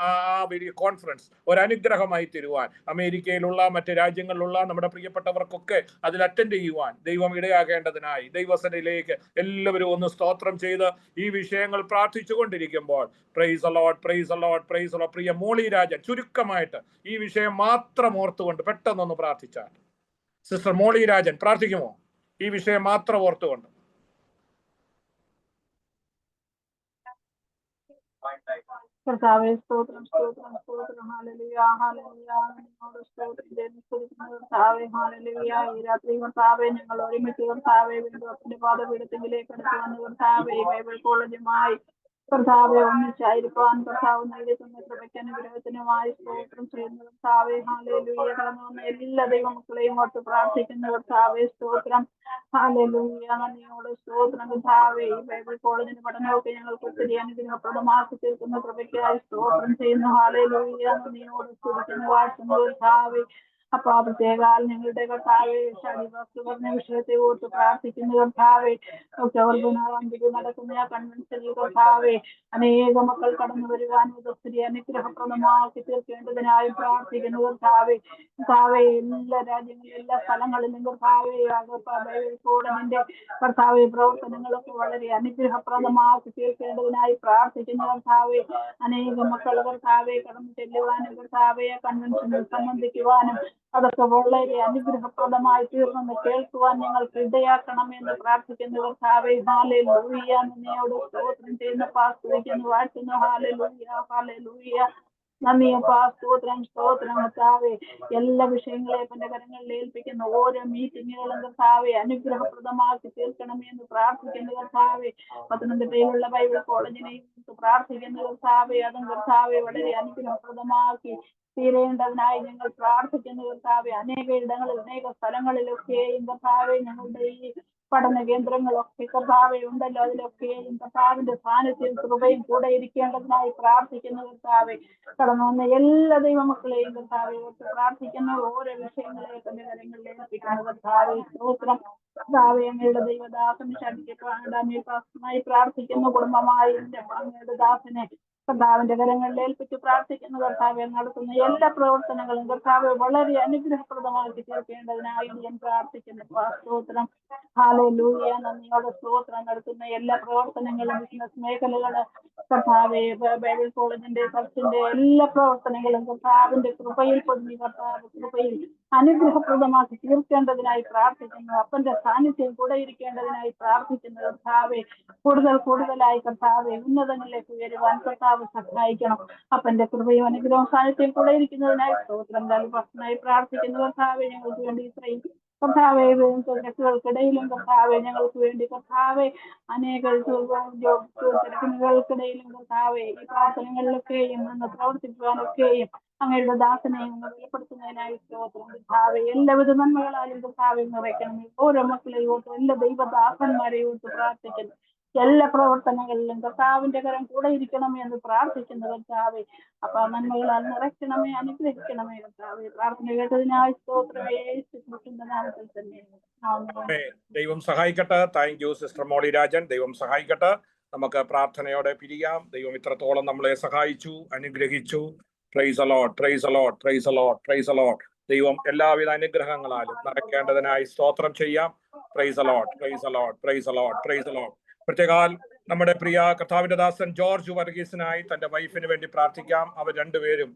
ആ വലിയ കോൺഫറൻസ് ഒരു അനുഗ്രഹമായി തീരുവാൻ, അമേരിക്കയിലുള്ള മറ്റ് രാജ്യങ്ങളിലുള്ള നമ്മുടെ പ്രിയപ്പെട്ടവർക്കൊക്കെ അതിൽ അറ്റൻഡ് ചെയ്യുവാൻ ദൈവം ഇടയാകേണ്ടതിനായി ദൈവസന്നിധിയിലേക്ക് എല്ലാവരും ഒന്ന് സ്തോത്രം ചെയ്ത് ഈ വിഷയങ്ങൾ പ്രാർത്ഥിച്ചു കൊണ്ടിരിക്കുമ്പോൾ praise the Lord, praise the Lord, praise the Lord. പ്രിയ മോളി രാജൻ ചുരുക്കമായിട്ട് ഈ വിഷയം മാത്രം ഓർത്തുകൊണ്ട് പെട്ടെന്നൊന്ന് പ്രാർത്ഥിച്ചാൽ. സിസ്റ്റർ മോളി രാജൻ പ്രാർത്ഥിക്കുമോ? ഈ വിഷയം മാത്രം ഓർത്തുകൊണ്ട്. കർത്താവേ സ്തോത്രം സ്തോത്രം സ്തോത്രം. ഹല്ലേലൂയ ഹല്ലേലൂയ. നിന്നോട് സ്തോത്രം ചെയ്യുന്നു കർത്താവേ. ഹല്ലേലൂയ. ഈ രാത്രി കർത്താവേ ഞങ്ങൾ ഒരുമിച്ച് കർത്താവേ വീണ്ടും അപ്പന്റെ പാദപീഠത്തിലേക്ക് അടുത്ത് വന്ന് കർത്താവേ ബൈബിൾ കോളേജുമായി കർത്താവെ ഒന്നിച്ചായിരിക്കാൻ കർത്താവ് നൽകി തന്ന കൃപയ്ക്ക് അനുഗ്രഹത്തിനുമായി സ്തോത്രം ചെയ്യുന്നു കർത്താവേ. ഹല്ലേലൂയ. കടന്നു വന്ന എല്ലാ ദൈവമക്കളെയും ഓർത്ത് പ്രാർത്ഥിക്കുന്ന കർത്താവേ സ്തോത്രം. ഹല്ലേലൂയ. നന്ദിയോട് സ്തോത്രം കർത്താവേ. ഈ ബൈബിൾ കോളേജിന്റെ പഠനമൊക്കെ ഞങ്ങൾക്ക് ഒത്തിരി അനുഗ്രഹപ്രദമാക്കി തീർക്കുന്ന കൃപയ്ക്കായി സ്തോത്രം ചെയ്യുന്നു. ഹല്ലേലൂയ. നന്ദിയോട് സ്തുതിക്കുന്നു വാഴ്ത്തുന്നു കർത്താവേ. അപ്പൊ പ്രത്യേകാൽ ഞങ്ങളുടെ കർത്താവെ ഷാദിവാസ് പറഞ്ഞ വിഷയത്തെ ഓർത്ത് പ്രാർത്ഥിക്കുന്നു കർത്താവെ. ഒക്ടോബർ 16 നടക്കുന്ന കൺവെൻഷനിൽ കർത്താവെ അനേക മക്കൾ കടന്നു വരുവാൻ ഒത്തിരി അനുഗ്രഹപ്രദമാക്കി തീർക്കേണ്ടതിനായി പ്രാർത്ഥിക്കുന്നു കർത്താവെ. കർത്താവെ എല്ലാ രാജ്യങ്ങളിലും എല്ലാ സ്ഥലങ്ങളിലും കർത്താവെ കോടതിന്റെ കർത്താവെ പ്രവർത്തനങ്ങളൊക്കെ വളരെ അനുഗ്രഹപ്രദമാക്കി തീർക്കേണ്ടതിനായി പ്രാർത്ഥിക്കുന്നു കർത്താവെ. അനേക മക്കൾ കർത്താവെ കടന്നു ചെല്ലുവാനും കർത്താവെ കൺവെൻഷനിൽ സംബന്ധിക്കുവാനും അതൊക്കെ വളരെ അനുഗ്രഹപ്രദമായി തീർന്നെന്ന് കേൾക്കുവാൻ ഞങ്ങൾക്ക് ഇടയാക്കണമെന്ന് പ്രാർത്ഥിക്കുന്നു കർത്താവേ. ഹല്ലേലൂയ. നിന്നോട് സ്തോത്രം ചെയ്യുന്ന പാസ്തുതിക്കുന്നു വാഴ്ത്തുന്നു. Hallelujah hallelujah. നന്ദിയപ്പാ സ്തോത്രം സ്തോത്രം കർത്താവേ. എല്ലാ വിഷയങ്ങളെ എന്റെ കരങ്ങളിൽ ഏൽപ്പിക്കുന്ന ഓരോ മീറ്റിങ്ങുകളും കർത്താവെ അനുഗ്രഹപ്രദമാക്കി തീർക്കണമെന്ന് പ്രാർത്ഥിക്കുന്നു കർത്താവെ. പത്തനംതിട്ടയിലുള്ള ബൈബിൾ കോളേജിനെയും പ്രാർത്ഥിക്കുന്നു കർത്താവെ. അതും കർത്താവെ വളരെ അനുഗ്രഹപ്രദമാക്കി തീരേണ്ടതിനായി ഞങ്ങൾ പ്രാർത്ഥിക്കുന്നു കർത്താവെ. അനേക ഇടങ്ങളിൽ അനേക സ്ഥലങ്ങളിലൊക്കെയും കർത്താവെ ഞങ്ങളുടെ ഈ പഠന കേന്ദ്രങ്ങളൊക്കെ കർത്താവെ ഉണ്ടല്ലോ, അതിലൊക്കെയും കർത്താവിന്റെ സാന്നിധ്യം കൃപയും കൂടെ ഇരിക്കേണ്ടതിനായി പ്രാർത്ഥിക്കുന്നു കർത്താവെ. കടന്നു വന്ന എല്ലാ ദൈവമക്കളെയും കർത്താവെ ഓർത്ത് പ്രാർത്ഥിക്കുന്നു. ഓരോ വിഷയങ്ങളെ തന്റെ കരങ്ങളിൽ ഏൽപ്പിക്കുന്നു കർത്താവെ. സ്തോത്രം കർത്താവെ. അങ്ങയുടെ ദൈവദാസനെ ശാന്തിക്കായി പ്രാർത്ഥിക്കുന്നു. കുടുംബമായി അങ്ങയുടെ ദാസനെ കർത്താവിന്റെ കരങ്ങളിൽ ഏൽപ്പിച്ച് പ്രാർത്ഥിക്കുന്ന കർത്താവെ നടത്തുന്ന എല്ലാ പ്രവർത്തനങ്ങളും കർത്താവെ വളരെ അനുഗ്രഹപ്രദമാക്കി തീർക്കേണ്ടതിനായി ഞാൻ പ്രാർത്ഥിക്കുന്നു. സ്തോത്രം. ഹല്ലേലൂയ. നന്ദിയോടെ സ്തോത്രം. നടത്തുന്ന എല്ലാ പ്രവർത്തനങ്ങളും ബിസിനസ് മേഖലകള് കർത്താവെ ബൈബിൾ കോളേജിന്റെ ചർച്ചിന്റെ എല്ലാ പ്രവർത്തനങ്ങളും കർത്താവിന്റെ കൃപയിൽ പൊതിഞ്ഞ് കർത്താവ് കൃപയിൽ അനുഗ്രഹപ്രദമാക്കി തീർക്കേണ്ടതിനായി പ്രാർത്ഥിക്കുന്നു. അപ്പന്റെ സാന്നിധ്യം കൂടെ ഇരിക്കേണ്ടതിനായി പ്രാർത്ഥിക്കുന്നു കർത്താവെ. കൂടുതലായി കർത്താവെ ഉന്നതങ്ങളിലേക്ക് ഉയരുവാൻ കർത്താവ് സഹായിക്കണം. അപ്പന്റെ കൃപയും അനുഗ്രഹവും സാന്നിധ്യം കൂടെ ഇരിക്കുന്നതിനായി സ്തോത്രം ഭക്ഷണമായി പ്രാർത്ഥിക്കുന്നു കർത്താവെ. ഞങ്ങൾക്ക് വേണ്ടി ഇത്രയും കർത്താവെ തിരക്കുകൾക്കിടയിലും കർത്താവെ ഞങ്ങൾക്ക് വേണ്ടി കർത്താവെ അനേക തിരക്കുകൾക്കിടയിലും കർത്താവെ ഈ പ്രാർത്ഥനകളിലൊക്കെയും നിന്ന് പ്രവർത്തിക്കുവാനൊക്കെയും അങ്ങയുടെ ദാസനെയും വെളിപ്പെടുത്തുന്നതിനായി സ്തോത്രം കർത്താവെ. എല്ലാവിധ നന്മകളാലും കർത്താവെ നിറയ്ക്കണം. ഓരോ മക്കളെയും ഓർത്ത് എല്ലാ ദൈവദാസന്മാരെയും ഓർത്ത് പ്രാർത്ഥിക്കുന്നു. എല്ലാ പ്രവർത്തനങ്ങളിലും കർത്താവിന്റെ കരം കൂടെ ഇരിക്കണമേ എന്ന് പ്രാർത്ഥിക്കുന്നു കർത്താവെ. അപ്പൊ നന്മകളാൽ നിറയ്ക്കണമേ, അനുഗ്രഹിക്കണമേ കർത്താവെ. പ്രാർത്ഥന കേട്ടതിനായി സ്തോത്രമേ. യേശുക്രിസ്തുവിന്റെ നാമത്തിൽ തന്നെ ദൈവം സഹായിക്കട്ടെ. Thank you sister Molly Rajan. ദൈവം സഹായിക്കട്ടെ. നമുക്ക് പ്രാർത്ഥനയോടെ പിരിയാം. ദൈവം ഇത്രത്തോളം നമ്മളെ സഹായിച്ചു, അനുഗ്രഹിച്ചു. Praise the Lord, praise the Lord, praise the Lord, praise the Lord. ദൈവം എല്ലാവിധ അനുഗ്രഹങ്ങളാലും നിറയ്ക്കേണ്ടതിനായി സ്തോത്രം ചെയ്യാം. Praise the Lord, praise the Lord, praise the Lord, praise the Lord. പ്രത്യേകാൽ നമ്മുടെ പ്രിയ കർത്താവിന്റെ ദാസൻ ജോർജ് വർഗീസിനായി തന്റെ വൈഫിന് വേണ്ടി പ്രാർത്ഥിക്കാം. അവർ രണ്ടുപേരും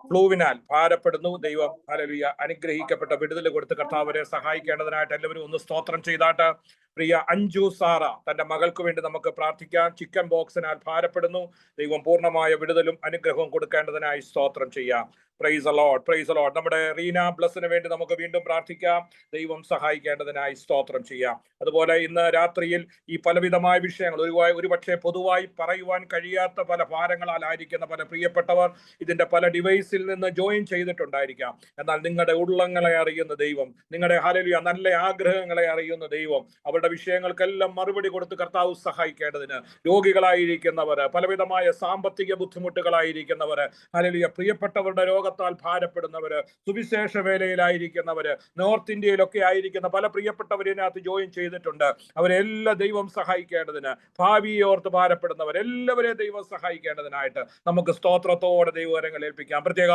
ഫ്ലൂവിനാൽ ഭാരപ്പെടുന്നു. ദൈവം ഹല്ലേലൂയ അനുഗ്രഹിക്കപ്പെട്ട വിടുതൽ കൊടുത്ത് കർത്താവരെ സഹായിക്കേണ്ടതിനായിട്ട് എല്ലാവരും ഒന്ന് സ്തോത്രം ചെയ്താട്ട്. പ്രിയ അഞ്ജു സാറ തന്റെ മകൾക്ക് വേണ്ടി നമുക്ക് പ്രാർത്ഥിക്കാം. ചിക്കൻ ബോക്സിനാൽ ഭാരപ്പെടുന്നു. ദൈവം പൂർണ്ണമായ വിടുതലും അനുഗ്രഹവും കൊടുക്കേണ്ടതിനായി സ്തോത്രം ചെയ്യാം. Praise a lot, praise a lot. നമ്മുടെ റീന ബ്ലസ്സിന് വേണ്ടി നമുക്ക് വീണ്ടും പ്രാർത്ഥിക്കാം. ദൈവം സഹായിക്കേണ്ടതിനായി സ്തോത്രം ചെയ്യാം. അതുപോലെ ഇന്ന് രാത്രിയിൽ ഈ പലവിധമായ വിഷയങ്ങൾ ഒരുപക്ഷെ പൊതുവായി പറയുവാൻ കഴിയാത്ത പല ഭാരങ്ങളാലായിരിക്കുന്ന പല പ്രിയപ്പെട്ടവർ ഇതിന്റെ പല ഡിവൈസിൽ നിന്ന് ജോയിൻ ചെയ്തിട്ടുണ്ടായിരിക്കാം. എന്നാൽ നിങ്ങളുടെ ഉള്ളങ്ങളെ അറിയുന്ന ദൈവം, നിങ്ങളുടെ ഹല്ലേലൂയ നല്ല ആഗ്രഹങ്ങളെ അറിയുന്ന ദൈവം അവരുടെ വിഷയങ്ങൾക്കെല്ലാം മറുപടി കൊടുത്ത് കർത്താവ് സഹായിക്കേണ്ടതിന്, രോഗികളായിരിക്കുന്നവര്, പലവിധമായ സാമ്പത്തിക ബുദ്ധിമുട്ടുകളായിരിക്കുന്നവര്, ഹല്ലേലൂയ പ്രിയപ്പെട്ടവരുടെ രോഗത്താൽ ഭാരപ്പെടുന്നവര്, സുവിശേഷ വേലയിലായിരിക്കുന്നവര്, നോർത്ത് ഇന്ത്യയിലൊക്കെ ആയിരിക്കുന്ന പല പ്രിയപ്പെട്ടവരിനകത്ത് ജോയിൻ ചെയ്തിട്ടുണ്ട്. അവരെല്ലാം ദൈവം സഹായിക്കേണ്ടതിന്, ഭാവിയെ ഓർത്ത് ഭാരപ്പെടുന്നവർ എല്ലാവരെയും ദൈവം സഹായിക്കേണ്ടതിനായിട്ട് നമുക്ക് സ്തോത്രത്തോടെ ദൈവകരങ്ങൾ ഏൽപ്പിക്കാം. പ്രത്യേക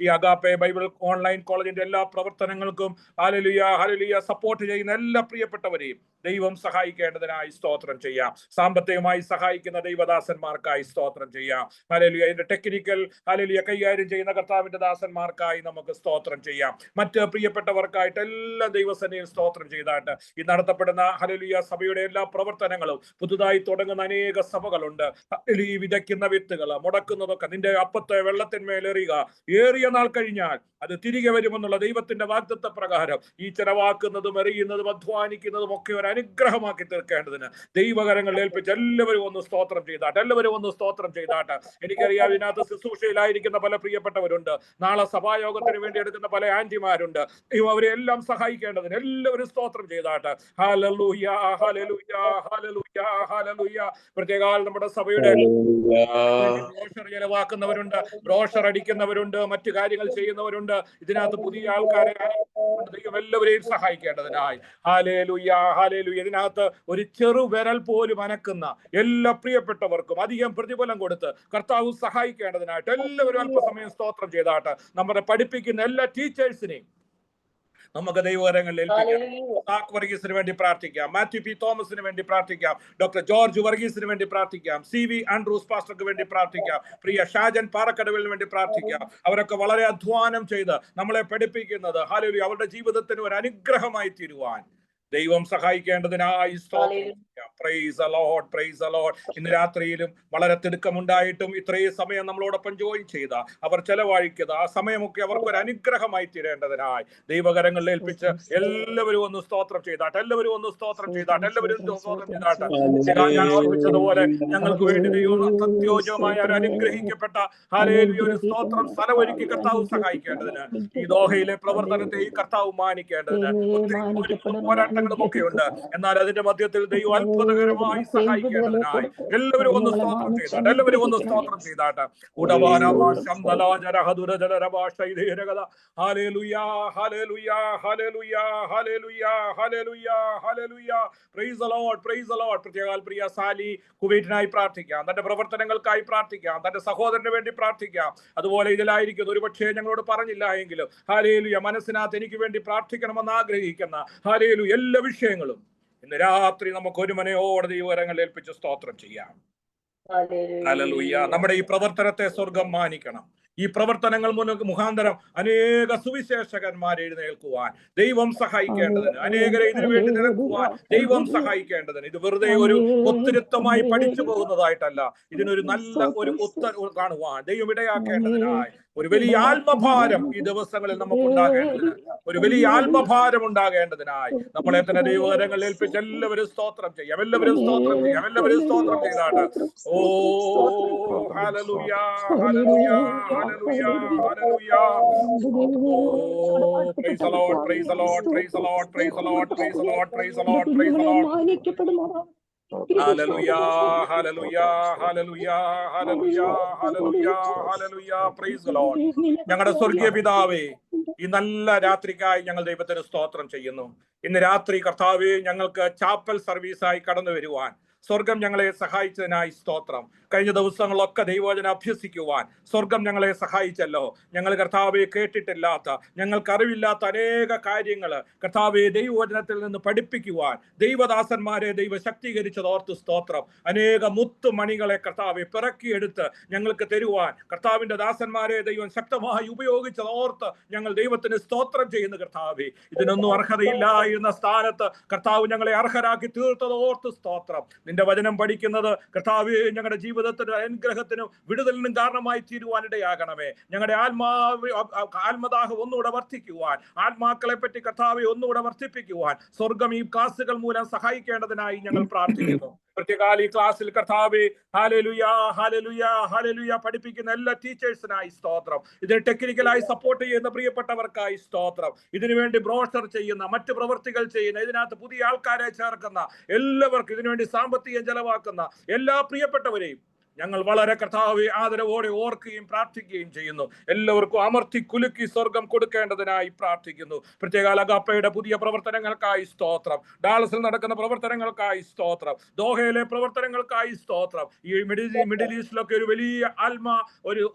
ഈ അഗാപ്പെ ബൈബിൾ ഓൺലൈൻ കോളേജിന്റെ എല്ലാ പ്രവർത്തനങ്ങൾക്കും ഹല്ലേലൂയ ഹല്ലേലൂയ സപ്പോർട്ട് ചെയ്യുന്ന എല്ലാ പ്രിയപ്പെട്ടവരെയും ദൈവം സഹായിക്കേണ്ടതിനായി സ്തോത്രം ചെയ്യാം. സാമ്പത്തികമായി സഹായിക്കുന്ന ദൈവദാസന്മാർക്കായി സ്തോത്രം ചെയ്യാം. ഹല്ലേലൂയ ഇതിന്റെ ടെക്നിക്കൽ ഹല്ലേലൂയ കൈകാര്യം ചെയ്യുന്ന കർത്താവിന്റെ ദാസന്മാർക്കായി നമുക്ക് സ്തോത്രം ചെയ്യാം. മറ്റ് പ്രിയപ്പെട്ടവർക്കായിട്ട് എല്ലാ ദൈവസേനയിൽ സ്തോത്രം ചെയ്തായിട്ട് ഈ നടത്തപ്പെടുന്ന ഹല്ലേലൂയ സഭയുടെ എല്ലാ പ്രവർത്തനങ്ങളും, പുതുതായി തുടങ്ങുന്ന അനേക സഭകളുണ്ട്. ഈ വിതയ്ക്കുന്ന വിത്തുകൾ മുടക്കുന്നതൊക്കെ നിന്റെ അപ്പത്തെ വെള്ളത്തിന്മേലെറിയുക, ഏറിയ നാൾ കഴിഞ്ഞാൽ അത് തിരികെ വരുമെന്നുള്ള ദൈവത്തിന്റെ വാഗ്ദത്ത പ്രകാരം ഈ ചെലവാക്കുന്നതും എറിയുന്നതും അധ്വാനിക്കുന്നതും ഒക്കെ ഒരു അനുഗ്രഹമാക്കി തീർക്കേണ്ടതിന് ദൈവകരങ്ങളിൽ ഏൽപ്പിച്ച് എല്ലാവരും ഒന്ന് സ്തോത്രം ചെയ്താട്ട്, എല്ലാവരും ഒന്ന് സ്തോത്രം ചെയ്താട്ട്. എനിക്കറിയാം ഇതിനകത്ത് ശുശ്രൂഷയിലായിരിക്കുന്ന പല പ്രിയപ്പെട്ടവരുണ്ട്. നാളെ സഭായോഗത്തിന് വേണ്ടി എടുക്കുന്ന പല ആന്റിമാരുണ്ട്. അവരെ എല്ലാം സഹായിക്കേണ്ടതിന് എല്ലാവരും സ്തോത്രം ചെയ്താട്ട്. ഹല്ലേലൂയ ഹല്ലേലൂയ ഹല്ലേലൂയ ഹല്ലേലൂയ. പ്രത്യേകാൽ നമ്മുടെ സഭയുടെ ബ്രോഷർ ചെലവാക്കുന്നവരുണ്ട്, ബ്രോഷർ അടിക്കുന്നവരുണ്ട്, മറ്റു കാര്യങ്ങൾ ചെയ്യുന്നവരുണ്ട്. ഇതിനകത്ത് പുതിയ ആൾക്കാരെ ദൈവം എല്ലാവരെയും സഹായിക്കേണ്ടതിനായി ഹല്ലേലൂയ ഹല്ലേലൂയ. ഇതിനകത്ത് ഒരു ചെറു വിരൽ പോലും അനക്കുന്ന എല്ലാ പ്രിയപ്പെട്ടവർക്കും അധികം പ്രതിഫലം കൊടുത്ത് കർത്താവ് സഹായിക്കേണ്ടതിനായിട്ട് എല്ലാവരും അല്പസമയം സ്തോത്രം ചെയ്താട്ട്. നമ്മുടെ പഠിപ്പിക്കുന്ന എല്ലാ ടീച്ചേഴ്സിനെയും നമുക്ക് ദൈവകരങ്ങളിൽ ഏൽപ്പിക്കാം. സാക്ക് വർഗീസിന് വേണ്ടി പ്രാർത്ഥിക്കാം, മാത്യു പി തോമസിന് വേണ്ടി പ്രാർത്ഥിക്കാം, ഡോക്ടർ ജോർജ് വർഗീസിന് വേണ്ടി പ്രാർത്ഥിക്കാം, CV ആൻഡ്രൂസ് പാസ്റ്റർക്ക് വേണ്ടി പ്രാർത്ഥിക്കാം, പ്രിയ ഷാജൻ പാറക്കടവിന് വേണ്ടി പ്രാർത്ഥിക്കാം. അവരൊക്കെ വളരെ അധ്വാനം ചെയ്ത് നമ്മളെ പഠിപ്പിക്കുന്നത് ഹല്ലേലൂയ അവരുടെ ജീവിതത്തിന് ഒരു അനുഗ്രഹമായി തീരുവാൻ ദൈവം സഹായിക്കേണ്ടതിനായി സ്തോത്രം. Price the Lord, praise the Lord. ഇന്ന് രാത്രിയിലും വളരെ തിടുക്കമുണ്ടായിട്ടും ഇത്രയും സമയം നമ്മളോടൊപ്പം ജോയിൻ ചെയ്ത അവർ ചെലവഴിക്കുക ആ സമയമൊക്കെ അവർക്ക് ഒരു അനുഗ്രഹമായി തീരേണ്ടതിനായി ദൈവകരങ്ങളിൽ ഏൽപ്പിച്ച് എല്ലാവരും ഒന്ന് സ്തോത്രം ചെയ്താട്ട്, എല്ലാവരും ഒന്ന് സ്തോത്രം ചെയ്താട്ട്, എല്ലാവരും സ്തോത്രം ചെയ്താട്ട്. ഞാൻ ഓർമ്മിച്ചതുപോലെ ഞങ്ങൾക്ക് വേണ്ടി ദൈവം സത്യോജമായ ഒരു അനുഗ്രഹിക്കപ്പെട്ട ഹല്ലേലൂയ ഒരു സ്തോത്രം സ്ഥലമൊരുക്കി കർത്താവ് സഹായിക്കേണ്ടതിന്, ഈ ദോഹയിലെ പ്രവർത്തനത്തെ ഈ കർത്താവ് മാനിക്കേണ്ടതിന് ഒത്തിരി പോരാട്ടങ്ങളും ഒക്കെ ഉണ്ട്. എന്നാൽ അതിന്റെ മധ്യത്തിൽ ദൈവം അത്ഭുതകരമായി സഹായിക്കേണ്ടതിനായി എല്ലാവരും ഒന്ന് സ്തോത്രം ചെയ്താട്ട്, എല്ലാവരും ഒന്ന് സ്തോത്രം ചെയ്താട്ട്. ഹല്ലേലൂയ ഹല്ലേലൂയ ഹല്ലേലൂയ ഹല്ലേലൂയ ഹല്ലേലൂയ ഹല്ലേലൂയ. Praise the Lord, praise the Lord. പ്രത്യേക പ്രിയ സാലി കുവൈറ്റിനായി പ്രാർത്ഥിക്കാം, തന്റെ പ്രവർത്തനങ്ങൾക്കായി പ്രാർത്ഥിക്കാം, തന്റെ സഹോദരന് വേണ്ടി പ്രാർത്ഥിക്കാം. അതുപോലെ ഇതിലായിരിക്കുന്നു ഒരുപക്ഷെ ഞങ്ങളോട് പറഞ്ഞില്ല എങ്കിലും ഹല്ലേലൂയ മനസ്സിനകത്ത് എനിക്ക് വേണ്ടി പ്രാർത്ഥിക്കണമെന്ന് ആഗ്രഹിക്കുന്ന ഹല്ലേലൂയ എല്ലാ വിഷയങ്ങളും ഇന്ന് രാത്രി നമുക്ക് ഒരു മനയോടെ ദൈവകരങ്ങളിൽ ഏൽപ്പിച്ച് സ്തോത്രം ചെയ്യാം. ഹല്ലേലൂയ. നമ്മുടെ ഈ പ്രവർത്തനത്തെ സ്വർഗം മാനിക്കണം. ഈ പ്രവർത്തനങ്ങൾ മുഖാന്തരം അനേക സുവിശേഷകന്മാരെ എഴുന്നേൽക്കുവാൻ ദൈവം സഹായിക്കേണ്ടതിന്, അനേകരെ ഇതിനു വേണ്ടി നിരക്കുവാൻ ദൈവം സഹായിക്കേണ്ടതിന്. ഇത് വെറുതെ ഒരു ഒത്തിരുത്തമായി പഠിച്ചു പോകുന്നതായിട്ടല്ല, ഇതിനൊരു നല്ല ഒരു കാണുവാൻ ദൈവം ഇടയാക്കേണ്ടതിനായി ഒരു വലിയ ആത്മഭാരം ഈ ദിവസങ്ങളിൽ നമുക്ക് ഉണ്ടാകേണ്ടതിന്, ഒരു വലിയ ആത്മഭാരം ഉണ്ടാകേണ്ടതിനായി നമ്മളെ തന്നെ ദൈവകരങ്ങളിൽ ഏൽപ്പിച്ച് എല്ലാവരും സ്തോത്രം ചെയ്യാം, എല്ലാവരും സ്തോത്രം ചെയ്യാം, എല്ലാവരും സ്തോത്രം ചെയ്താണ്. ഓ ഹല്ലേലൂയ ഹല്ലേലൂയ ഹല്ലേലൂയ ഹല്ലേലൂയ. Oh praise the Lord, praise the Lord, praise the Lord, praise the Lord, praise the Lord, praise the Lord, praise the Lord. ഹല്ലേലൂയ ഹല്ലേലൂയ ഹല്ലേലൂയ ഹല്ലേലൂയ ഹല്ലേലൂയ ഹല്ലേലൂയ. Praise the Lord. ഞങ്ങളുടെ സ്വർഗീയ പിതാവേ, ഈ നല്ല രാത്രിക്കായി ഞങ്ങൾ ദൈവത്തിന് സ്തോത്രം ചെയ്യുന്നു. ഇന്ന് രാത്രി കർത്താവേ ഞങ്ങൾക്ക് ചാപ്പൽ സർവീസായി കടന്നു വരുവാൻ സ്വർഗം ഞങ്ങളെ സഹായിച്ചതിനായി സ്തോത്രം. കഴിഞ്ഞ ദിവസങ്ങളൊക്കെ ദൈവവചനം അഭ്യസിക്കുവാൻ സ്വർഗം ഞങ്ങളെ സഹായിച്ചല്ലോ. ഞങ്ങൾ കർത്താവെ കേട്ടിട്ടില്ലാത്ത, ഞങ്ങൾക്ക് അറിവില്ലാത്ത അനേക കാര്യങ്ങൾ കർത്താവെ ദൈവവചനത്തിൽ നിന്ന് പഠിപ്പിക്കുവാൻ ദൈവദാസന്മാരെ ദൈവ ശക്തീകരിച്ചത് ഓർത്ത് സ്തോത്രം. അനേക മുത്തുമണികളെ കർത്താവെ പിറക്കിയെടുത്ത് ഞങ്ങൾക്ക് തരുവാൻ കർത്താവിന്റെ ദാസന്മാരെ ദൈവം ശക്തമായി ഉപയോഗിച്ചത് ഓർത്ത് ഞങ്ങൾ ദൈവത്തിന് സ്തോത്രം ചെയ്യുന്നു. കർത്താവെ, ഇതിനൊന്നും അർഹതയില്ലായിരുന്ന സ്ഥാനത്ത് കർത്താവ് ഞങ്ങളെ അർഹരാക്കി തീർത്തത് ഓർത്ത് സ്തോത്രം. നിന്റെ വചനം പഠിക്കുന്നത് കർത്താവെ ഞങ്ങളുടെ ജീവിതത്തിന് അനുഗ്രഹത്തിനും വിടുതലിനും കാരണമായി തീരുവാനിടയാകണമേ. ഞങ്ങളുടെ ആത്മദാഹം ഒന്നുകൂടെ വർദ്ധിക്കുവാൻ, ആത്മാക്കളെ പറ്റി കർത്താവെ ഒന്നുകൂടെ വർദ്ധിപ്പിക്കുവാൻ സ്വർഗം ഈ ക്ലാസുകൾ മൂലം സഹായിക്കേണ്ടതിനായി ഞങ്ങൾ പ്രാർത്ഥിക്കുന്നു. പ്രത്യേകാൽ ഈ ക്ലാസ്സിൽ കർത്താവെ ഹല്ലേലൂയ ഹല്ലേലൂയ ഹല്ലേലൂയ പഠിപ്പിക്കുന്ന എല്ലാ ടീച്ചേഴ്സിനായി സ്തോത്രം. ഇതിന് ടെക്നിക്കലായി സപ്പോർട്ട് ചെയ്യുന്ന പ്രിയപ്പെട്ടവർക്കായി സ്തോത്രം. ഇതിനുവേണ്ടി ബ്രോഷർ ചെയ്യുന്ന, മറ്റ് പ്രവൃത്തികൾ ചെയ്യുന്ന, ഇതിനകത്ത് പുതിയ ആൾക്കാരെ ചേർക്കുന്ന എല്ലാവർക്കും, ഇതിനുവേണ്ടി സാമ്പത്തികം ചെലവാക്കുന്ന എല്ലാ പ്രിയപ്പെട്ടവരെയും ഞങ്ങൾ വളരെ കർത്താവെ ആദരവോടെ ഓർക്കുകയും പ്രാർത്ഥിക്കുകയും ചെയ്യുന്നു. എല്ലാവർക്കും അമർത്തി കുലുക്കി സ്വർഗം കൊടുക്കേണ്ടതിനായി പ്രാർത്ഥിക്കുന്നു. പ്രത്യേക അഗാപ്പയുടെ പുതിയ പ്രവർത്തനങ്ങൾക്കായി സ്തോത്രം. ഡാളസിൽ നടക്കുന്ന പ്രവർത്തനങ്ങൾക്കായി സ്തോത്രം. ദോഹയിലെ പ്രവർത്തനങ്ങൾക്കായി സ്തോത്രം. ഈ മിഡിൽ ഈസ്റ്റിലൊക്കെ ഒരു വലിയ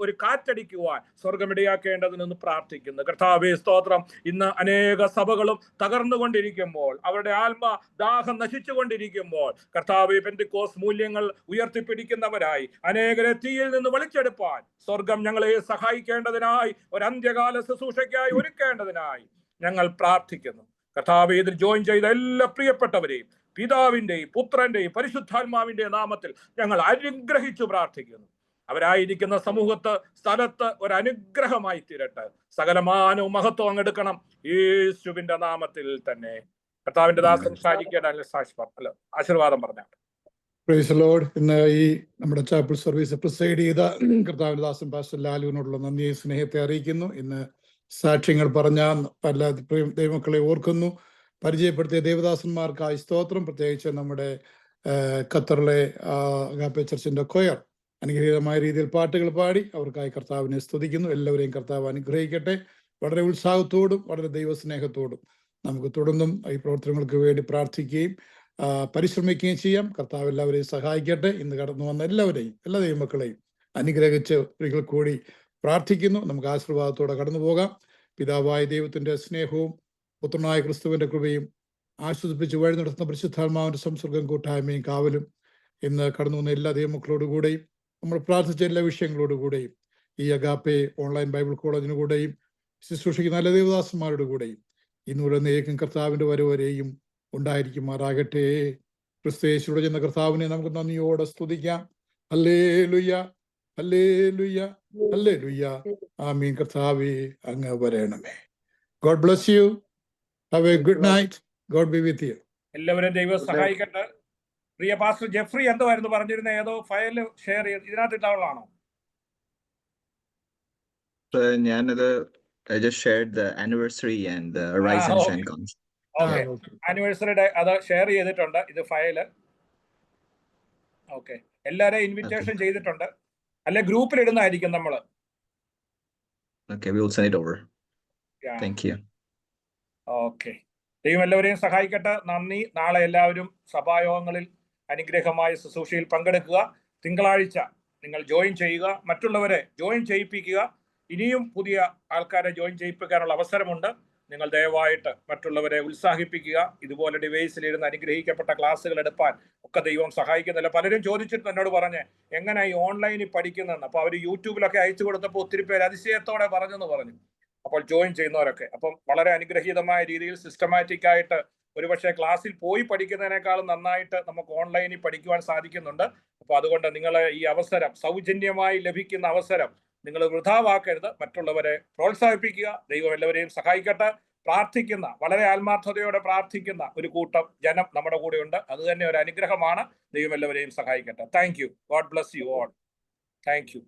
ഒരു കാറ്റടിക്കുവാൻ സ്വർഗമിടയാക്കേണ്ടതിനൊന്ന് പ്രാർത്ഥിക്കുന്നു. കർത്താവെ സ്തോത്രം. ഇന്ന് അനേക സഭകളും തകർന്നുകൊണ്ടിരിക്കുമ്പോൾ, അവരുടെ ആത്മദാഹം നശിച്ചുകൊണ്ടിരിക്കുമ്പോൾ കർത്താവെ പെന്തിക്കോസ് മൂല്യങ്ങൾ ഉയർത്തിപ്പിടിക്കുന്നവരായി അനേകരെ തീയിൽ നിന്ന് വലിച്ചെടുപ്പാൻ സ്വർഗം ഞങ്ങളെ സഹായിക്കേണ്ടതിനായി, ഒരു അന്ത്യകാല ശുശ്രൂഷയ്ക്കായി ഒരുക്കേണ്ടതിനായി ഞങ്ങൾ പ്രാർത്ഥിക്കുന്നു. കർത്താവെ, ഇതിൽ ജോയിൻ ചെയ്ത എല്ലാ പ്രിയപ്പെട്ടവരെയും പിതാവിന്റെയും പുത്രന്റെയും പരിശുദ്ധാത്മാവിന്റെയും നാമത്തിൽ ഞങ്ങൾ അനുഗ്രഹിച്ചു പ്രാർത്ഥിക്കുന്നു. അവരായിരിക്കുന്ന സ്ഥലത്ത് ഒരു അനുഗ്രഹമായി തീരട്ടെ. സകലമാനവും മഹത്വം അങ്ങെടുക്കണം യേശുവിന്റെ നാമത്തിൽ തന്നെ. കർത്താവിന്റെ ദാസൻ ആശീർവാദം പറഞ്ഞാൽ. Praise Lord. ഇന്ന് ഈ നമ്മുടെ ചാപ്പിൾ സർവീസ് പ്രിസൈഡ് ചെയ്ത കർത്താവിന്റെ ദാസൻ പാസ്റ്റർ ലാലുവിനോടുള്ള നന്ദിയെ സ്നേഹത്തെ അറിയിക്കുന്നു. ഇന്ന് സാക്ഷ്യങ്ങൾ പറഞ്ഞ പല ദൈവമക്കളെ ഓർക്കുന്നു. പരിചയപ്പെടുത്തിയ ദേവദാസന്മാർക്കായി സ്തോത്രം. പ്രത്യേകിച്ച് നമ്മുടെ ഖത്തറിലെ അഗാപ്പെ ചർച്ചിന്റെ കൊയർ അനുഗ്രഹീതമായ രീതിയിൽ പാട്ടുകൾ പാടി അവർക്കായി കർത്താവിനെ സ്തുതിക്കുന്നു. എല്ലാവരെയും കർത്താവ് അനുഗ്രഹിക്കട്ടെ. വളരെ ഉത്സാഹത്തോടും വളരെ ദൈവസ്നേഹത്തോടും നമുക്ക് തുടർന്നും ഈ പ്രവർത്തനങ്ങൾക്ക് വേണ്ടി പ്രാർത്ഥിക്കുകയും പരിശ്രമിക്കുകയും ചെയ്യാം. കർത്താവ് എല്ലാവരെയും സഹായിക്കട്ടെ. ഇന്ന് കടന്നു വന്ന എല്ലാവരെയും, എല്ലാ ദൈവമക്കളെയും അനുഗ്രഹിച്ച് ഒരിക്കൽ കൂടി പ്രാർത്ഥിക്കുന്നു. നമുക്ക് ആശീർവാദത്തോടെ കടന്നു പോകാം. പിതാവായ ദൈവത്തിന്റെ സ്നേഹവും പുത്രനായ ക്രിസ്തുവിന്റെ കൃപയും ആശ്വസിപ്പിച്ച് വഴി നടത്തുന്ന പരിശുദ്ധാത്മാവിന്റെ സംസർഗം കൂട്ടായ്മയും കാവലും ഇന്ന് കടന്നു വന്ന എല്ലാ ദൈവമക്കളോടുകൂടെയും നമ്മൾ പ്രാർത്ഥിച്ച എല്ലാ വിഷയങ്ങളോടുകൂടെയും ഈ അഗാപ്പെ ഓൺലൈൻ ബൈബിൾ കോളേജിനു കൂടെയും ശുശ്രൂഷിക്കുന്ന നല്ല ദേവദാസന്മാരുടെ കൂടെയും ഇന്നുള്ളേക്കും കർത്താവിന്റെ വരവരെയും ഉണ്ടായിരിക്കുമാറാകട്ടെ. ക്രിസ്തുയേശുവിടെ ചെന്ന കർത്താവിനെ നമുക്ക് നന്ദിയോടെ സ്തുതിക്കാം. ഹല്ലേലൂയ ഹല്ലേലൂയ ഹല്ലേലൂയ. ആമീൻ. കർത്താവേ അങ്ങ് വരണമേ. God bless you. Have a good night. God be with you. എല്ലാവരും ദൈവം സഹായിക്കട്ടെ. പ്രിയ പാസ്റ്റർ ജെഫ്രി എന്തുവായിരുന്നു പറഞ്ഞിരുന്ന? ഏതോ ഫയൽ ഷെയർ ചെയ്ത് ഇതിനകത്ത് ഇട്ടാളാണോ? ഞാനത് I just shared the anniversary and the Rise and Shine concept. ആനിവേഴ്സറിയുടെ അത് ഷെയർ ചെയ്തിട്ടുണ്ട്. ഇത് ഫയല്. ഓക്കെ, എല്ലാരെയും ഇൻവിറ്റേഷൻ ചെയ്തിട്ടുണ്ട്. അല്ലെ ഗ്രൂപ്പിൽ ഇടുന്നതായിരിക്കും നമ്മള്. Okay, we will send it over. Thank you. Okay, ദൈവം എല്ലാവരെയും സഹായിക്കട്ടെ. നന്ദി. നാളെ എല്ലാവരും സഭായോഗങ്ങളിൽ അനുഗ്രഹമായ ശുശ്രൂഷയിൽ പങ്കെടുക്കുക. തിങ്കളാഴ്ച നിങ്ങൾ ജോയിൻ ചെയ്യുക, മറ്റുള്ളവരെ ജോയിൻ ചെയ്യിപ്പിക്കുക. ഇനിയും പുതിയ ആൾക്കാരെ ജോയിൻ ചെയ്യിപ്പിക്കാനുള്ള അവസരമുണ്ട്. നിങ്ങൾ ദയവായിട്ട് മറ്റുള്ളവരെ ഉത്സാഹിപ്പിക്കുക. ഇതുപോലെ ഡിവൈസിലിരുന്ന് അനുഗ്രഹിക്കപ്പെട്ട ക്ലാസ്സുകൾ എടുപ്പാൻ ഒക്കെ ദൈവം സഹായിക്കുന്നില്ല. പലരും ചോദിച്ചിട്ട് എന്നോട് പറഞ്ഞ് എങ്ങനെ ഈ ഓൺലൈനിൽ പഠിക്കുന്നതെന്ന്. അപ്പോൾ അവർ യൂട്യൂബിലൊക്കെ അയച്ചു കൊടുത്തപ്പോൾ ഒത്തിരി പേര് അതിശയത്തോടെ പറഞ്ഞു. അപ്പോൾ ജോയിൻ ചെയ്യുന്നവരൊക്കെ അപ്പം വളരെ അനുഗ്രഹീതമായ രീതിയിൽ സിസ്റ്റമാറ്റിക് ആയിട്ട് ഒരുപക്ഷെ ക്ലാസ്സിൽ പോയി പഠിക്കുന്നതിനേക്കാളും നന്നായിട്ട് നമുക്ക് ഓൺലൈനിൽ പഠിക്കുവാൻ സാധിക്കുന്നുണ്ട്. അപ്പോൾ അതുകൊണ്ട് നിങ്ങളെ ഈ അവസരം, സൗജന്യമായി ലഭിക്കുന്ന അവസരം നിങ്ങൾ വൃഥാവാക്കരുത്. മറ്റുള്ളവരെ പ്രോത്സാഹിപ്പിക്കുക. ദൈവം എല്ലാവരെയും സഹായിക്കട്ടെ. പ്രാർത്ഥിക്കുന്ന, വളരെ ആത്മാർത്ഥതയോടെ പ്രാർത്ഥിക്കുന്ന ഒരു കൂട്ടം ജനം നമ്മുടെ കൂടെ ഉണ്ട്. അത് തന്നെ ഒരു അനുഗ്രഹമാണ്. ദൈവം എല്ലാവരെയും സഹായിക്കട്ടെ. Thank you. God bless you all. Thank you.